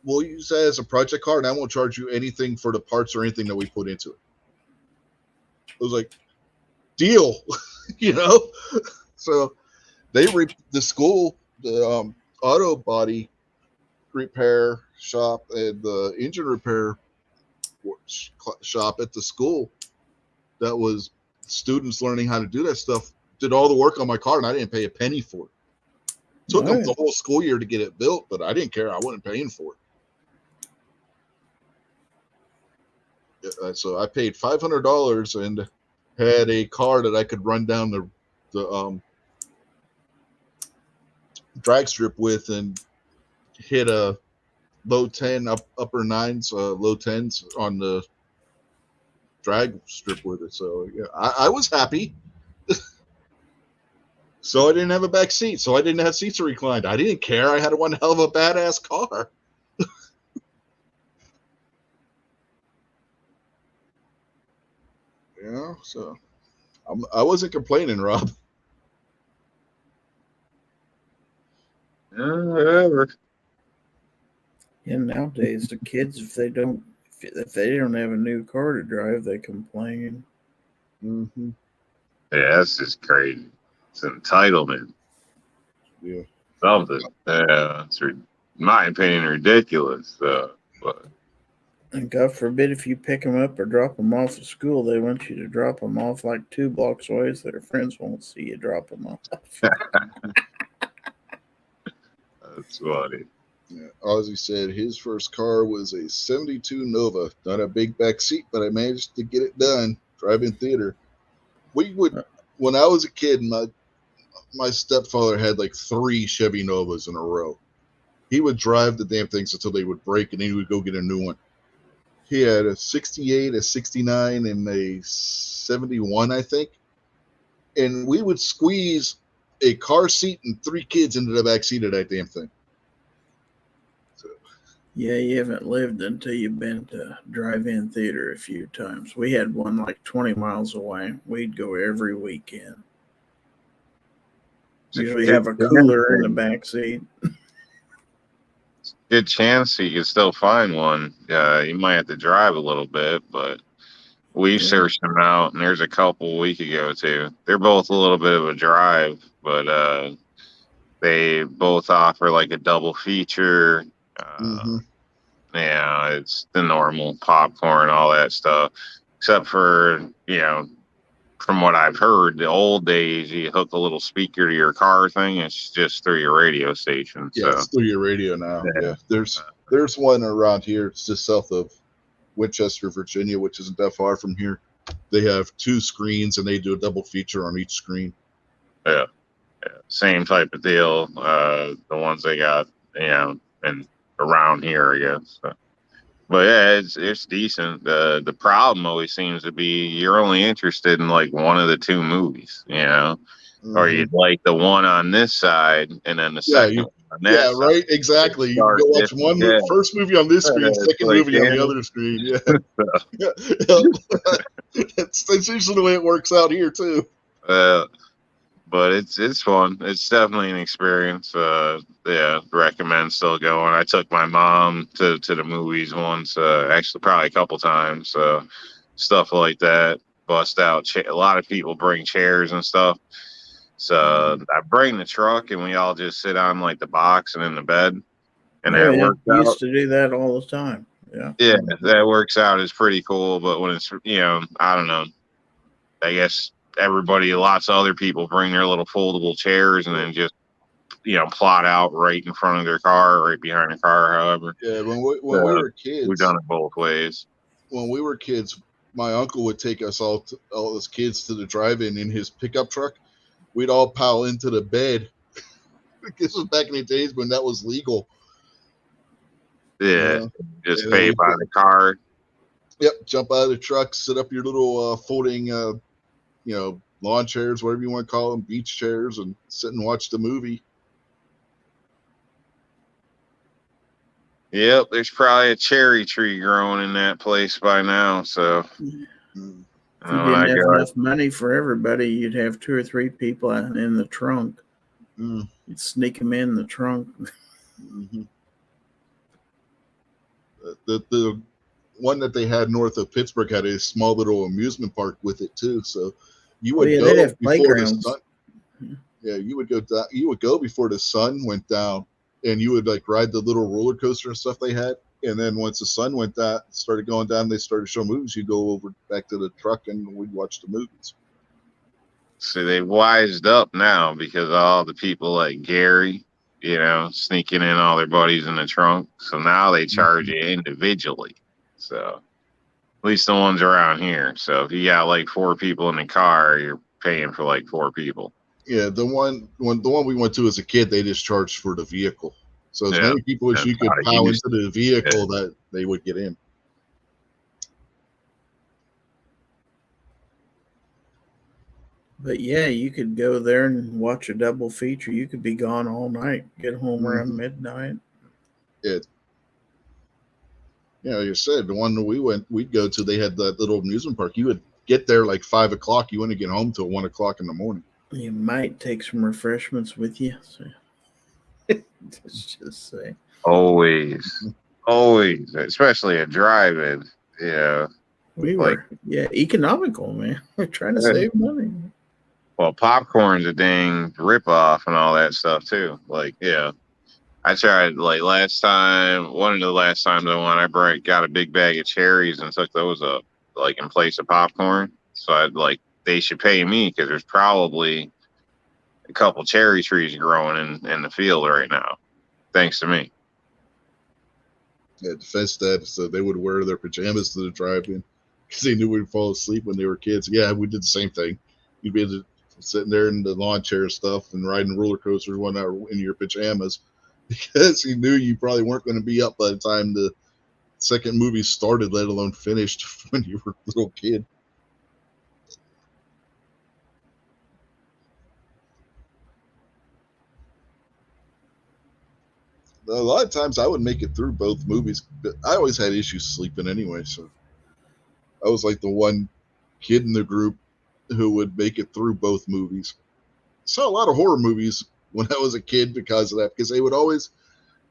we'll use that as a project car, and I won't charge you anything for the parts or anything that we put into it. I was like, deal, So the school, the auto body repair shop and the engine repair shop at the school that was students learning how to do that stuff did all the work on my car, and I didn't pay a penny for it. Took them the whole school year to get it built, but I didn't care. I wasn't paying for it. So I paid $500 and had a car that I could run down the drag strip with and hit a low 10, upper 9s, low 10s on the drag strip with it. So yeah, I was happy. So I didn't have a back seat. So I didn't have seats reclined. I didn't care. I had one hell of a badass car. So I wasn't complaining, Rob. Whatever. Yeah, nowadays the kids, if they don't have a new car to drive, they complain. Mm-hmm. Yeah, that's just crazy. It's entitlement. Yeah. Something. Yeah, it's, in my opinion, ridiculous. But And God forbid if you pick them up or drop them off at school, they want you to drop them off like 2 blocks away so their friends won't see you drop them off. That's funny. Yeah. Ozzy said his first car was a 72 Nova. Not a big back seat, but I managed to get it done. Drive-in theater. When I was a kid, my stepfather had like 3 Chevy Novas in a row. He would drive the damn things until they would break, and then he would go get a new one. He had a 68, a 69, and a 71, I think. And we would squeeze a car seat and 3 kids into the back seat of that damn thing. So, yeah, you haven't lived until you've been to drive-in theater a few times. We had one like 20 miles away. We'd go every weekend. Usually have a cooler in the back seat. Good chance you can still find one. You might have to drive a little bit, but we searched them out, and there's a couple we could go to. They're both a little bit of a drive, but they both offer like a double feature. Yeah, it's the normal popcorn, all that stuff. Except for, from what I've heard, the old days, you hook a little speaker to your car thing. It's just through your radio station. Yeah, So it's through your radio now. Yeah. Yeah, there's one around here. It's just south of Winchester, Virginia, which isn't that far from here. They have 2 screens and they do a double feature on each screen. yeah, same type of deal. The ones they got, and around here, I guess. So. But yeah, it's decent. The problem always seems to be you're only interested in like one of the 2 movies, or you'd like the one on this side and then the second one on that Yeah, side. right. Exactly. You can go watch one first movie on this screen, second like, movie on the other screen. Yeah, that's usually the way it works out here too. But it's fun. It's definitely an experience. Recommend still going. I took my mom to the movies once, actually probably a couple times. Stuff like that. Bust out. A lot of people bring chairs and stuff. So I bring the truck and we all just sit on like the box and in the bed. And that works We out. used to do that all the time. Yeah. Yeah, that works out. It's pretty cool. But when it's, I don't know, I guess lots of other people bring their little foldable chairs and then just, plot out right in front of their car, right behind the car, however. Yeah, when we were kids, we've done it both ways. When we were kids, my uncle would take us all as kids to the drive-in in his pickup truck. We'd all pile into the bed. This was back in the days when that was legal. Yeah, just pay by the car. Yep, jump out of the truck, sit up your little folding, lawn chairs, whatever you want to call them, beach chairs, and sit and watch the movie. Yep, there's probably a cherry tree growing in that place by now. So, if you didn't have enough money for everybody, you'd have 2 or 3 people in the trunk. You'd sneak them in the trunk. Mm-hmm. The one that they had north of Pittsburgh had a small little amusement park with it too. So you would go before the sun. Yeah, you would go. You would go before the sun went down, and you would like ride the little roller coaster and stuff they had. And then once the sun went down, started going down, they started showing movies. You go over back to the truck, and we'd watch the movies. So they've wised up now because all the people like Gary, sneaking in all their buddies in the trunk. So now they charge you individually. So at least the ones around here. So if you got like 4 people in the car, you're paying for like 4 people. Yeah, the one we went to as a kid, they just charged for the vehicle. So as many people as you could pile into the vehicle that they would get in. But yeah, you could go there and watch a double feature. You could be gone all night, get home around midnight. Yeah. Yeah, like you said, the one we'd go to, they had that little amusement park. You would get there like 5 o'clock. You wouldn't get home till 1 o'clock in the morning. You might take some refreshments with you. So. Let's just say. Always, especially a drive-in. Yeah. We were, economical, man. We're trying to save money. Well, popcorn's a dang rip-off and all that stuff, too. Like, yeah. I tried, like, one of the last times I went, I got a big bag of cherries and took those up, like, in place of popcorn. So, they should pay me because there's probably a couple cherry trees growing in the field right now, thanks to me. Yeah, defense that, so they would wear their pajamas to the drive-in because they knew we'd fall asleep when they were kids. Yeah, we did the same thing. You'd be sitting there in the lawn chair stuff and riding roller coasters 1 hour in your pajamas because you knew you probably weren't going to be up by the time the second movie started, let alone finished when you were a little kid. A lot of times I would make it through both movies, but I always had issues sleeping anyway, so I was like the one kid in the group who would make it through both movies. Saw a lot of horror movies when I was a kid because of that, because they would always,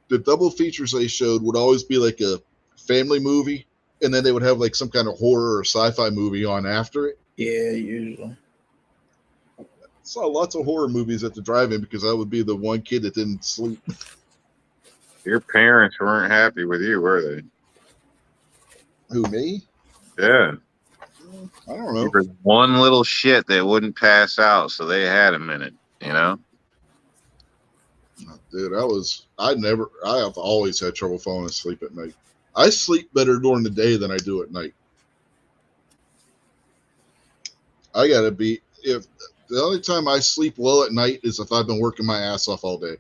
the double features they showed would always be like a family movie, and then they would have like some kind of horror or sci-fi movie on after it. Yeah, usually. Saw lots of horror movies at the drive-in because I would be the one kid that didn't sleep. Your parents weren't happy with you, were they? Who, me? Yeah. I don't You know. were one little shit that wouldn't pass out, so they had a minute, you know? Dude, I have always had trouble falling asleep at night. I sleep better during the day than I do at night. I gotta be, if the only time I sleep well at night is if I've been working my ass off all day.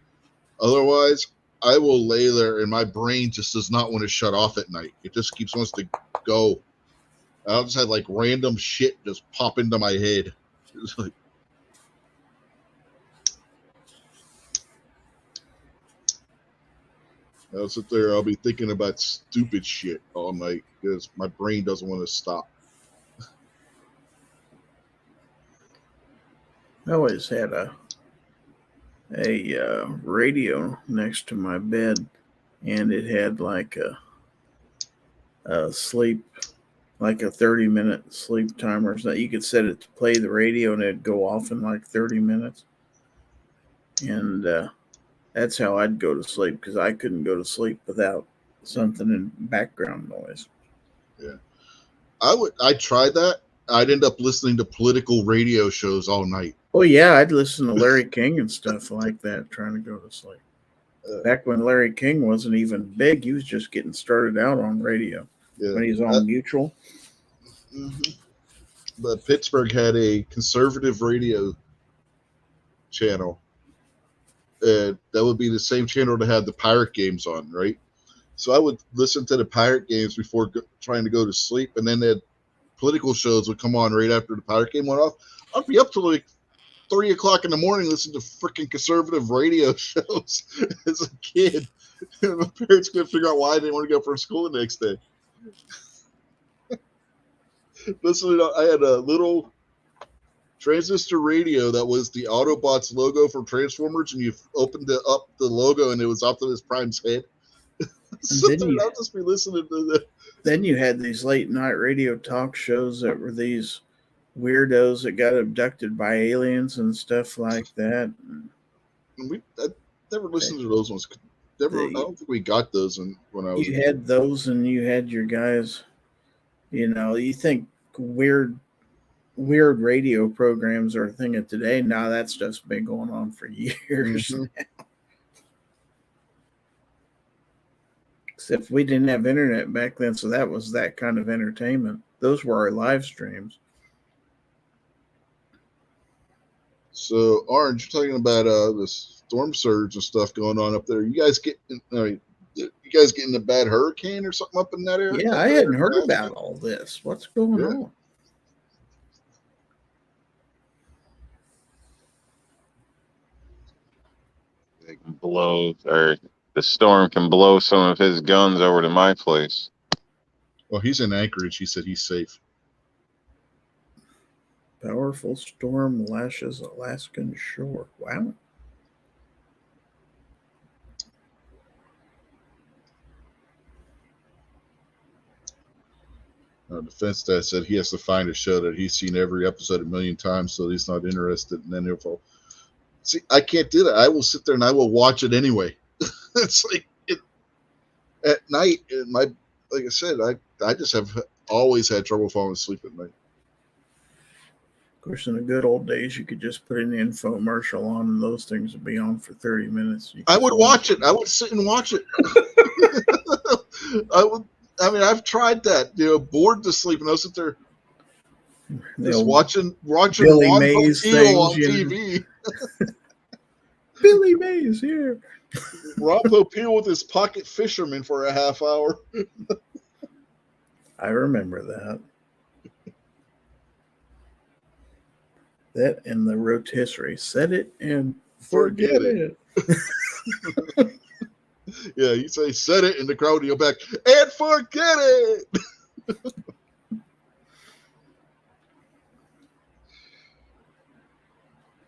Otherwise, I will lay there and my brain just does not want to shut off at night. It just keeps wants to go. I just had like random shit just pop into my head. It's like, I'll sit there, I'll be thinking about stupid shit all night because my brain doesn't want to stop. I always had a radio next to my bed, and it had like a sleep, like a 30-minute sleep timer. So you could set it to play the radio, and it'd go off in like 30 minutes. And that's how I'd go to sleep because I couldn't go to sleep without something in background noise. Yeah, I tried that. I'd end up listening to political radio shows all night. Oh yeah, I'd listen to Larry King and stuff like that trying to go to sleep. Back when Larry King wasn't even big, he was just getting started out on radio Yeah. when he was on Mutual. Mm-hmm. But Pittsburgh had a conservative radio channel. That would be the same channel that had the Pirate games on, right? So I would listen to the Pirate games before trying to go to sleep, and then the political shows would come on right after the Pirate game went off. I'd be up till like 3 o'clock in the morning listening to freaking conservative radio shows as a kid. And my parents couldn't figure out why I didn't want to go for school the next day. I had a little transistor radio that was the Autobots logo from Transformers, and you opened up the logo and it was Optimus Prime's head. So I'll just be listening to that. Then you had these late night radio talk shows that were these weirdos that got abducted by aliens and stuff like that. I never listened to those ones. I don't think we got those when I was. You had those, and you had your guys. You know, you think weird radio programs are a thing of today. Now that stuff's been going on for years. Mm-hmm. Except we didn't have internet back then, so that was that kind of entertainment. Those were our live streams. So, Orange, you're talking about the storm surge and stuff going on up there. You guys getting a bad hurricane or something up in that area? Yeah, I hadn't heard about all this. What's going on? They can blow, or the storm can blow some of his guns over to my place. Well, he's in Anchorage. He said he's safe. Powerful storm lashes Alaskan shore. Wow. Defense Dad said he has to find a show that he's seen every episode a million times, so he's not interested. And then he'll fall. See, I can't do that. I will sit there and I will watch it anyway. It's like at night. Like I said, I just have always had trouble falling asleep at night. Of course, in the good old days, you could just put an infomercial on, and those things would be on for 30 minutes. I would watch it. I would sit and watch it. I've tried that. Bored to sleep, and I'll sit there just watching Billy Ron Mays Popeil on TV. Billy Mays here. Ron Popeil with his pocket fisherman for a half hour. I remember that. That and the rotisserie. Set it and forget it. Yeah, you say set it, and the crowd will go back and forget it.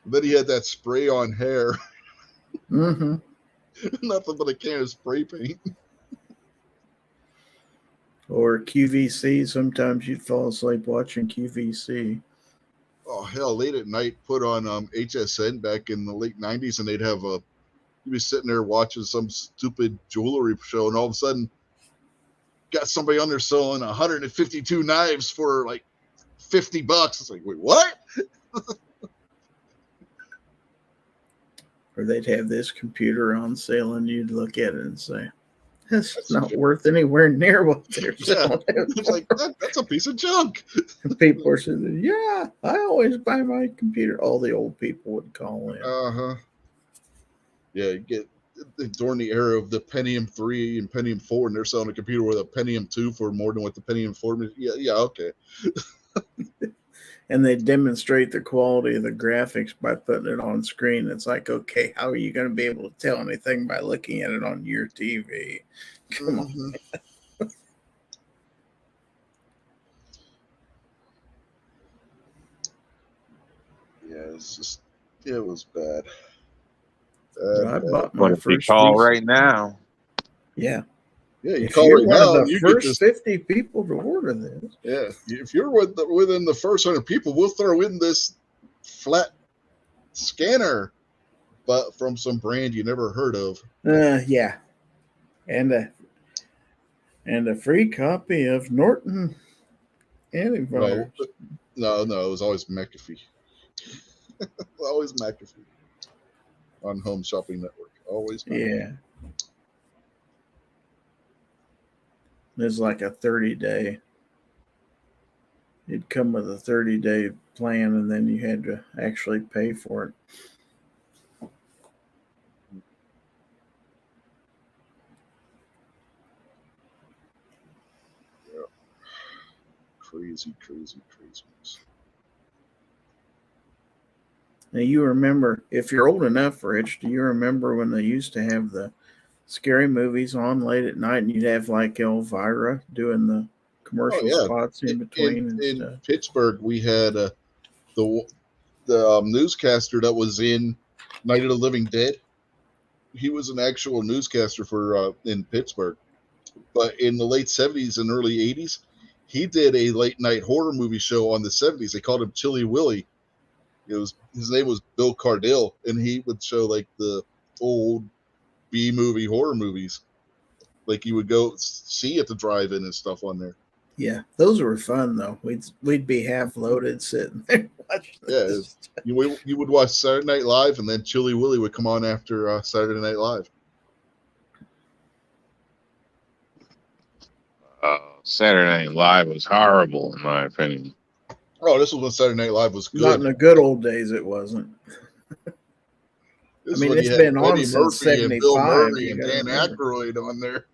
Then he had that spray on hair. Mm-hmm. Nothing but a can of spray paint. Or QVC. Sometimes you'd fall asleep watching QVC. Oh, hell, late at night, put on HSN back in the late 90s, and they'd have you'd be sitting there watching some stupid jewelry show, and all of a sudden, got somebody on there selling 152 knives for like $50. It's like, wait, what? Or they'd have this computer on sale, and you'd look at it and say, "That's not worth anywhere near what they're selling." It's like that's a piece of junk. And people are saying, "Yeah, I always buy my computer." All the old people would call in. Yeah, you get during the era of the Pentium 3 and Pentium 4, and they're selling a computer with a Pentium 2 for more than what the Pentium 4 is. Yeah, okay. And they demonstrate the quality of the graphics by putting it on screen. It's like, okay, how are you going to be able to tell anything by looking at it on your TV? Come on. Yeah, it's just, it was bad. I bought my What if you first call VC. right now? Yeah. Yeah, you If call you're right one now, of and the you get first this. 50 people to order this. Yeah, if you're within the first 100 people, we'll throw in this flat scanner, but from some brand you never heard of. Yeah. And a free copy of Norton antivirus. Right. No, it was always McAfee. Always McAfee on Home Shopping Network. Always McAfee. Yeah. There's like a 30-day. It'd come with a 30-day plan, and then you had to actually pay for it. Yeah. Craziness. Now, you remember, if you're old enough, Rich, do you remember when they used to have the scary movies on late at night, and you'd have like Elvira doing the commercial spots in between and in stuff? Pittsburgh, we had the newscaster that was in Night of the Living Dead. He was an actual newscaster for in Pittsburgh, but in the late 70s and early 80s, he did a late night horror movie show on the 70s. They called him Chilly Willy. His name was Bill Cardell, and he would show like the old B-movie horror movies, like you would go see at the drive-in and stuff on there. Yeah, those were fun though. We'd be half loaded sitting there watching. Yeah, you would watch Saturday Night Live, and then Chilly Willy would come on after Saturday Night Live. Saturday Night Live was horrible, in my opinion. Oh, this was when Saturday Night Live was good. Not in the good old days, it wasn't. This I mean, when it's you had been on Eddie since Murphy and Bill 75, Murray you and gotta Dan remember. Aykroyd on there.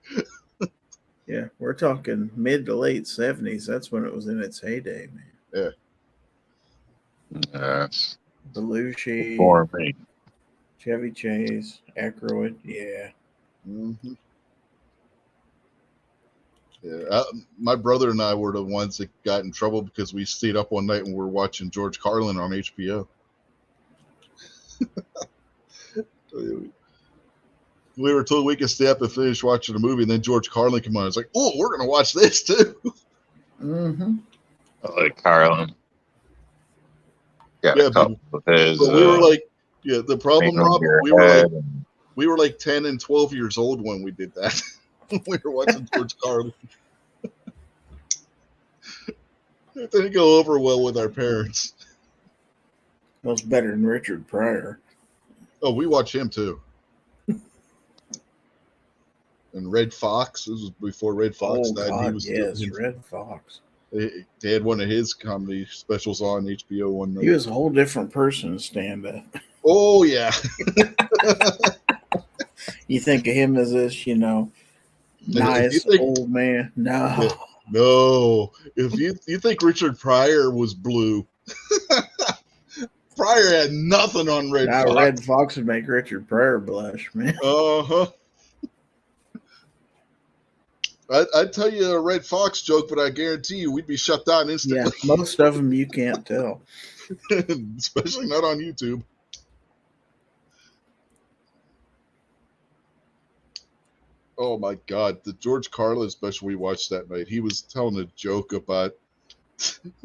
Yeah, we're talking mid to late 70s. That's when it was in its heyday, man. That's Belushi, for me. Chevy Chase, Aykroyd. Yeah. Mm-hmm. Yeah, my brother and I were the ones that got in trouble because we stayed up one night and we were watching George Carlin on HBO. We were told we could stay up and finish watching the movie, and then George Carlin came on. It's like, oh, we're going to watch this too. Mm-hmm. I like Carlin. Got Yeah, a couple of his. But we were like, yeah, the problem, Thing on Rob, Your Head. we were like 10 and 12 years old when we did that. We were watching George Carlin. It didn't go over well with our parents. Well, it's better than Richard Pryor. Oh, we watch him too. And Red Fox. This was before Red Fox Oh, died. God, He was yes, Red Fox. They had one of his comedy specials on HBO one night. He was a whole different person to stand up. Oh yeah. You think of him as this, nice old man. No. Yeah. No. If you think Richard Pryor was blue, Pryor had nothing on Red Now Fox. Red Fox would make Richard Pryor blush, man. Uh-huh. I'd tell you a Red Fox joke, but I guarantee you we'd be shut down Yeah, instantly. most of them you can't tell. Especially not on YouTube. Oh my God, the George Carlin special we watched that night. He was telling a joke about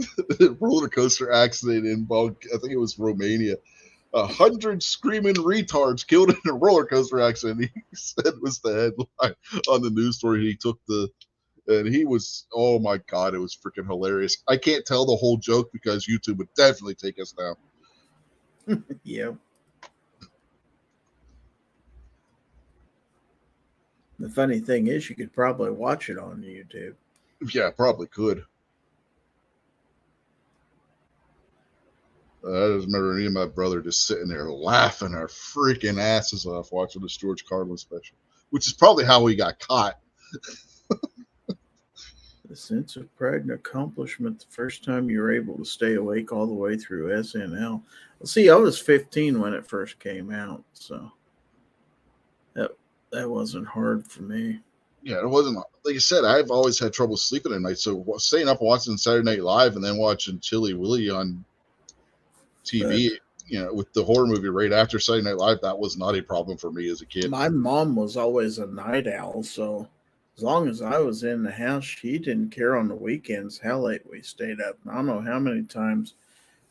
the roller coaster accident in I think it was Romania. 100 screaming retards killed in a roller coaster accident. He said was the headline on the news story. He took and he was, oh my God, it was freaking hilarious. I can't tell the whole joke because YouTube would definitely take us down. Yeah. The funny thing is, you could probably watch it on YouTube. Yeah, probably could. I just remember me and my brother just sitting there laughing our freaking asses off watching the George Carlin special, which is probably how we got caught. The sense of pride and accomplishment the first time you were able to stay awake all the way through SNL. Well, see, I was 15 when it first came out, so that wasn't hard for me. Yeah, it wasn't, like I said, I've always had trouble sleeping at night, so staying up watching Saturday Night Live and then watching Chilly Willy on TV, with the horror movie right after Saturday Night Live, that was not a problem for me as a kid. My mom was always a night owl, so as long as I was in the house, she didn't care on the weekends how late we stayed up. I don't know how many times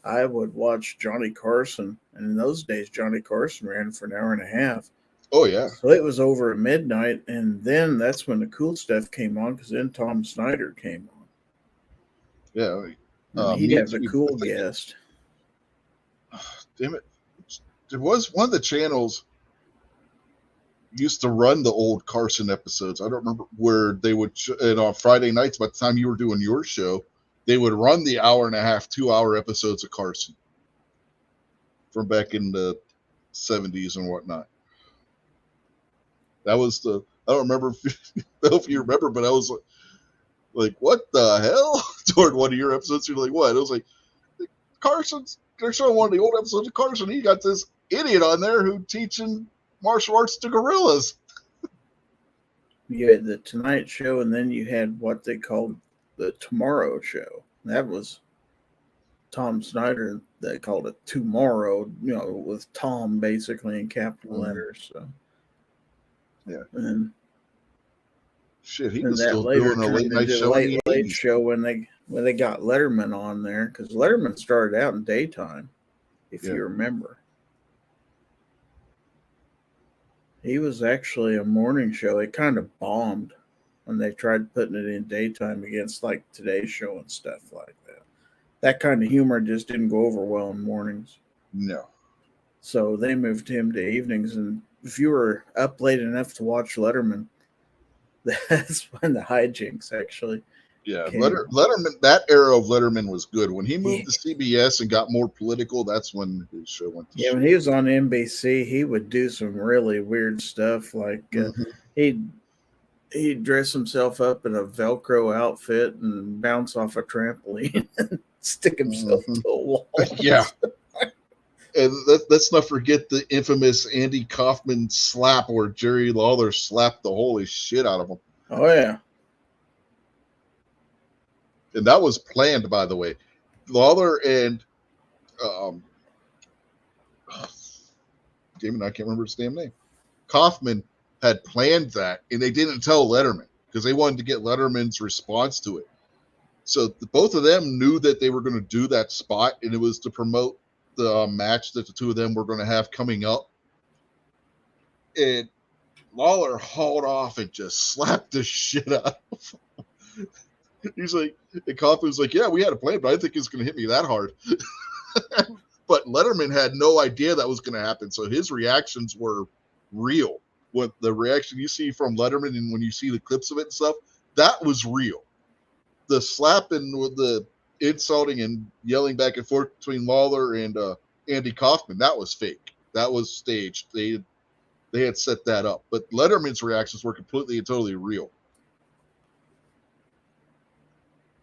I would watch Johnny Carson, and in those days, Johnny Carson ran for an hour and a half. Oh, yeah. So it was over at midnight, and then that's when the cool stuff came on, because then Tom Snyder came on. Yeah. He'd have the cool guest. Damn it. There was one of the channels used to run the old Carson episodes. I don't remember where they would, and on Friday nights, by the time you were doing your show, they would run the hour and a half, 2-hour episodes of Carson from back in the 70s and whatnot. That was I don't remember if you remember, but I was like, what the hell? Toward one of your episodes, you're like, what? It was like, they're showing one of the old episodes of Carson. He got this idiot on there who teaching martial arts to gorillas. You had the Tonight Show, and then you had what they called the Tomorrow Show. That was Tom Snyder. They called it Tomorrow, with Tom basically in capital letters. So. Yeah. And shit, he and was that still later doing a turned late night into show. Late Show when they got Letterman on there, because Letterman started out in daytime, if you remember. He was actually a morning show. It kind of bombed when they tried putting it in daytime against like Today's Show and stuff like that. That kind of humor just didn't go over well in mornings. No. So they moved him to evenings, and if you were up late enough to watch Letterman, that's when the hijinks actually. Yeah, Letterman. That era of Letterman was good. When he moved to CBS and got more political, that's when his show went to shit. When he was on NBC, he would do some really weird stuff. Like he'd dress himself up in a Velcro outfit and bounce off a trampoline and stick himself to a wall. Yeah. And let's not forget the infamous Andy Kaufman slap where Jerry Lawler slapped the holy shit out of him. Oh, yeah. And that was planned, by the way. Lawler and damn it, I can't remember his damn name. Kaufman had planned that, and they didn't tell Letterman because they wanted to get Letterman's response to it. So both of them knew that they were going to do that spot, and it was to promote the match that the two of them were going to have coming up. And Lawler hauled off and just slapped the shit out of him. He's like, and Kaufman's like, yeah, we had a plan, but I didn't think it was going to hit me that hard. But Letterman had no idea that was going to happen, so his reactions were real. What the reaction you see from Letterman and when you see the clips of it and stuff, that was real. The slapping with the insulting and yelling back and forth between Lawler and Andy Kaufman, that was fake. That was staged. They had set that up. But Letterman's reactions were completely and totally real.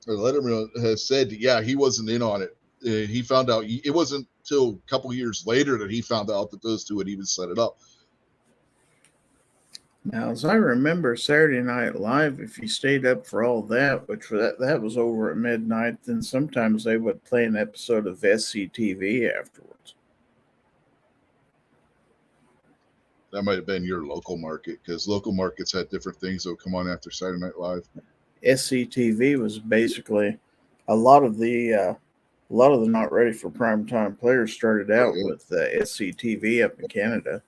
Letterman has said, yeah, he wasn't in on it. He found out, it wasn't until a couple years later that he found out that those two had even set it up. Now, as I remember, Saturday Night Live, if you stayed up for all that, which that was over at midnight, then sometimes they would play an episode of SCTV afterwards. That might have been your local market, because local markets had different things that would come on after Saturday Night Live. SCTV was basically a lot of the a lot of the not ready for primetime players started out yeah. with SCTV up in Canada.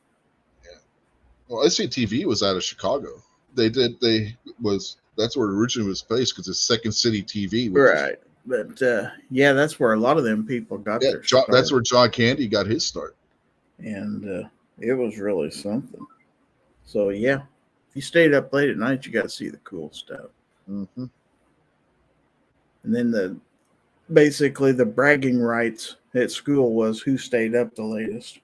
Well, SCTV was out of Chicago. That's where it originally was based because it's Second City TV. Right. But yeah, that's where a lot of them people got their start. That's where John Candy got his start. And it was really something. So yeah, if you stayed up late at night, you got to see the cool stuff. Mm-hmm. And then basically the bragging rights at school was who stayed up the latest.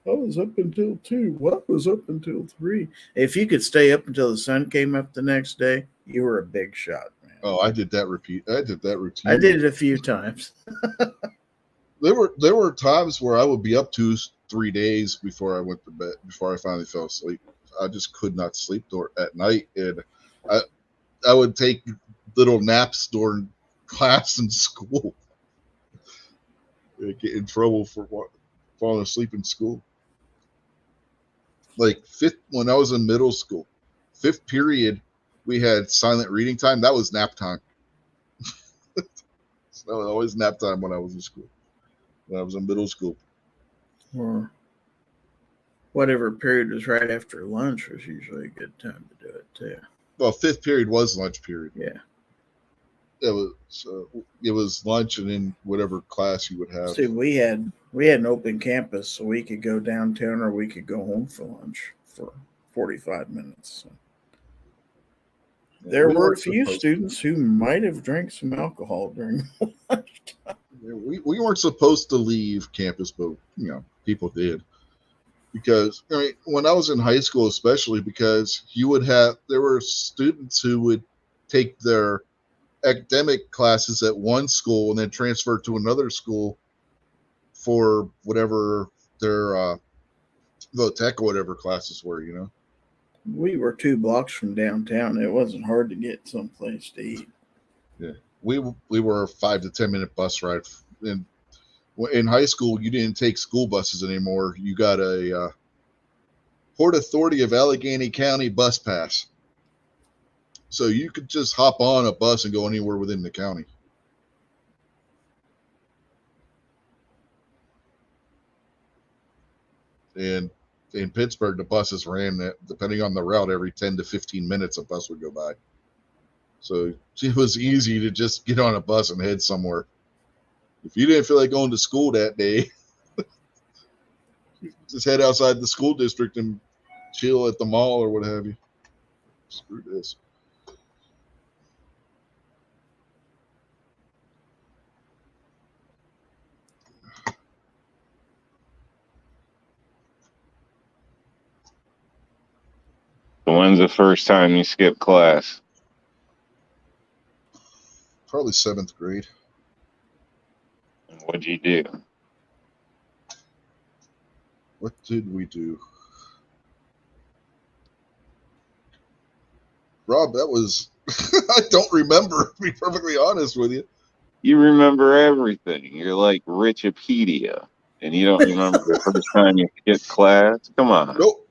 I was up until 2. What was up until 3? If you could stay up until the sun came up the next day, you were a big shot, man. Oh, I did that routine. I did it a few times. There were times where I would be up 2-3 days before I went to bed, before I finally fell asleep. I just could not sleep at night, and I would take little naps during class in school. I'd get in trouble for falling asleep in school. Like when I was in middle school, 5th period, we had silent reading time. That was nap time. So that was always nap time when I was in school. When I was in middle school. Or whatever period was right after lunch was usually a good time to do it too. Well, 5th period was lunch period. Yeah. It was lunch and then whatever class you would have. See, we had an open campus, so we could go downtown or we could go home for lunch for 45 minutes. So there were a few students who might have drank some alcohol during lunchtime. We weren't supposed to leave campus, but people did. Because when I was in high school, especially because there were students who would take their academic classes at one school and then transfer to another school for whatever their tech or whatever classes were, We were 2 blocks from downtown. It wasn't hard to get someplace to eat. Yeah, we were a 5 to 10 minute bus ride. And in high school, you didn't take school buses anymore. You got a Port Authority of Allegheny County bus pass. So you could just hop on a bus and go anywhere within the county. And in Pittsburgh, the buses ran that, depending on the route, every 10 to 15 minutes a bus would go by. So it was easy to just get on a bus and head somewhere. If you didn't feel like going to school that day, just head outside the school district and chill at the mall or what have you. Screw this. So when's the first time you skipped class? Probably 7th grade. And what'd you do? What did we do? Rob, that was I don't remember, to be perfectly honest with you. You remember everything. You're like Richipedia, and you don't remember the first time you skipped class? Come on. Nope.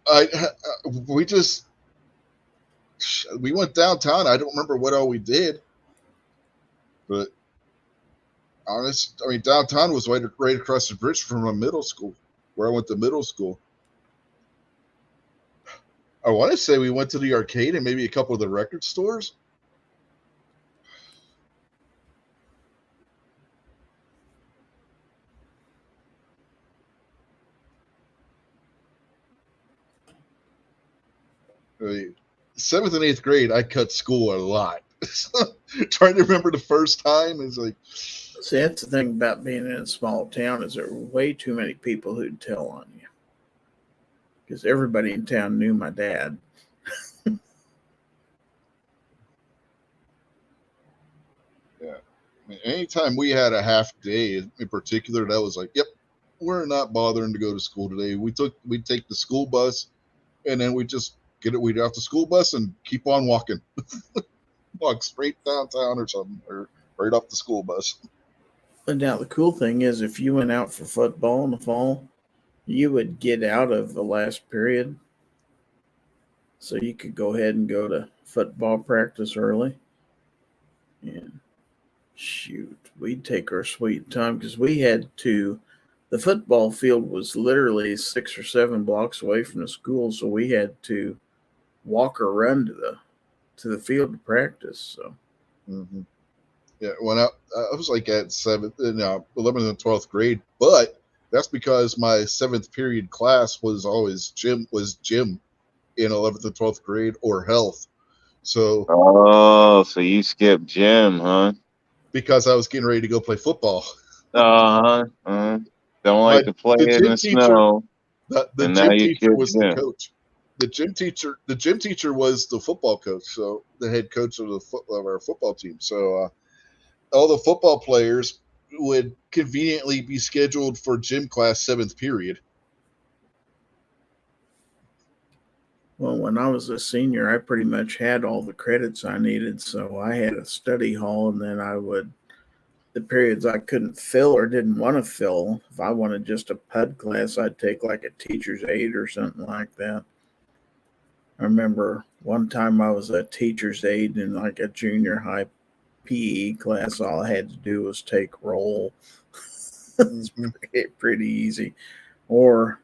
We went downtown. I don't remember what all we did, but downtown was right across the bridge from my middle school, where I went to middle school. I want to say we went to the arcade and maybe a couple of the record stores. I mean, 7th and 8th grade, I cut school a lot. Trying to remember the first time is like. See, that's the thing about being in a small town is there were way too many people who'd tell on you. Because everybody in town knew my dad. Yeah. Anytime we had a half day in particular, that was like, yep, we're not bothering to go to school today. We'd take the school bus and then we'd just we'd off the school bus and keep on walking. Walk straight downtown or something, or right off the school bus. But now the cool thing is if you went out for football in the fall, you would get out of the last period. So you could go ahead and go to football practice early. And shoot, we'd take our sweet time because we had to. The football field was literally 6 or 7 blocks away from the school, so we had to walk or run to the field to practice. So Yeah, when I was like at 11th and 12th grade, but that's because my 7th period class was always gym in 11th and 12th grade or health. So so you skipped gym, huh? because I was getting ready to go play football. Don't like to play The in gym the teacher, snow. the And now gym you teacher skip was the gym. coach. The gym teacher was the football coach, so the head coach of our football team. So all the football players would conveniently be scheduled for gym class 7th period. Well, when I was a senior, I pretty much had all the credits I needed. So I had a study hall, and then the periods I couldn't fill or didn't want to fill, if I wanted just a PUD class, I'd take like a teacher's aide or something like that. I remember one time I was a teacher's aide in like a junior high PE class. All I had to do was take roll. It's pretty easy. Or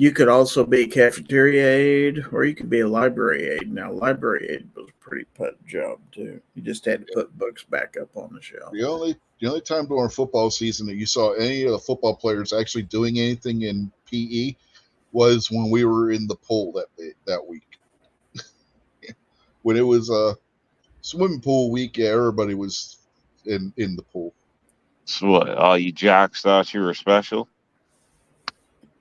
you could also be a cafeteria aide, or you could be a library aide. Now, library aide was a pretty PUD job too. You just had to put books back up on the shelf. The only time during football season that you saw any of the football players actually doing anything in PE was when we were in the pool that week. When it was swimming pool week, everybody was in the pool. So what? All you jocks thought you were special?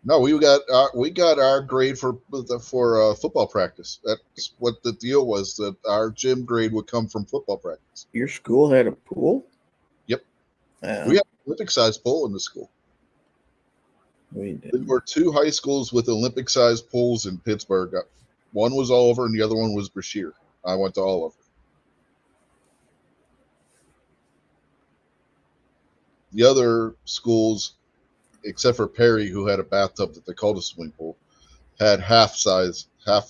No, we got our grade for football practice. That's what the deal was, that our gym grade would come from football practice. Your school had a pool? Yep. We had an Olympic-sized pool in the school. We did. There were 2 high schools with Olympic-sized pools in Pittsburgh. One was Oliver, and the other one was Brashear. I went to Oliver. The other schools, except for Perry, who had a bathtub that they called a swimming pool, had half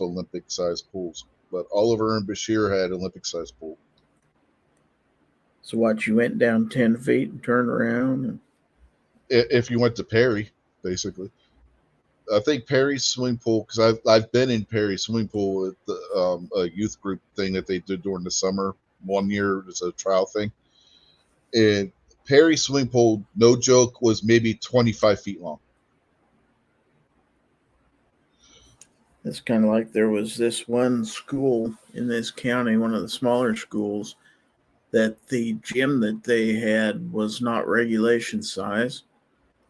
Olympic-sized pools. But Oliver and Brashear had Olympic-sized pool. So what? You went down 10 feet and turned around? If you went to Perry, basically. I think Perry's swimming pool, because I've been in Perry's swimming pool with a youth group thing that they did during the summer. One year as a trial thing. And Perry's swimming pool, no joke, was maybe 25 feet long. It's kind of like there was this one school in this county, one of the smaller schools, that the gym that they had was not regulation size.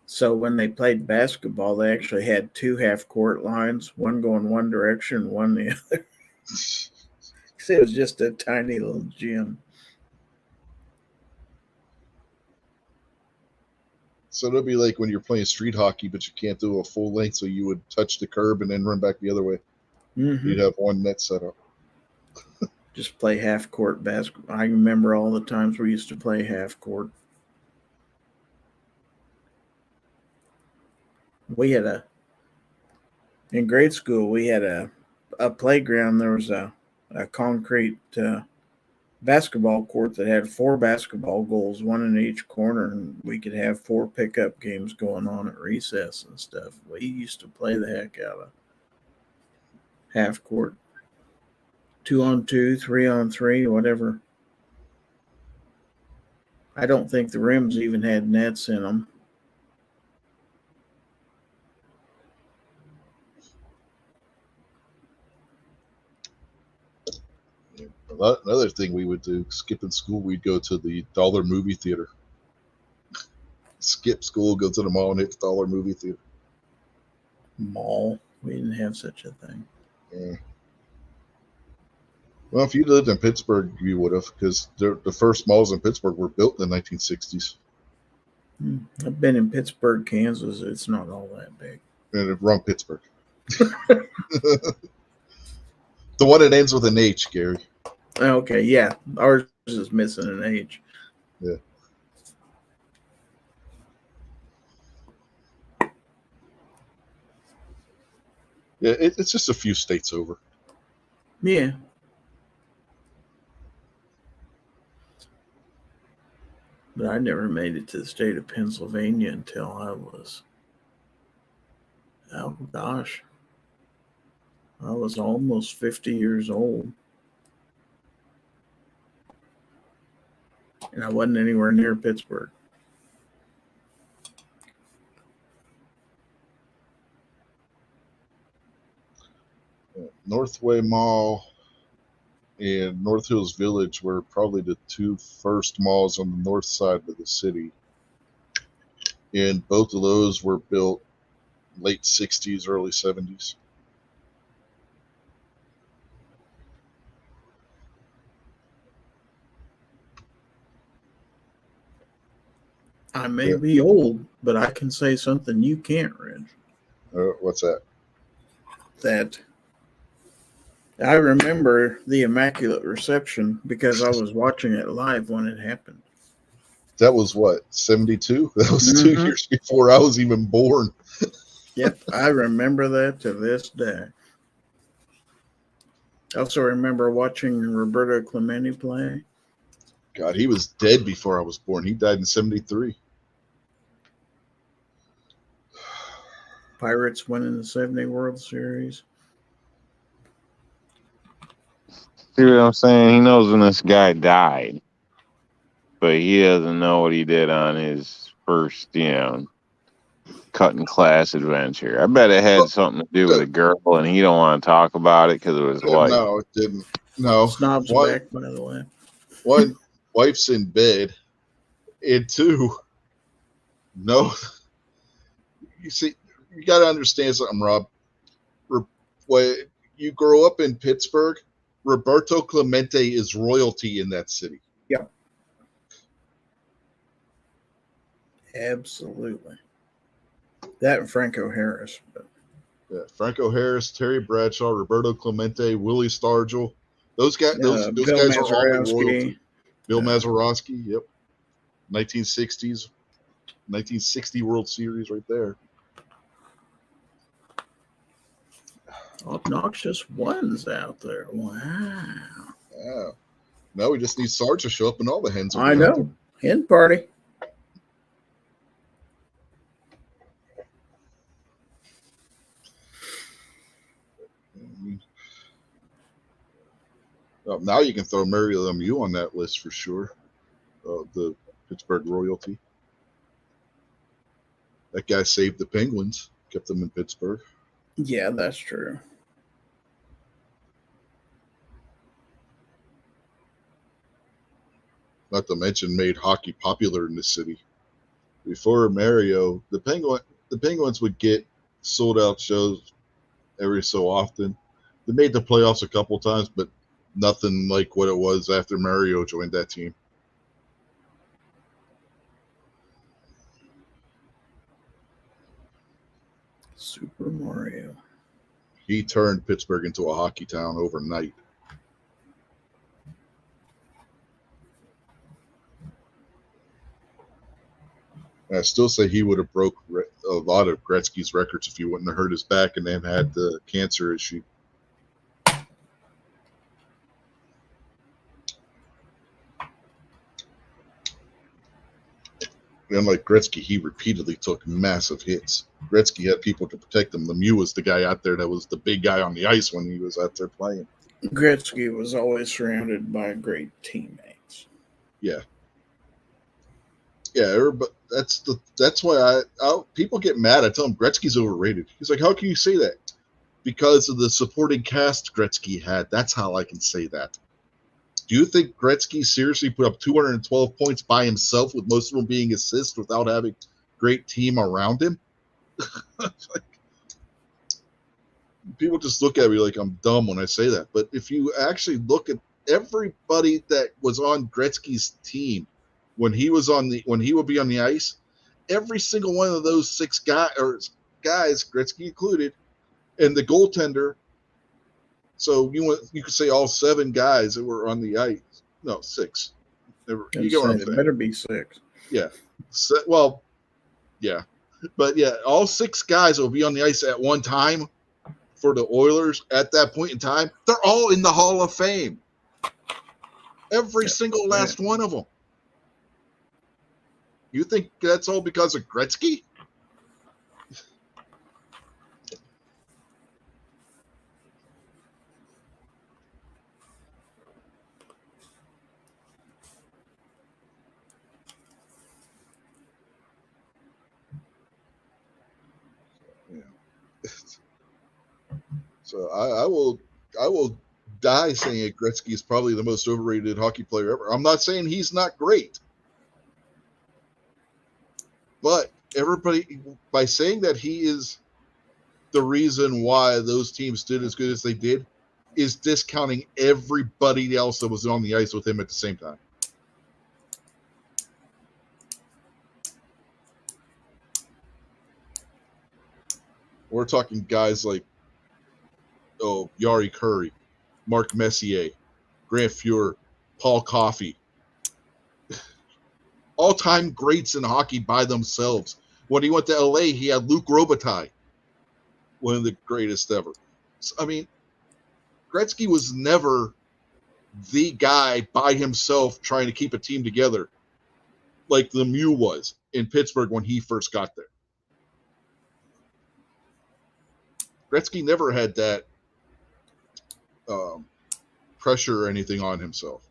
So when they played basketball, they actually had 2 half-court lines, one going one direction, one the other. It was just a tiny little gym. So it'll be like when you're playing street hockey, but you can't do a full length, so you would touch the curb and then run back the other way. Mm-hmm. You'd have one net set up. Just play half-court basketball. I remember all the times we used to play half-court. We had in grade school, we had a playground. There was a concrete basketball court that had 4 basketball goals, one in each corner, and we could have 4 pickup games going on at recess and stuff. We used to play the heck out of half court, 2-on-2, 3-on-3, whatever. I don't think the rims even had nets in them. Another thing we would do, skipping school, we'd go to the Dollar movie theater. Skip school, go to the mall, and hit the Dollar movie theater. Mall? We didn't have such a thing. Yeah. Well, if you lived in Pittsburgh, you would have, because the first malls in Pittsburgh were built in the 1960s. I've been in Pittsburgh, Kansas. It's not all that big. And wrong Pittsburgh. The one that ends with an H, Gary. Okay, yeah. Ours is missing an H. Yeah. Yeah, it's just a few states over. Yeah. But I never made it to the state of Pennsylvania until I was, oh gosh, I was almost 50 years old. And I wasn't anywhere near Pittsburgh. Northway Mall and North Hills Village were probably the two first malls on the north side of the city. And both of those were built late 60s, early 70s. I may be old, but I can say something you can't, Reg. What's that? That I remember the Immaculate Reception because I was watching it live when it happened. That was what, 72? That was 2 years before I was even born. Yep, I remember that to this day. I also remember watching Roberto Clemente play. God, he was dead before I was born. He died in 73. Pirates winning the 70 World Series. See what I'm saying? He knows when this guy died, but he doesn't know what he did on his first, cutting class adventure. I bet it had something to do with a girl, and he don't want to talk about it because it was white. No, it didn't. No. Snob's back, by the way. One, wife's in bed, and two, no. You see, you got to understand something, Rob. When you grow up in Pittsburgh, Roberto Clemente is royalty in that city. Yeah. Absolutely. That and Franco Harris. Yeah, Franco Harris, Terry Bradshaw, Roberto Clemente, Willie Stargell. Those guys, those guys are all the royalty. Bill Mazeroski, yep. 1960 World Series right there. Obnoxious ones out there. Wow. Yeah. Now we just need Sarge to show up and all the hens. I know. Hen party. Now you can throw Mario Lemieux on that list for sure. The Pittsburgh royalty. That guy saved the Penguins, kept them in Pittsburgh. Yeah, that's true. Not to mention made hockey popular in the city. Before Mario, the Penguins would get sold out shows every so often. They made the playoffs a couple times, but nothing like what it was after Mario joined that team. Super Mario. He turned Pittsburgh into a hockey town overnight. I still say he would have broke a lot of Gretzky's records if he wouldn't have hurt his back and then had the cancer issue. Unlike Gretzky, he repeatedly took massive hits. Gretzky had people to protect him. Lemieux was the guy out there that was the big guy on the ice when he was out there playing. Gretzky was always surrounded by great teammates. Yeah. Yeah, but that's why people get mad. I tell them Gretzky's overrated. He's like, how can you say that? Because of the supporting cast Gretzky had. That's how I can say that. Do you think Gretzky seriously put up 212 points by himself with most of them being assists without having a great team around him? People just look at me like I'm dumb when I say that. But if you actually look at everybody that was on Gretzky's team when he would be on the ice, every single one of those six guys, Gretzky included, and the goaltender. So you could say all seven guys that were on the ice. No, six. You get what I'm saying? It better be six. Yeah. Well, yeah. But yeah, all six guys that will be on the ice at one time for the Oilers at that point in time, they're all in the Hall of Fame. Every single last one of them. You think that's all because of Gretzky? So I will die saying that Gretzky is probably the most overrated hockey player ever. I'm not saying he's not great, but everybody, by saying that he is the reason why those teams did as good as they did, is discounting everybody else that was on the ice with him at the same time. We're talking guys like Yari Curry, Mark Messier, Grant Fuhr, Paul Coffey. All-time greats in hockey by themselves. When he went to LA, he had Luc Robitaille, one of the greatest ever. So, I mean, Gretzky was never the guy by himself trying to keep a team together like Lemieux was in Pittsburgh when he first got there. Gretzky never had that pressure or anything on himself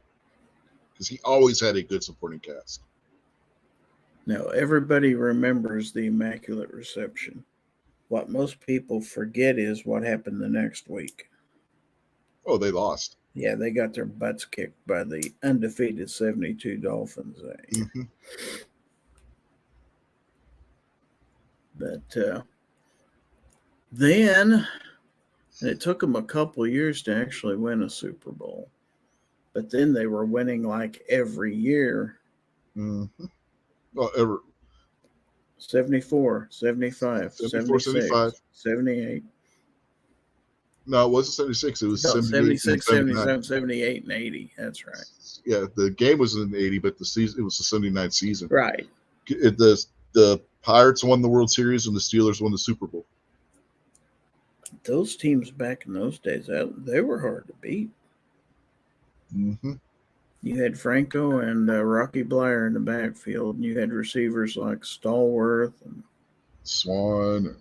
because he always had a good supporting cast. Now, everybody remembers the Immaculate Reception. What most people forget is what happened the next week. Oh, they lost. Yeah, they got their butts kicked by the undefeated 72 Dolphins. Mm-hmm. But then it took them a couple of years to actually win a Super Bowl. But then they were winning like every year. Mm-hmm. Well, 74, 75, 74, 76, 75. 78. No, it wasn't 76. It was No, 76, 77, 78, and 80. That's right. Yeah, the game was in 80, but the season it was the 79 season. Right. The Pirates won the World Series and the Steelers won the Super Bowl. Those teams back in those days, they were hard to beat. Mm-hmm. You had Franco and Rocky Blyer in the backfield, and you had receivers like Stallworth and Swan.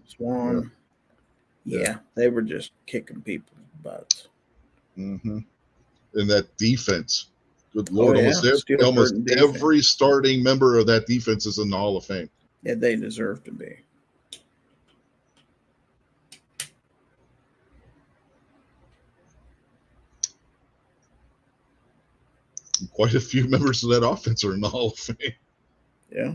Yeah, they were just kicking people's butts. Mm-hmm. And that defense. Good Lord, almost every starting member of that defense is in the Hall of Fame. Yeah, they deserve to be. Quite a few members of that offense are in the Hall of Fame. Yeah.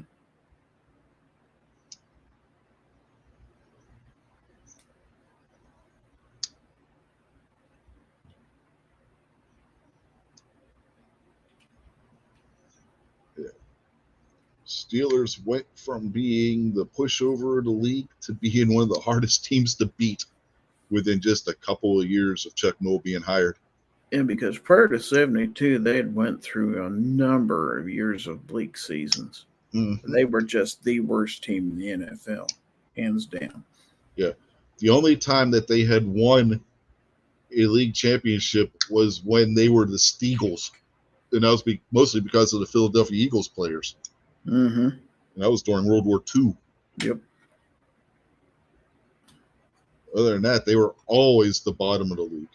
Steelers went from being the pushover of the league to being one of the hardest teams to beat within just a couple of years of Chuck Noll being hired. And because prior to 72, they had went through a number of years of bleak seasons. Mm-hmm. They were just the worst team in the NFL, hands down. Yeah. The only time that they had won a league championship was when they were the Steagles. And that was mostly because of the Philadelphia Eagles players. Mm-hmm. And that was during World War II. Yep. Other than that, they were always the bottom of the league.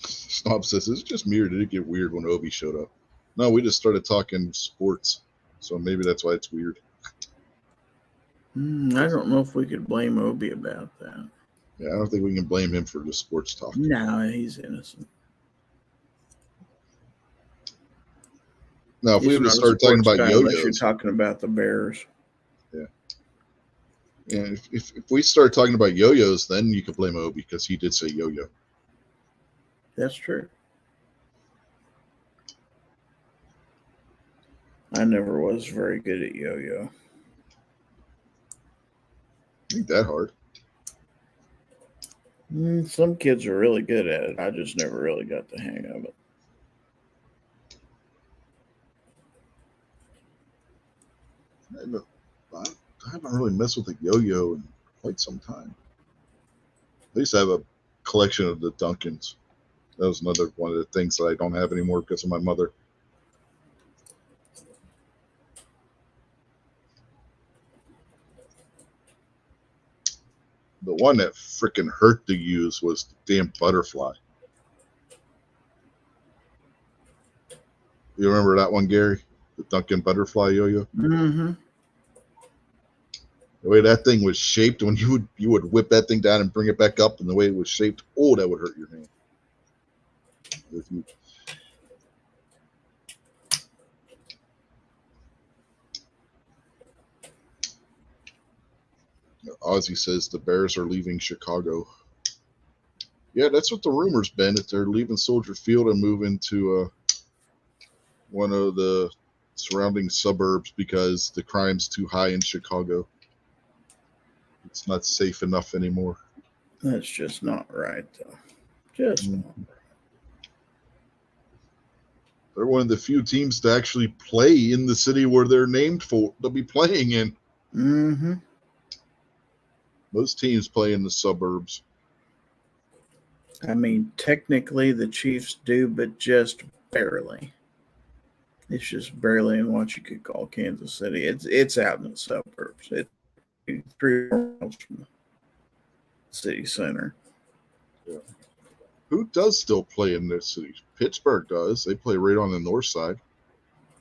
Snob says, it's just me or did it get weird when Obi showed up? No, we just started talking sports. So maybe that's why it's weird. I don't know if we could blame Obi about that. Yeah, I don't think we can blame him for the sports talk. No, he's innocent. Now, if we were to start talking about yo-yos, unless you're talking about the Bears. Yeah. And if we start talking about yo-yos, then you could blame Obi because he did say yo-yo. That's true. I never was very good at yo-yo. Ain't that hard. Some kids are really good at it. I just never really got the hang of it. I haven't really messed with a yo-yo in quite some time. I used to have a collection of the Duncans. That was another one of the things that I don't have anymore because of my mother. The one that freaking hurt to use was the damn butterfly. You remember that one, Gary? The Duncan butterfly yo-yo? Mm-hmm. The way that thing was shaped, when you would whip that thing down and bring it back up, and the way it was shaped, oh, that would hurt your hand. If you, Ozzy says the Bears are leaving Chicago. Yeah, that's what the rumor's been, that they're leaving Soldier Field and moving to one of the surrounding suburbs because the crime's too high in Chicago. It's not safe enough anymore. That's just not right, though. Just not right. They're one of the few teams to actually play in the city where they're named for, to be playing in. Mm-hmm. Most teams play in the suburbs. I mean, technically the Chiefs do, but just barely. It's just barely in what you could call Kansas City. It's out in the suburbs. It's 3 miles from the city center. Yeah. Who does still play in this city? Pittsburgh does. They play right on the north side.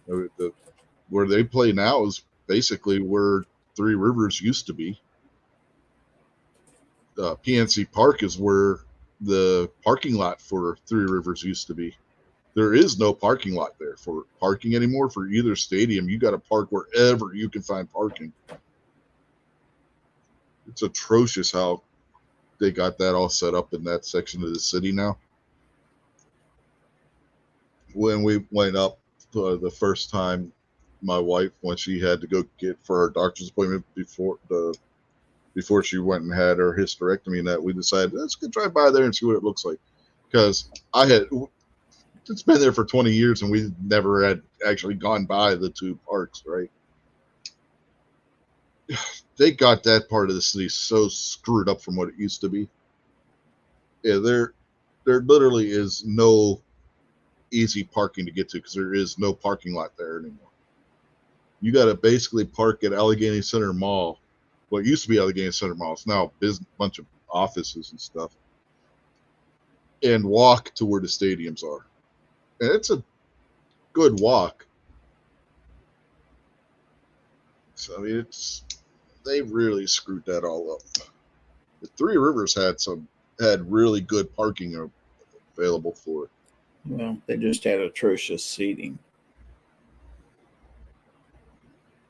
Where they play now is basically where Three Rivers used to be. PNC Park is where the parking lot for Three Rivers used to be. There is no parking lot there for parking anymore for either stadium. You got to park wherever you can find parking. It's atrocious how they got that all set up in that section of the city now. When we went up the first time, my wife, when she had to go get for her doctor's appointment before she went and had her hysterectomy, and that we decided, let's go drive by there and see what it looks like. Because it's been there for 20 years and we never had actually gone by the two parks, right? They got that part of the city so screwed up from what it used to be. Yeah, there literally is no easy parking to get to because there is no parking lot there anymore. You got to basically park at Allegheny Center Mall. Well, it used to be Allegheny Center Mall. It's now a bunch of offices and stuff. And walk to where the stadiums are. And it's a good walk. So, I mean, they really screwed that all up. The Three Rivers had really good parking available for it. Well, they just had atrocious seating.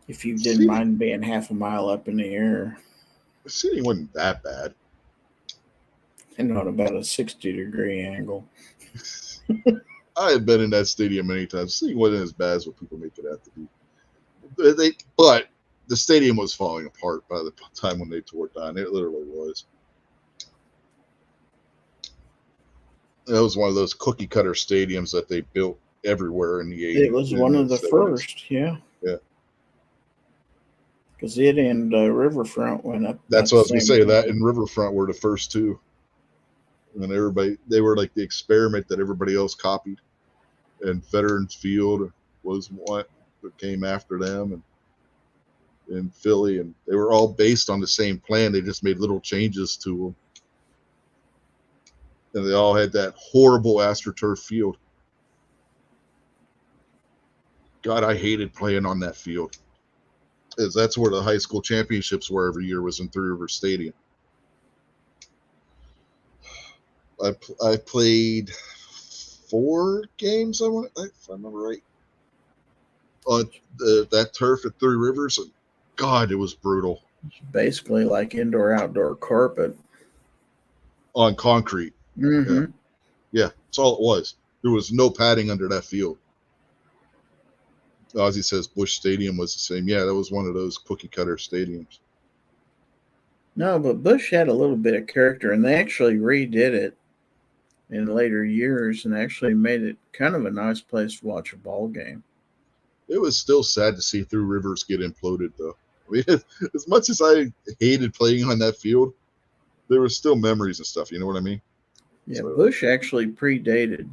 If you didn't mind being half a mile up in the air. The seating wasn't that bad. And on about a 60-degree angle. I had been in that stadium many times. The seating wasn't as bad as what people make it out to be. But the stadium was falling apart by the time when they tore it down. It literally was. That was one of those cookie cutter stadiums that they built everywhere in the 80s. It was one of the 70s. First, yeah. Yeah. Because it and Riverfront went up. That's what I was going to say. That and Riverfront were the first two. And they were like the experiment that everybody else copied. And Veterans Field was what came after them. And in Philly. And they were all based on the same plan. They just made little changes to them. And they all had that horrible AstroTurf field. God, I hated playing on that field. Because that's where the high school championships were every year, was in Three Rivers Stadium. I played 4 games, if I remember right, on that turf at Three Rivers. And God, it was brutal. It's basically like indoor-outdoor carpet. On concrete. Mm-hmm. Yeah, that's all it was. There was no padding under that field. Ozzy says Busch Stadium was the same. Yeah, that was one of those cookie cutter stadiums. No, but Busch had a little bit of character, and they actually redid it in later years and actually made it kind of a nice place to watch a ball game. It was still sad to see Three Rivers get imploded, though. mean, as much as I hated playing on that field, there were still memories and stuff. You know what I mean? Yeah, So- Bush actually predated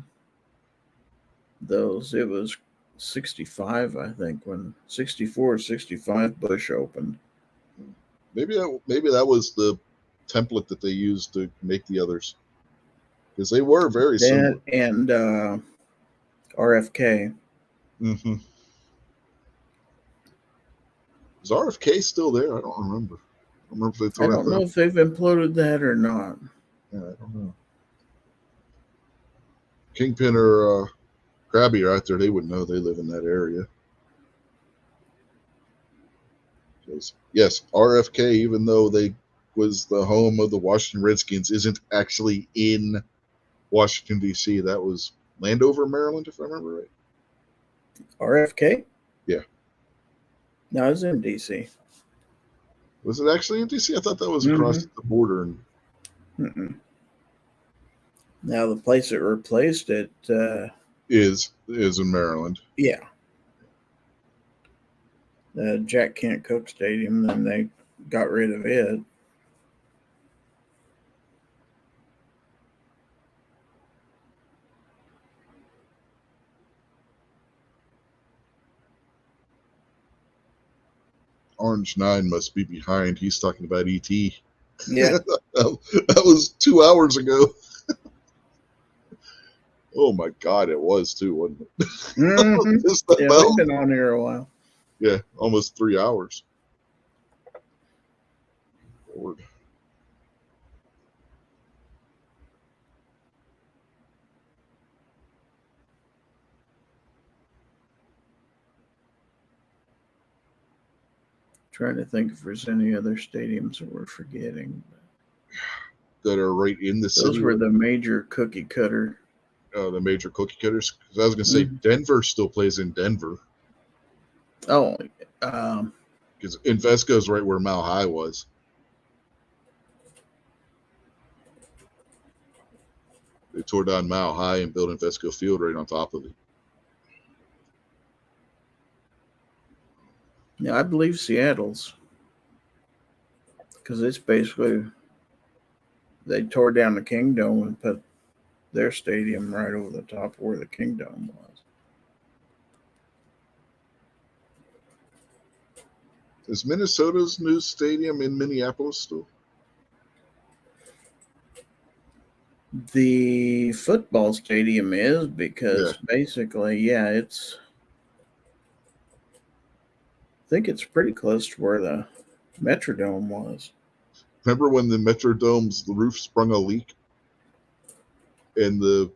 those. It was 65, I think, when 64 or 65 Bush opened. Maybe that was the template that they used to make the others, because they were very similar. That and RFK. Mm-hmm. Is RFK still there? I don't remember. I don't remember if they I tore don't that know down. if they've imploded that or not. Yeah, I don't know. Kingpin or Krabby are out there. They would know. They live in that area. Yes, RFK, even though they was the home of the Washington Redskins, isn't actually in Washington, D.C. That was Landover, Maryland, if I remember right. RFK? Yeah. No, it's in DC. Was it actually in D.C.? I thought that was across the border. And Mm-mm. Now the place that replaced it, is in Maryland. yeah, the Jack Kent Cooke Stadium. Then they got rid of it. Orange 9 must be behind. He's talking about E.T. Yeah, That was 2 hours ago. Oh my God, it was too, wasn't it? Mhm. Just that Yeah, bell. they've been on here a while. Yeah, almost 3 hours. Lord. Trying to think if there's any other stadiums that we're forgetting. That are right in the Those city. were the major cookie cutter. The major cookie cutters. Because I was going to say, Denver still plays in Denver. Oh, Because Invesco is right where Mile High was. They tore down Mile High and built Invesco Field right on top of it. yeah, I believe Seattle's, because it's basically they tore down the Kingdome and put their stadium right over the top of where the Kingdome was. Is Minnesota's new stadium in Minneapolis still? The football stadium is, because basically, yeah, it's. I think it's pretty close to where the Metrodome was. Remember when the Metrodome's roof sprung a leak and the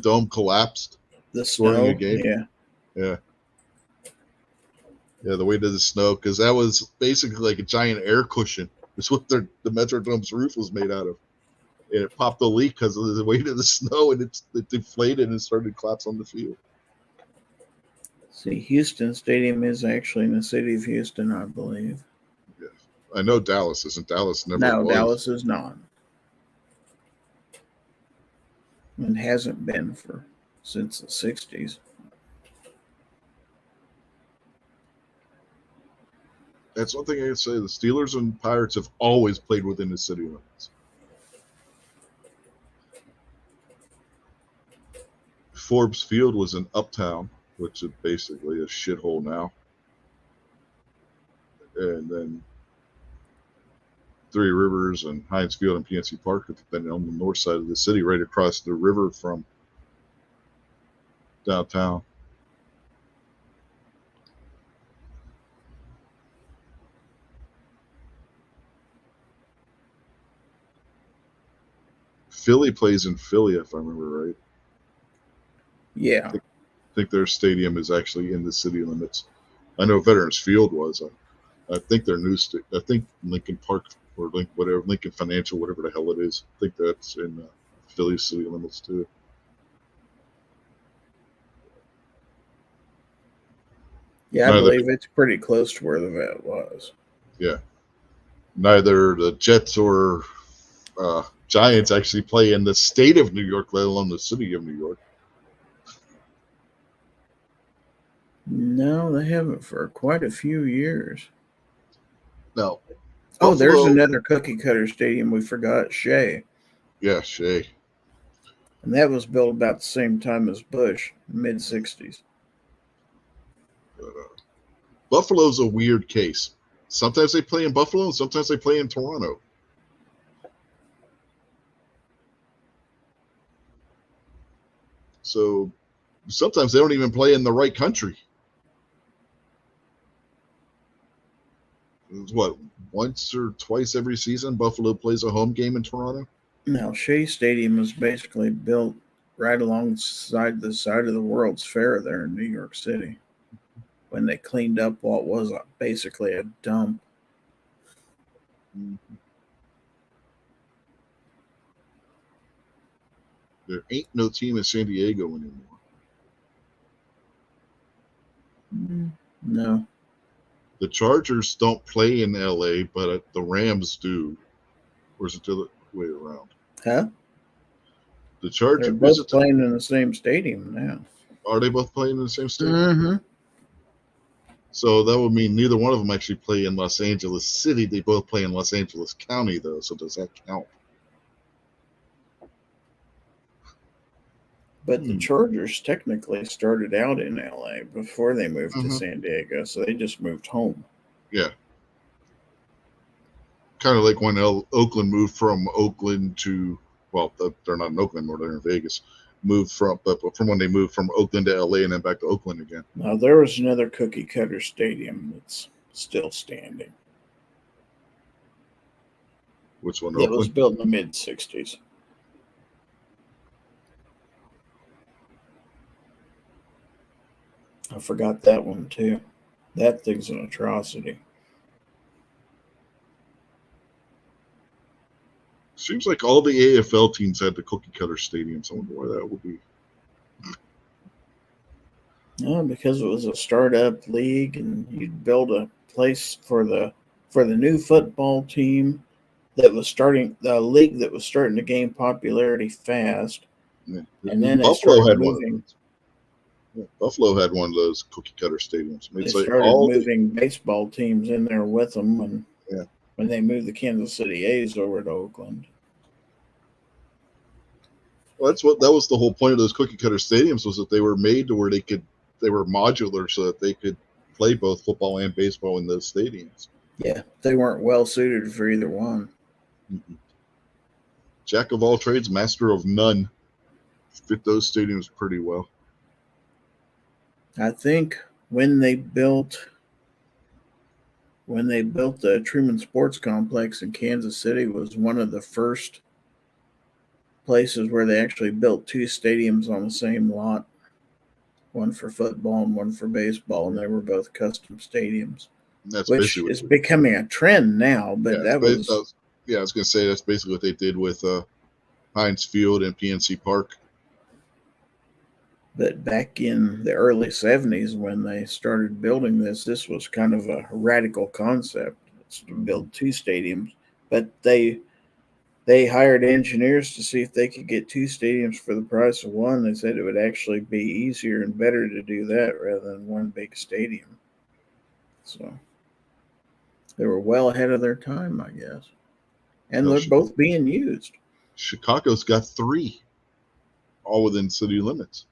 dome collapsed? The During snow, a game? yeah. Yeah, the weight of the snow, because that was basically like a giant air cushion. That's what the Metrodome's roof was made out of. And it popped a leak because of the weight of the snow, and it deflated and started to collapse on the field. See, Houston Stadium is actually in the city of Houston, I believe. Yeah. I know Dallas isn't. Dallas never No, was. Dallas is not. And hasn't been since the 60s. That's one thing I can say. The Steelers and Pirates have always played within the city limits. Forbes Field was in Uptown, which is basically a shithole now. And then Three Rivers and Heinz Field and PNC Park have been on the north side of the city, right across the river from downtown. Philly plays in Philly, if I remember right. Yeah. I think their stadium is actually in the city limits. I know Veterans Field was. I think their new I think Lincoln Park or Lincoln Financial, whatever the hell it is. I think that's in Philly city limits too. Yeah, I believe it's pretty close to where the vet was. Yeah. Neither the Jets or Giants actually play in the state of New York, let alone the city of New York. No, they haven't for quite a few years. Now, Oh, there's Buffalo- another cookie cutter stadium we forgot, Shea. Yeah, Shea. And that was built about the same time as Bush, mid 60s. Buffalo's a weird case. Sometimes they play in Buffalo, and sometimes they play in Toronto. So sometimes they don't even play in the right country. What, once or twice every season, Buffalo plays a home game in Toronto? Now, Shea Stadium was basically built right alongside the side of the World's Fair there in New York City when they cleaned up what was basically a dump. There ain't no team in San Diego anymore. No. The Chargers don't play in LA, but the Rams do. Or is it the other way around? Huh? The Chargers They're both playing in the same stadium now. Are they both playing in the same stadium? Mm-hmm. So that would mean neither one of them actually play in Los Angeles City. They both play in Los Angeles County, though. So does that count? But the Chargers technically started out in LA before they moved to Mhm. San Diego, so they just moved home. Yeah. Kind of like when Oakland moved from Oakland to, well, they're not in Oakland anymore, they're in Vegas. But from when they moved from Oakland to LA and then back to Oakland again. Now, there was another cookie cutter stadium that's still standing. Which one? That was Oakland? built in the mid 60s. I forgot that one too. That thing's an atrocity. Seems like all the AFL teams had the cookie cutter stadiums. I wonder why that would be. No, because it was a startup league, and you'd build a place for the new football team that was starting, the league that was starting to gain popularity fast. Yeah. And then Buffalo had moving. Buffalo had one of those cookie cutter stadiums. They started moving baseball teams in there with them when they moved the Kansas City A's over to Oakland. Well, that was the whole point of those cookie cutter stadiums, was that they were made to where they were modular so that they could play both football and baseball in those stadiums. Yeah, they weren't well suited for either one. Mm-mm. Jack of all trades, master of none. Fit those stadiums pretty well. I think when they built the Truman Sports Complex in Kansas City was one of the first places where they actually built two stadiums on the same lot, one for football and one for baseball, and they were both custom stadiums. That's which is becoming a trend now, but I was going to say that's basically what they did with Heinz Field and PNC Park. But back in the early 70s when they started building this was kind of a radical concept. It's to build two stadiums, but they hired engineers to see if they could get two stadiums for the price of one. They said it would actually be easier and better to do that rather than one big stadium. So they were well ahead of their time, I guess. And they're both being used. Chicago's got three, all within city limits.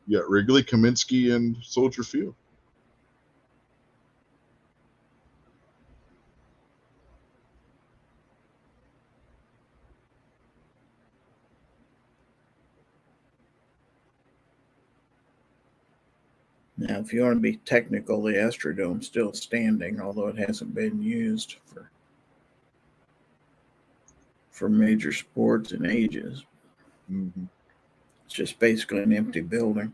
You got Wrigley, Kaminsky, and Soldier Field. Now, if you want to be technical, the Astrodome's still standing, although it hasn't been used for major sports in ages. Mm-hmm. It's just basically an empty building.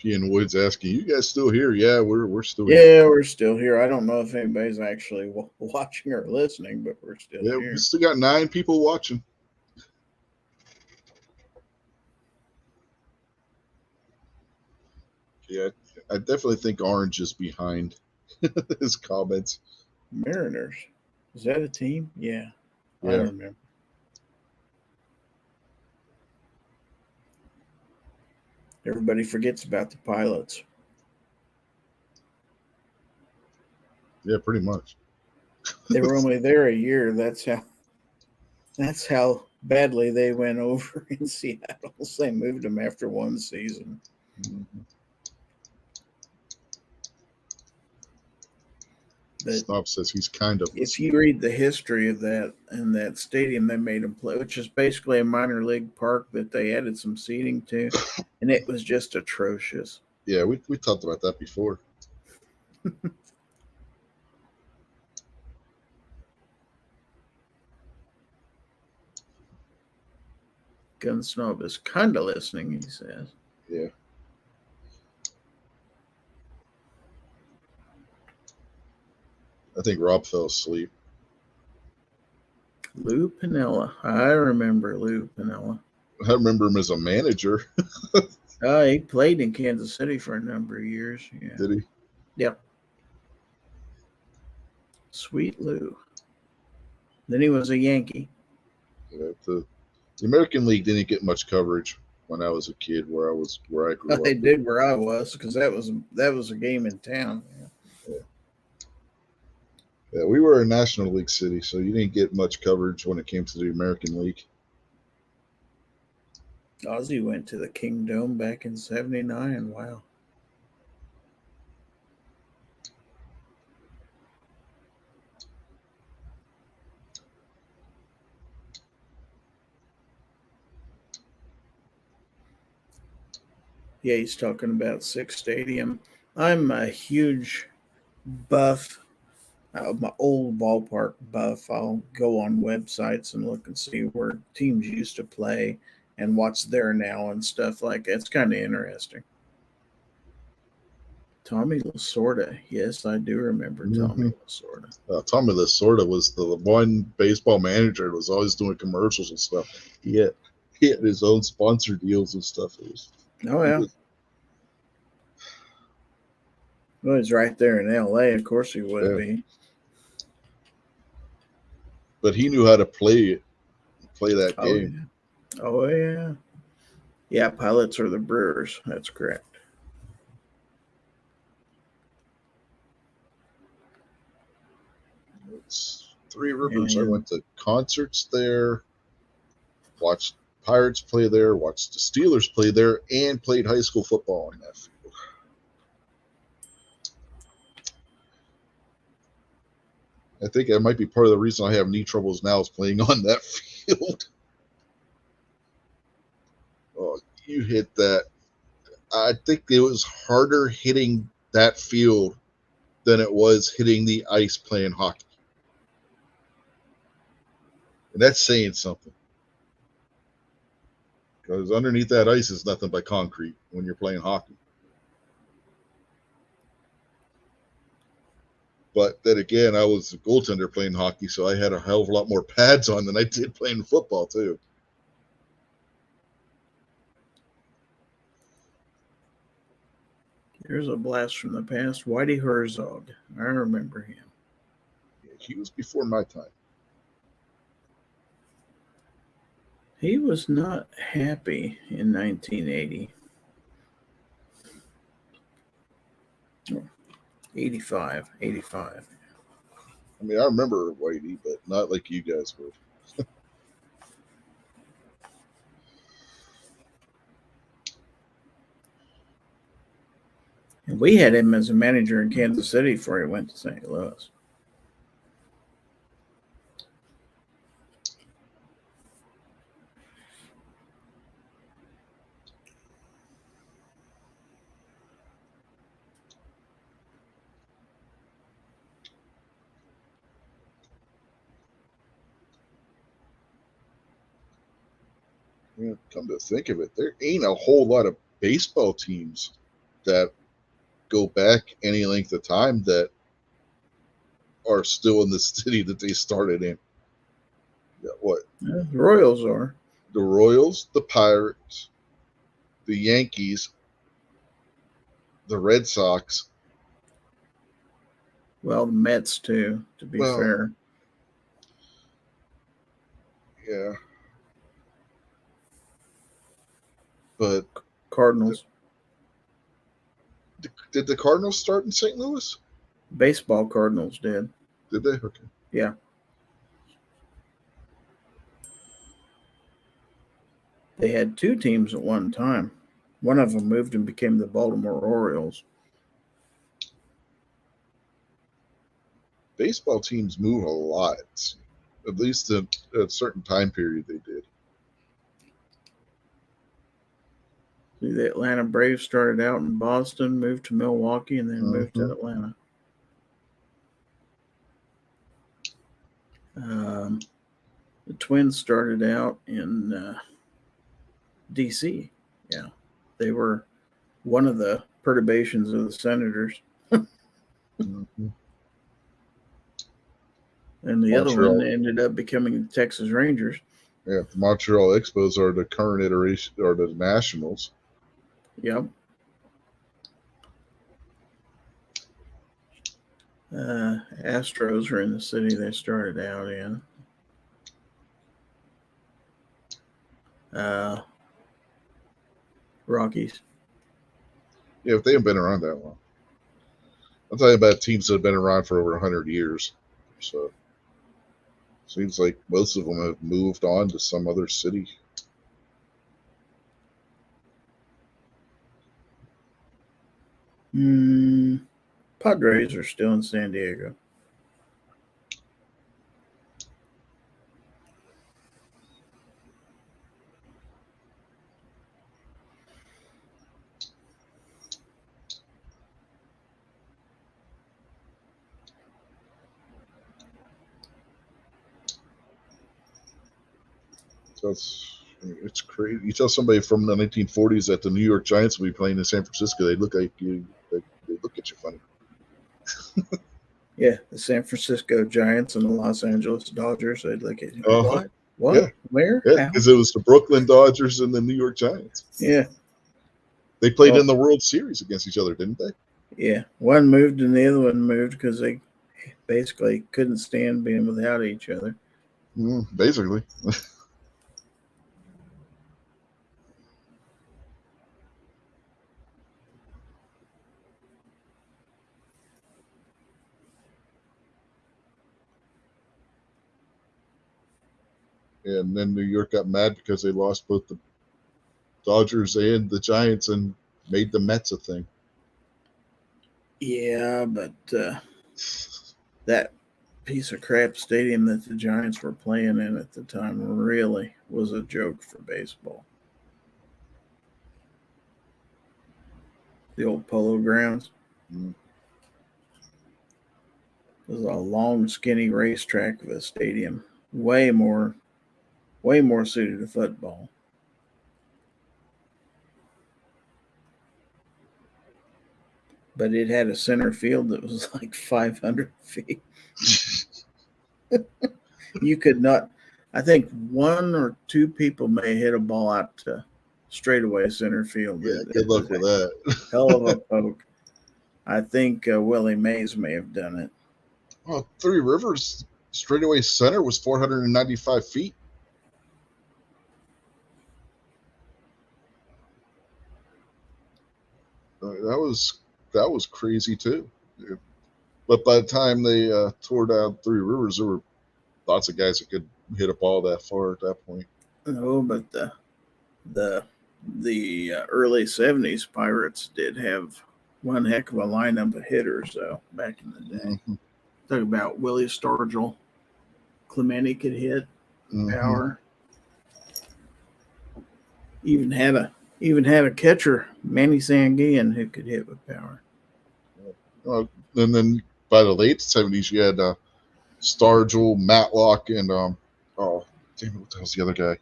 Ian Woods asking, "You guys still here?" Yeah, we're still here. here. Yeah, we're still here. I don't know if anybody's actually watching or listening, but we're still here. Yeah, we still got 9 people watching. Yeah, I definitely think Orange is behind his comments. Mariners. Is that a team? Yeah. I remember. Everybody forgets about the Pilots. Yeah, pretty much. They were only there a year. That's how badly they went over in Seattle. So they moved them after one season. Mhm. But Snob says he's kind of if listening. you read the history of that and that stadium they made them play, which is basically a minor league park that they added some seating to, and it was just atrocious. Yeah, we talked about that before. Gun Snob is kind of listening, he says. Yeah. I think Rob fell asleep. Lou Pinella. I remember Lou Pinella. I remember him as a manager. He played in Kansas City for a number of years. Yeah. Did he? Yep. Sweet Lou. Then he was a Yankee. Yeah, the American League didn't get much coverage when I was a kid where I grew up. They did where I was because that was a game in town. Yeah, we were a National League city, so you didn't get much coverage when it came to the American League. Ozzy went to the Kingdom back in '79. Wow. Yeah, he's talking about Six Stadium. I'm a huge buff, my old ballpark buff. I'll go on websites and look and see where teams used to play and what's there now and stuff like that. It's kind of interesting. Tommy Lasorda. Yes, I do remember Tommy Lasorda. Tommy Lasorda was the one baseball manager that was always doing commercials and stuff. He had his own sponsor deals and stuff. Oh, yeah. Well, he's right there in L.A. Of course he would be. But he knew how to play that game. Yeah. Oh, yeah. Yeah, Pilots are the Brewers. That's correct. It's Three Rivers. I went to concerts there, watched Pirates play there, watched the Steelers play there, and played high school football on that field. I think that might be part of the reason I have knee troubles now is playing on that field. Oh, you hit that. I think it was harder hitting that field than it was hitting the ice playing hockey. And that's saying something. Because underneath that ice is nothing but concrete when you're playing hockey. But then again, I was a goaltender playing hockey, so I had a hell of a lot more pads on than I did playing football, too. Here's a blast from the past. Whitey Herzog. I remember him. Yeah, he was before my time. He was not happy in 1980. 85. I mean, I remember Whitey, but not like you guys would. And we had him as a manager in Kansas City before he went to St. Louis. Come to think of it, there ain't a whole lot of baseball teams that go back any length of time that are still in the city that they started in. Yeah, what? Yeah, the Royals are. The Royals, the Pirates, the Yankees, the Red Sox. Well, the Mets, too, to be fair. Yeah. But Cardinals. Did the Cardinals start in St. Louis? Baseball Cardinals did. Did they? Okay. Yeah. They had two teams at one time. One of them moved and became the Baltimore Orioles. Baseball teams move a lot. At least at a certain time period they did. See, the Atlanta Braves started out in Boston, moved to Milwaukee, and then moved to Atlanta. The Twins started out in D.C. Yeah, they were one of the perturbations of the Senators. Mm-hmm. And the other one ended up becoming the Texas Rangers. Yeah, the Montreal Expos are the current iteration, or the Nationals. Yep. Astros are in the city they started out in. Rockies. Yeah, if they haven't been around that long. I'm talking about teams that have been around for over 100 years. So seems like most of them have moved on to some other city. Padres are still in San Diego. So it's crazy. You tell somebody from the 1940s that the New York Giants will be playing in San Francisco, they look like you. They look at you funny. Yeah, the San Francisco Giants and the Los Angeles Dodgers. They'd look at you. Uh-huh. What? Yeah. Where? Yeah, because it was the Brooklyn Dodgers and the New York Giants. Yeah. They played in the World Series against each other, didn't they? Yeah. One moved and the other one moved because they basically couldn't stand being without each other. Basically. And then New York got mad because they lost both the Dodgers and the Giants and made the Mets a thing. Yeah, but that piece of crap stadium that the Giants were playing in at the time really was a joke for baseball. The old Polo Grounds. It was a long, skinny racetrack of a stadium. Way more suited to football. But it had a center field that was like 500 feet. You could not, I think one or two people may hit a ball out to straightaway center field. Yeah, good luck with that. Hell of a poke. I think Willie Mays may have done it. Oh, Three Rivers straightaway center was 495 feet. That was crazy too. But by the time they tore down Three Rivers, there were lots of guys that could hit a ball that far at that point. No, but the early 70s Pirates did have one heck of a lineup of hitters, though, back in the day. Talk about Willie Stargell. Clemente could hit power. Even had a catcher, Manny Sanguillen, who could hit with power. And then by the late 70s, you had Stargell, Matlock, and damn it, what the hell's the other guy?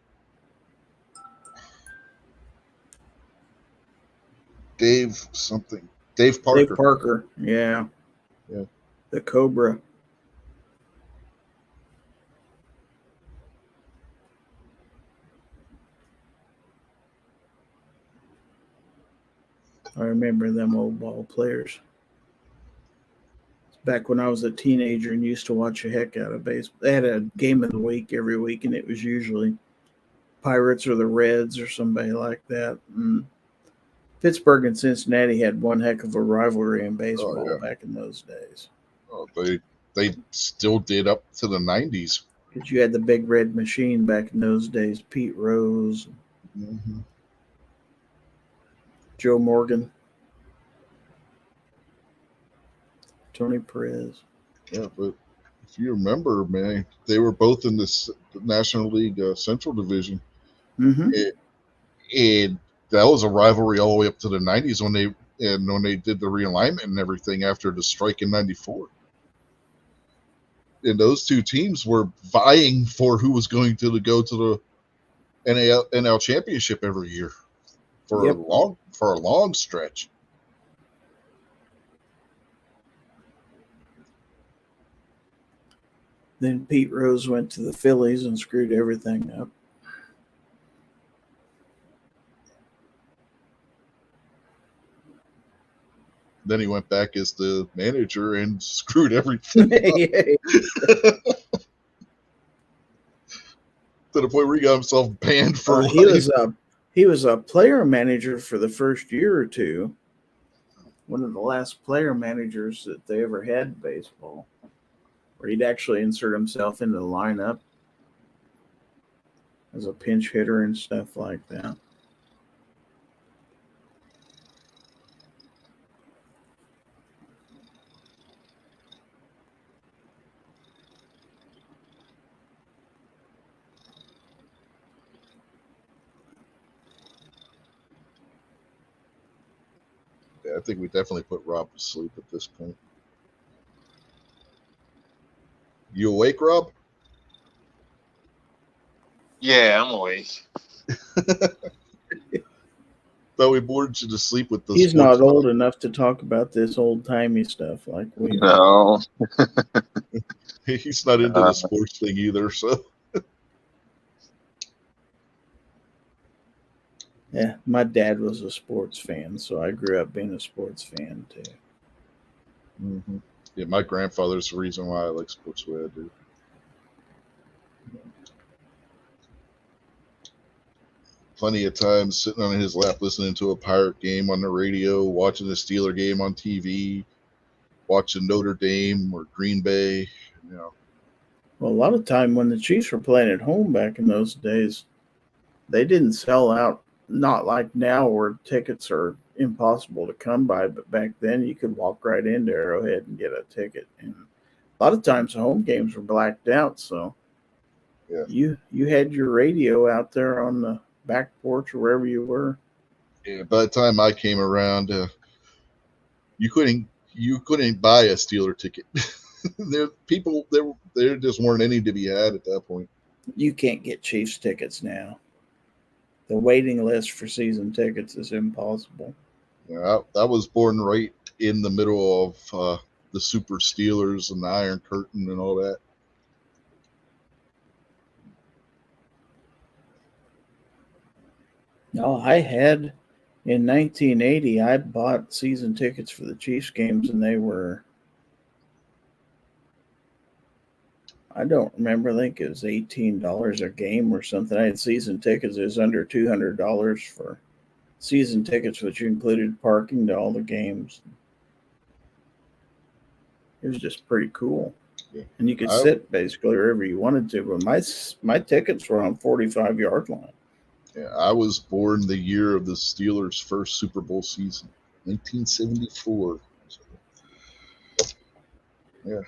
Dave something. Dave Parker. Dave Parker, yeah. The Cobra. I remember them old ball players. Back when I was a teenager and used to watch a heck out of baseball. They had a game of the week every week, and it was usually Pirates or the Reds or somebody like that. And Pittsburgh and Cincinnati had one heck of a rivalry in baseball back in those days. They still did up to the 90s. Because you had the big red machine back in those days. Pete Rose, Mm-hmm. Joe Morgan, Tony Perez. Yeah, but if you remember, man, they were both in the National League Central Division. Mm-hmm. And that was a rivalry all the way up to the 90s when they did the realignment and everything after the strike in 94. And those two teams were vying for who was going to go to the NL championship every year for Yep. a long stretch. Then Pete Rose went to the Phillies and screwed everything up. Then he went back as the manager and screwed everything up. To the point where he got himself banned for life. He was a player manager for the first year or two. One of the last player managers that they ever had in baseball, where he'd actually insert himself into the lineup as a pinch hitter and stuff like that. Yeah, I think we definitely put Rob to sleep at this point. You awake, Rob? Yeah, I'm awake. Thought we bored you to sleep with this. He's not old enough to talk about this old-timey stuff like we are. No. He's not into the sports thing either, so. Yeah, my dad was a sports fan, so I grew up being a sports fan too. Mm-hmm. Yeah, my grandfather's the reason why I like sports the way I do. Plenty of times sitting on his lap listening to a Pirate game on the radio, watching a Steeler game on TV, watching Notre Dame or Green Bay. You know. Well, a lot of time when the Chiefs were playing at home back in those days, they didn't sell out. Not like now where tickets are impossible to come by, but back then you could walk right into Arrowhead and get a ticket. And a lot of times the home games were blacked out, so yeah, you had your radio out there on the back porch or wherever you were. Yeah, by the time I came around, you couldn't buy a Steeler ticket. There just weren't any to be had at that point. You can't get Chiefs tickets now. The waiting list for season tickets is impossible. Yeah, I was born right in the middle of the Super Steelers and the Iron Curtain and all that. No, I had in 1980. I bought season tickets for the Chiefs games, and they were. I don't remember. I think it was $18 a game or something. I had season tickets. It was under $200 for season tickets, which included parking to all the games. It was just pretty cool. Yeah. And you could sit basically wherever you wanted to. But my tickets were on 45-yard line. Yeah, I was born the year of the Steelers' first Super Bowl season, 1974. So, yeah.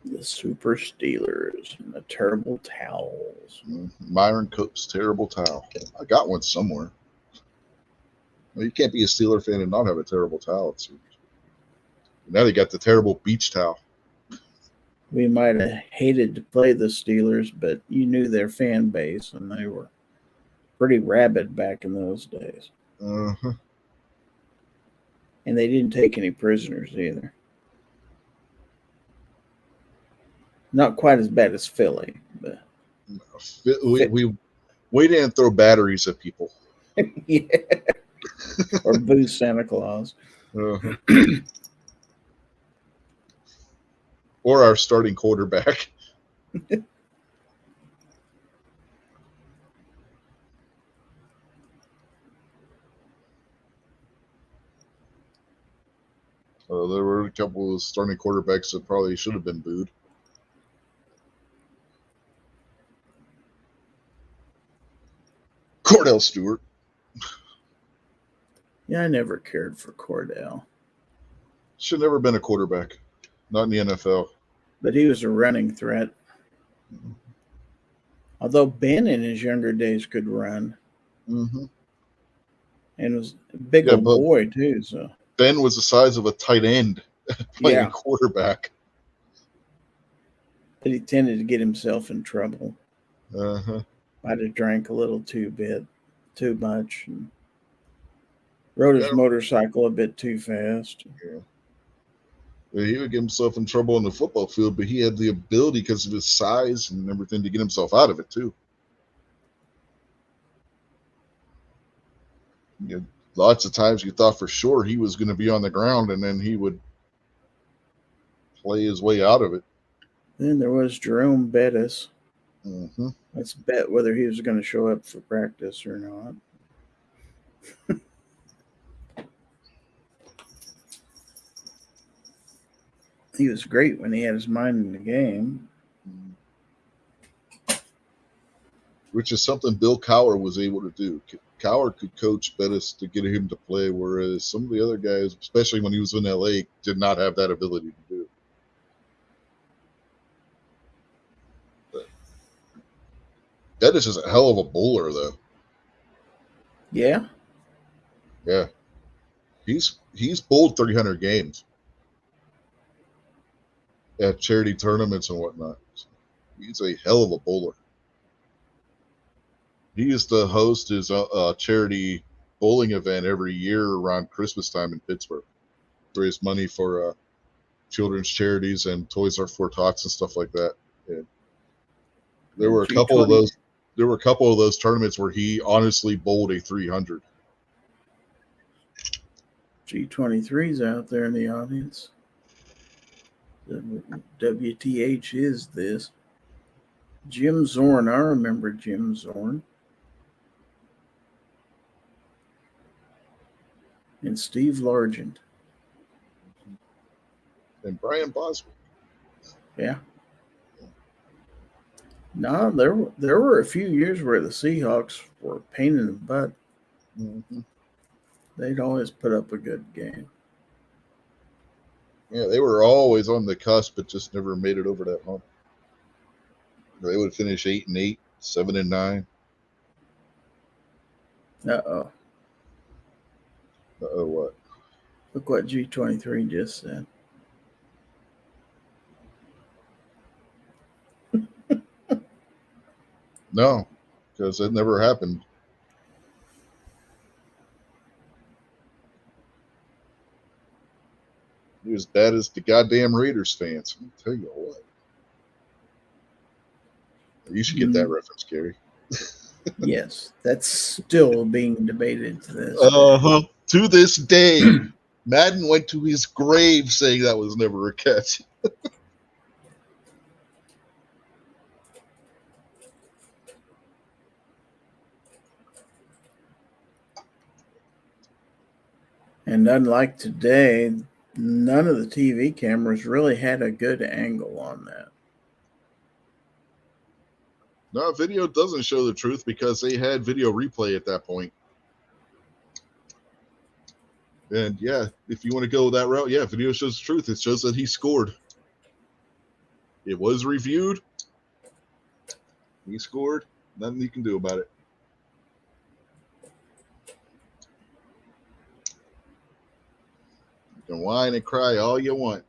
The Super Steelers and the terrible towels. Myron Cope's terrible towel. I got one somewhere. Well, you can't be a Steeler fan and not have a terrible towel. Now they got the terrible beach towel. We might have hated to play the Steelers, but you knew their fan base, and they were pretty rabid back in those days. Uh-huh. And they didn't take any prisoners either. Not quite as bad as Philly, but we didn't throw batteries at people. Yeah. Or boo Santa Claus. Uh-huh. Or our starting quarterback. There were a couple of starting quarterbacks that probably should have been booed. Cordell Stewart. Yeah, I never cared for Cordell, Should never been a quarterback. Not in the NFL. but he was a running threat. Although Ben in his younger days could run Mm-hmm. and was a big Yeah, old but- boy too. So Ben was the size of a tight end playing yeah, quarterback. but he tended to get himself in trouble. Uh-huh. Might have drank a little too much, and rode his Yeah. motorcycle a bit too fast. He would get himself in trouble on the football field, but he had the ability because of his size and everything to get himself out of it too. Lots of times you thought for sure he was going to be on the ground, and then he would play his way out of it. Then there was Jerome Bettis. Mm-hmm. Let's bet whether he was going to show up for practice or not. He was great when he had his mind in the game. Which is something Bill Cowher was able to do. Cowher could coach Bettis to get him to play, whereas some of the other guys, especially when he was in LA, did not have that ability to do. But Bettis is a hell of a bowler, though. Yeah, Yeah, he's bowled 300 games at charity tournaments and whatnot. He's a hell of a bowler. He used to host his charity bowling event every year around Christmas time in Pittsburgh. Raise money for children's charities and Toys R Us for Tots and stuff like that. And there were a couple of those. There were a couple of those tournaments where he honestly bowled a 300. G23's out there in the audience. WTH is this? Jim Zorn. I remember Jim Zorn. And Steve Largent. And Brian Boswell. Yeah. No, there were a few years where the Seahawks were a pain in the butt. Mm-hmm. They'd always put up a good game. Yeah, they were always on the cusp, but just never made it over that hump. They would finish 8-8, 7-9. Uh-oh. Uh-oh, what? Look what G23 just said. No, because it never happened. You're as bad as the goddamn Raiders fans. I'll tell you what. You should get that reference, Gary. Yes, that's still being debated to this. Uh-huh. To this day, Madden went to his grave saying that was never a catch. And unlike today, none of the TV cameras really had a good angle on that. No, video doesn't show the truth because they had video replay at that point. And yeah, if you want to go that route, yeah, video shows the truth. It shows that he scored. It was reviewed. He scored. Nothing you can do about it. You can whine and cry all you want.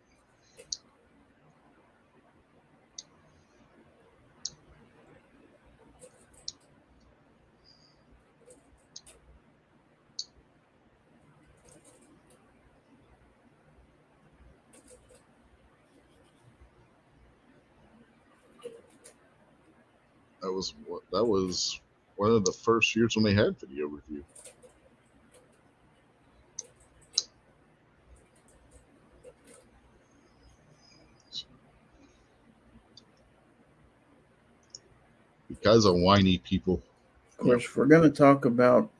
That was one of the first years when they had video review. Because of whiny people. Of course, if we're going to talk about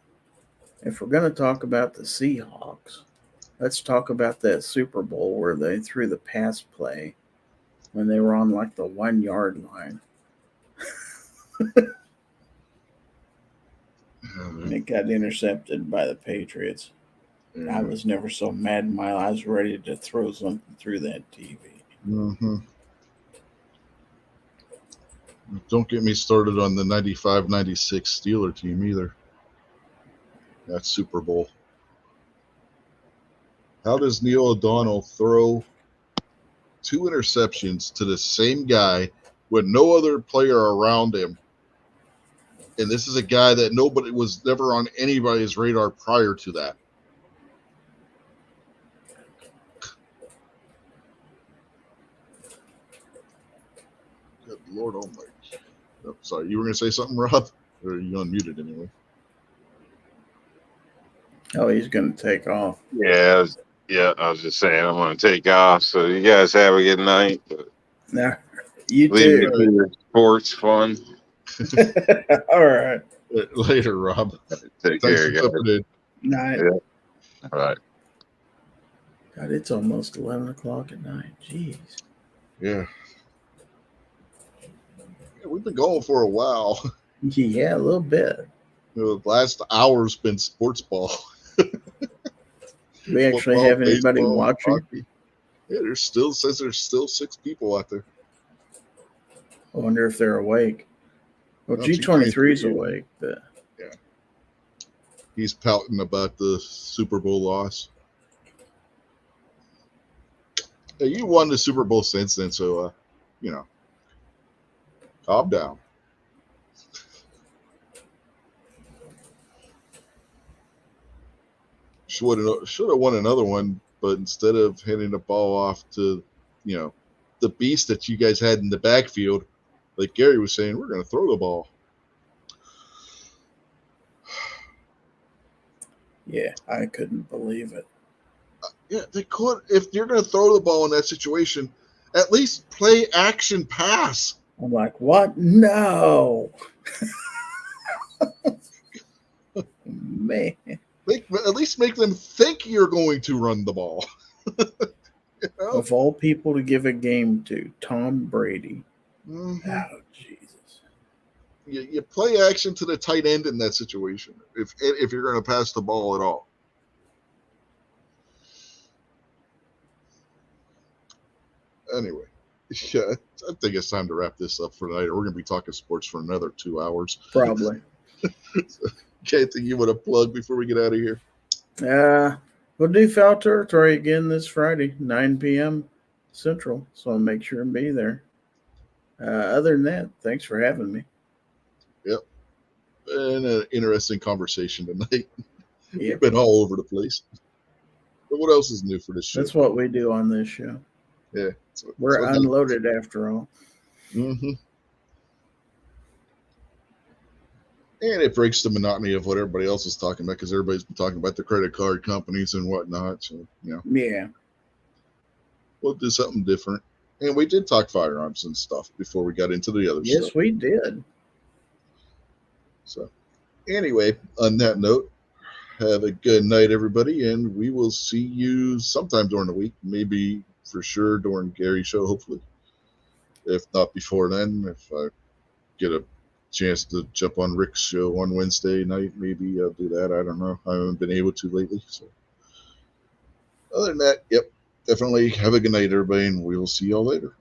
the Seahawks, let's talk about that Super Bowl where they threw the pass play when they were on like the 1 yard line. And it got intercepted by the Patriots. I was never so mad in my life. I was ready to throw something through that TV. Mm-hmm. Don't get me started on the 95-96 Steeler team either. That Super Bowl. How does Neil O'Donnell throw 2 interceptions to the same guy with no other player around him? And this is a guy that nobody was never on anybody's radar prior to that. Good Lord Almighty. Oh, sorry, you were going to say something, Rob? Or are you unmuted anyway? Oh, he's going to take off. Yeah, I was just saying I'm going to take off. So you guys have a good night. Nah, you Leave me too. to your sports fun. All right. Later, Rob. Take Thanks care, for guys. jumping in. Night. Yeah. All right. God, it's almost 11 o'clock at night. Jeez. Yeah. We've been going for a while. Yeah, a little bit. The last hour's been sports ball. Do we actually Football, have anybody baseball, watching? hockey. Yeah, there's still 6 people out there. I wonder if they're awake. Well, Well, G23 is G23, awake, but He's pouting about the Super Bowl loss. Hey, you won the Super Bowl since then, so calm down. Should have won another one, but instead of handing the ball off to, the beast that you guys had in the backfield, like Gary was saying, we're going to throw the ball. yeah, I couldn't believe it. Yeah, they could. If you're going to throw the ball in that situation, at least play action pass. I'm like, what? No. Man. At least make them think you're going to run the ball. Of all people to give a game to, Tom Brady. Mm-hmm. Oh, Jesus. You play action to the tight end in that situation if you're going to pass the ball at all. Anyway, yeah, I think it's time to wrap this up for tonight. We're going to be talking sports for another 2 hours. Probably. Can't think you want to plug before we get out of here. We'll do Foul Territory again this Friday, 9 p.m. Central, so I'll make sure and be there. Other than that, thanks for having me. Yep. And an interesting conversation tonight. Yep. We've been all over the place. But what else is new for this show? That's what we do on this show. Yeah. We're unloaded after all. Mm-hmm. And it breaks the monotony of what everybody else is talking about because everybody's been talking about the credit card companies and whatnot. So, Yeah. we'll do something different. And we did talk firearms and stuff before we got into the other stuff. Yes, we did. So, anyway, on that note, have a good night, everybody, and we will see you sometime during the week, maybe for sure during Gary's show, hopefully. If not before then, if I get a chance to jump on Rick's show on Wednesday night, maybe I'll do that. I don't know. I haven't been able to lately. So, other than that, yep, definitely have a good night, everybody, and we'll see y'all later.